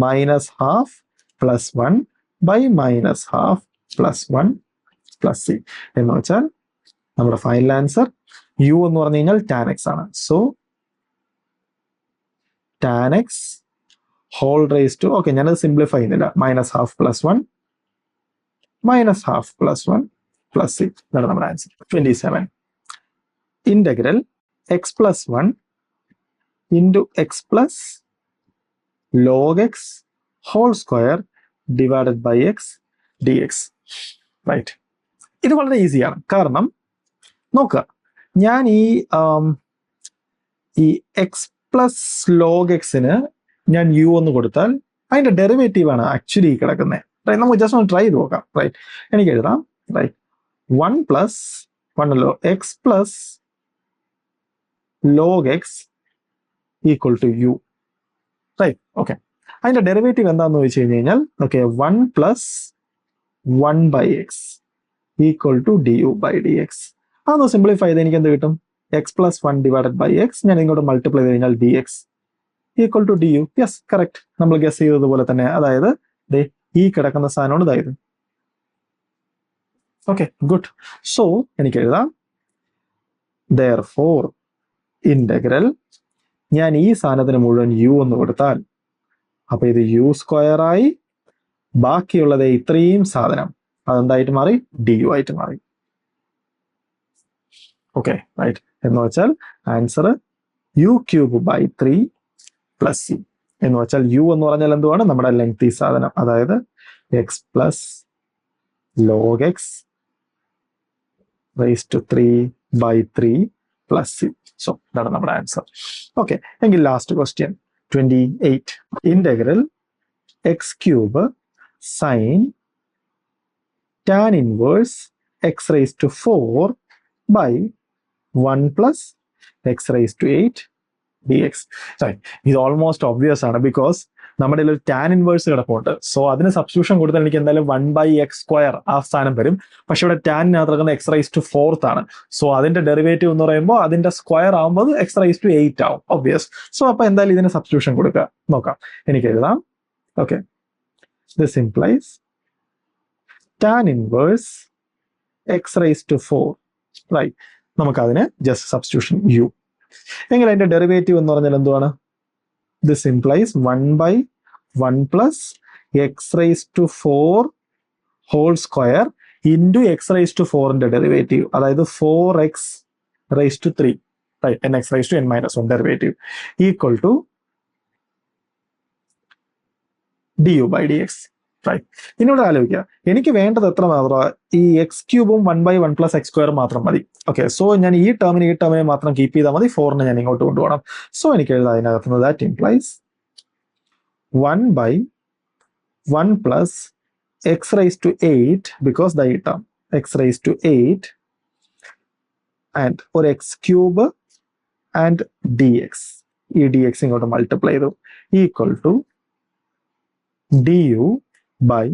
minus half plus 1 by minus half plus 1 plus c എന്ന് വെച്ചാൽ നമ്മുടെ ഫൈനൽ ആൻസർ യു എന്ന് പറഞ്ഞു കഴിഞ്ഞാൽ ടാൻ എക്സ് ആണ്. So tan x whole raise to, ഞാനത് സിംപ്ലിഫൈ ചെയ്യുന്നില്ല, minus half plus 1 minus half plus 1 plus c. ഇതാണ് നമ്മുടെ answer. 27 integral x plus 1 into x plus log x whole square divided by x d x. Right, ഇത് വളരെ ഈസിയാണ്. കാരണം നോക്കുക, ഞാൻ ഈ എക്സ് പ്ലസ് ലോഗ് എക്സിന് ഞാൻ യു എന്ന് കൊടുത്താൽ അതിന്റെ ഡെറിവേറ്റീവ് ആണ് ആക്ച്വലി കിടക്കുന്നത്. റൈറ്റ്, നമുക്ക് ജസ്റ്റ് ഒന്ന് ട്രൈ ചെയ്ത് നോക്കാം. റൈറ്റ്, എനിക്ക് എഴുതാം 1 പ്ലസ് 1 അല്ലോ x plus log x equal to u. Right, അതിന്റെ ഡെറിവേറ്റീവ് എന്താണെന്ന് ചോദിച്ചു കഴിഞ്ഞാൽ 1 plus 1 by x equal to d u by d x. അതൊന്ന് സിംപ്ലിഫൈ ചെയ്ത് എനിക്ക് എന്ത് കിട്ടും? X plus 1 divided by x, ഞാൻ ഇങ്ങോട്ട് മൾട്ടിപ്ലൈ ചെയ്ത് കഴിഞ്ഞാൽ d x equal to d u. Yes, correct, നമ്മൾ ഗസ് ചെയ്തതുപോലെ തന്നെ, അതായത് ഈ കിടക്കുന്ന സാധനമാണ് ഇതായത്. ഗുഡ്. സോ എനിക്ക് എഴുതാം therefore ഇന്റഗ്രൽ, ഞാൻ ഈ സാധനത്തിന് മുഴുവൻ യു എന്ന് കൊടുത്താൽ അപ്പൊ ഇത് യു സ്ക്വയർ ആയി, ബാക്കിയുള്ളത് ഇത്രയും സാധനം അതെന്തായിട്ട് മാറി? ഡി യു ആയിട്ട് മാറി. റൈറ്റ്, എന്ന് വെച്ചാൽ answer u cube by 3 plus c. എന്ന് വെച്ചാൽ യു എന്ന് പറഞ്ഞാൽ എന്തുവാണ്? നമ്മുടെ ലെങ്ത് ഈ സാധനം, അതായത് x plus log x raise to 3 by 3 plus c. So ഇതാണ് നമ്മുടെ ആൻസർ. എങ്കിൽ last question 28 integral x cube sine tan inverse x raised to 4 by 1 plus x raised to 8 dx. ഇത് ഓൾമോസ്റ്റ് ഒബ്വിയസ് ആണ്, because നമ്മുടെ ഒരു tan inverse കിടപ്പുണ്ട്. So അതിന് substitution കൊടുത്താൽ എനിക്ക് എന്തായാലും 1 ബൈ എക്സ് സ്ക്വയർ ആ സ്ഥാനം വരും. പക്ഷെ ഇവിടെ ടാനിനകത്ത് കിടക്കുന്ന എക്സ് റൈസ് ടു 4 ആണ്. സോ അതിന്റെ ഡെറിവേറ്റീവ് എന്ന് പറയുമ്പോൾ അതിന്റെ സ്ക്വയർ ആകുമ്പോൾ എക്സ് റൈസ് ടു 8 ആവും, ഒബ്വിയസ്. സോ അപ്പൊ എന്തായാലും ഇതിന് സബ്സ്റ്റിറ്റ്യൂഷൻ കൊടുക്കുക. നോക്കാം, എനിക്ക് എഴുതാം. This implies tan inverse x raised to 4. Right, നമുക്കതിന് ജസ്റ്റ് സബ്സ്റ്റിറ്റ്യൂഷൻ യു. എങ്കിൽ അതിന്റെ ഡെറിവേറ്റീവ് എന്ന് പറഞ്ഞാൽ എന്തുവാണ്? This implies 1 by 1 plus x raise to 4 whole square into x raise to 4ന്റെ ഡെറിവേറ്റീവ്, അതായത് 4x raised to 3, right? nx raised to n minus 1 derivative equal to du by dx, right? ഇനിയോട് ആലോചിക്കുക, എനിക്ക് വേണ്ടത് എത്ര മാത്രമാണ്? ഈ എക്സ് ക്യൂബും 1/1 പ്ലസ് എക്സ് സ്ക്വയർ മാത്രം മതി. ഓക്കെ, സോ ഞാൻ ഈ ടേമിനെ മാത്രം കീപ്പ് ചെയ്താൽ മതി. 4നെ ഞാൻ ഇങ്ങോട്ട് കൊണ്ടുപോകണം. സോ എനിക്ക് എഴുതാം അതിനകത്തുനിന്ന് that implies 1/1 plus x raise to 8 because the ഈ term x raise to 8 and ഒരു x cube and d x, ഈ ഡി എക്സ് ഇങ്ങോട്ട് മൾട്ടിപ്ലൈ ചെയ്തു equal to du by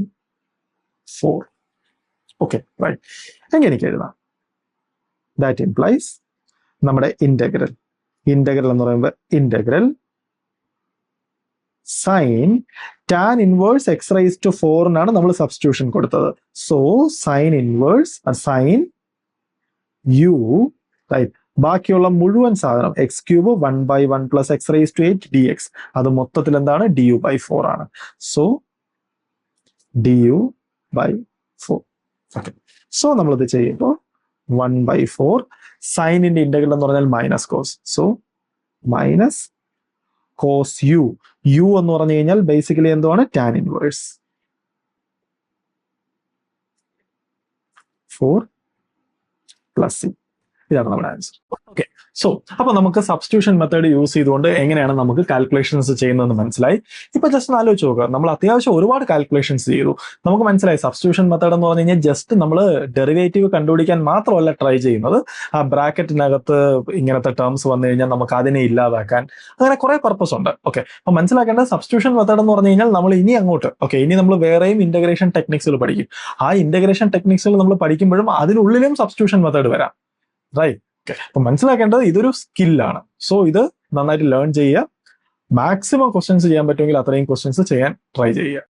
4. Okay, right. എങ്ങനെ എനിക്ക് എഴുതാം? ദാറ്റ് ഇംപ്ലൈസ് നമ്മുടെ ഇന്റഗ്രൽ എന്ന് പറയുമ്പോൾ integral sine tan inverse x raise to 4 നമ്മൾ സബ്സ്റ്റിറ്റ്യൂഷൻ കൊടുത്തത്. So sine inverse sine u, right. ബാക്കിയുള്ള മുഴുവൻ സാധനം X cube 1/1 plus x raise to 8 d x, അത് മൊത്തത്തിൽ എന്താണ്? du by 4 ആണ്. So du by 4. Okay, so നമ്മളിത് ചെയ്യുമ്പോൾ 1/4 സൈനിന്റെ ഇന്റഗ്രൽ എന്ന് പറഞ്ഞാൽ minus cos. So minus cos u എന്ന് പറഞ്ഞു കഴിഞ്ഞാൽ ബേസിക്കലി എന്താണ്? Tan inverse 4 plus c. ഇതാണ് നമ്മുടെ ആൻസർ. ഓക്കെ, സോ അപ്പൊ നമുക്ക് സബ്സ്റ്റിറ്റ്യൂഷൻ മെത്തേഡ് യൂസ് ചെയ്തുകൊണ്ട് എങ്ങനെയാണ് നമുക്ക് കാൽക്കുലേഷൻസ് ചെയ്യുന്നതെന്ന് മനസ്സിലായി. ഇപ്പൊ ജസ്റ്റ് ഒന്ന് ആലോചിച്ച് നോക്കുക, നമ്മൾ അത്യാവശ്യം ഒരുപാട് കാൽക്കുലേഷൻസ് ചെയ്തു. നമുക്ക് മനസ്സിലായി സബ്സ്റ്റിറ്റ്യൂഷൻ മെത്തേഡ് എന്ന് പറഞ്ഞു കഴിഞ്ഞാൽ ജസ്റ്റ് നമ്മൾ ഡെറിവേറ്റീവ് കണ്ടുപിടിക്കാൻ മാത്രമല്ല ട്രൈ ചെയ്യുന്നത്, ആ ബ്രാക്കറ്റിനകത്ത് ഇങ്ങനത്തെ ടേംസ് വന്നു കഴിഞ്ഞാൽ നമുക്ക് അതിനെ ഇല്ലാതാക്കാൻ, അങ്ങനെ കുറെ പർപ്പസ് ഉണ്ട്. ഓക്കെ, അപ്പൊ മനസ്സിലാക്കേണ്ടത് സബ്സ്റ്റിറ്റ്യൂഷൻ മെത്തേഡ് എന്ന് പറഞ്ഞു കഴിഞ്ഞാൽ നമ്മൾ ഇനി അങ്ങോട്ട് ഇനി നമ്മൾ വേറെയും ഇന്റഗ്രേഷൻ ടെക്നിക്സുകൾ പഠിക്കും. ആ ഇന്റഗ്രേഷൻ ടെക്നിക്സുകൾ നമ്മൾ പഠിക്കുമ്പോഴും അതിനുള്ളിലും സബ്സ്റ്റിറ്റ്യൂഷൻ മെത്തേഡ് വരാം, റൈറ്റ്? ഓക്കെ, അപ്പൊ മനസ്സിലാക്കേണ്ടത് ഇതൊരു സ്കില്ലാണ്. സോ ഇത് നന്നായിട്ട് ലേൺ ചെയ്യുക. മാക്സിമം ക്വസ്റ്റ്യൻസ് ചെയ്യാൻ പറ്റുമെങ്കിൽ അത്രയും ക്വസ്റ്റ്യൻസ് ചെയ്യാൻ ട്രൈ ചെയ്യുക.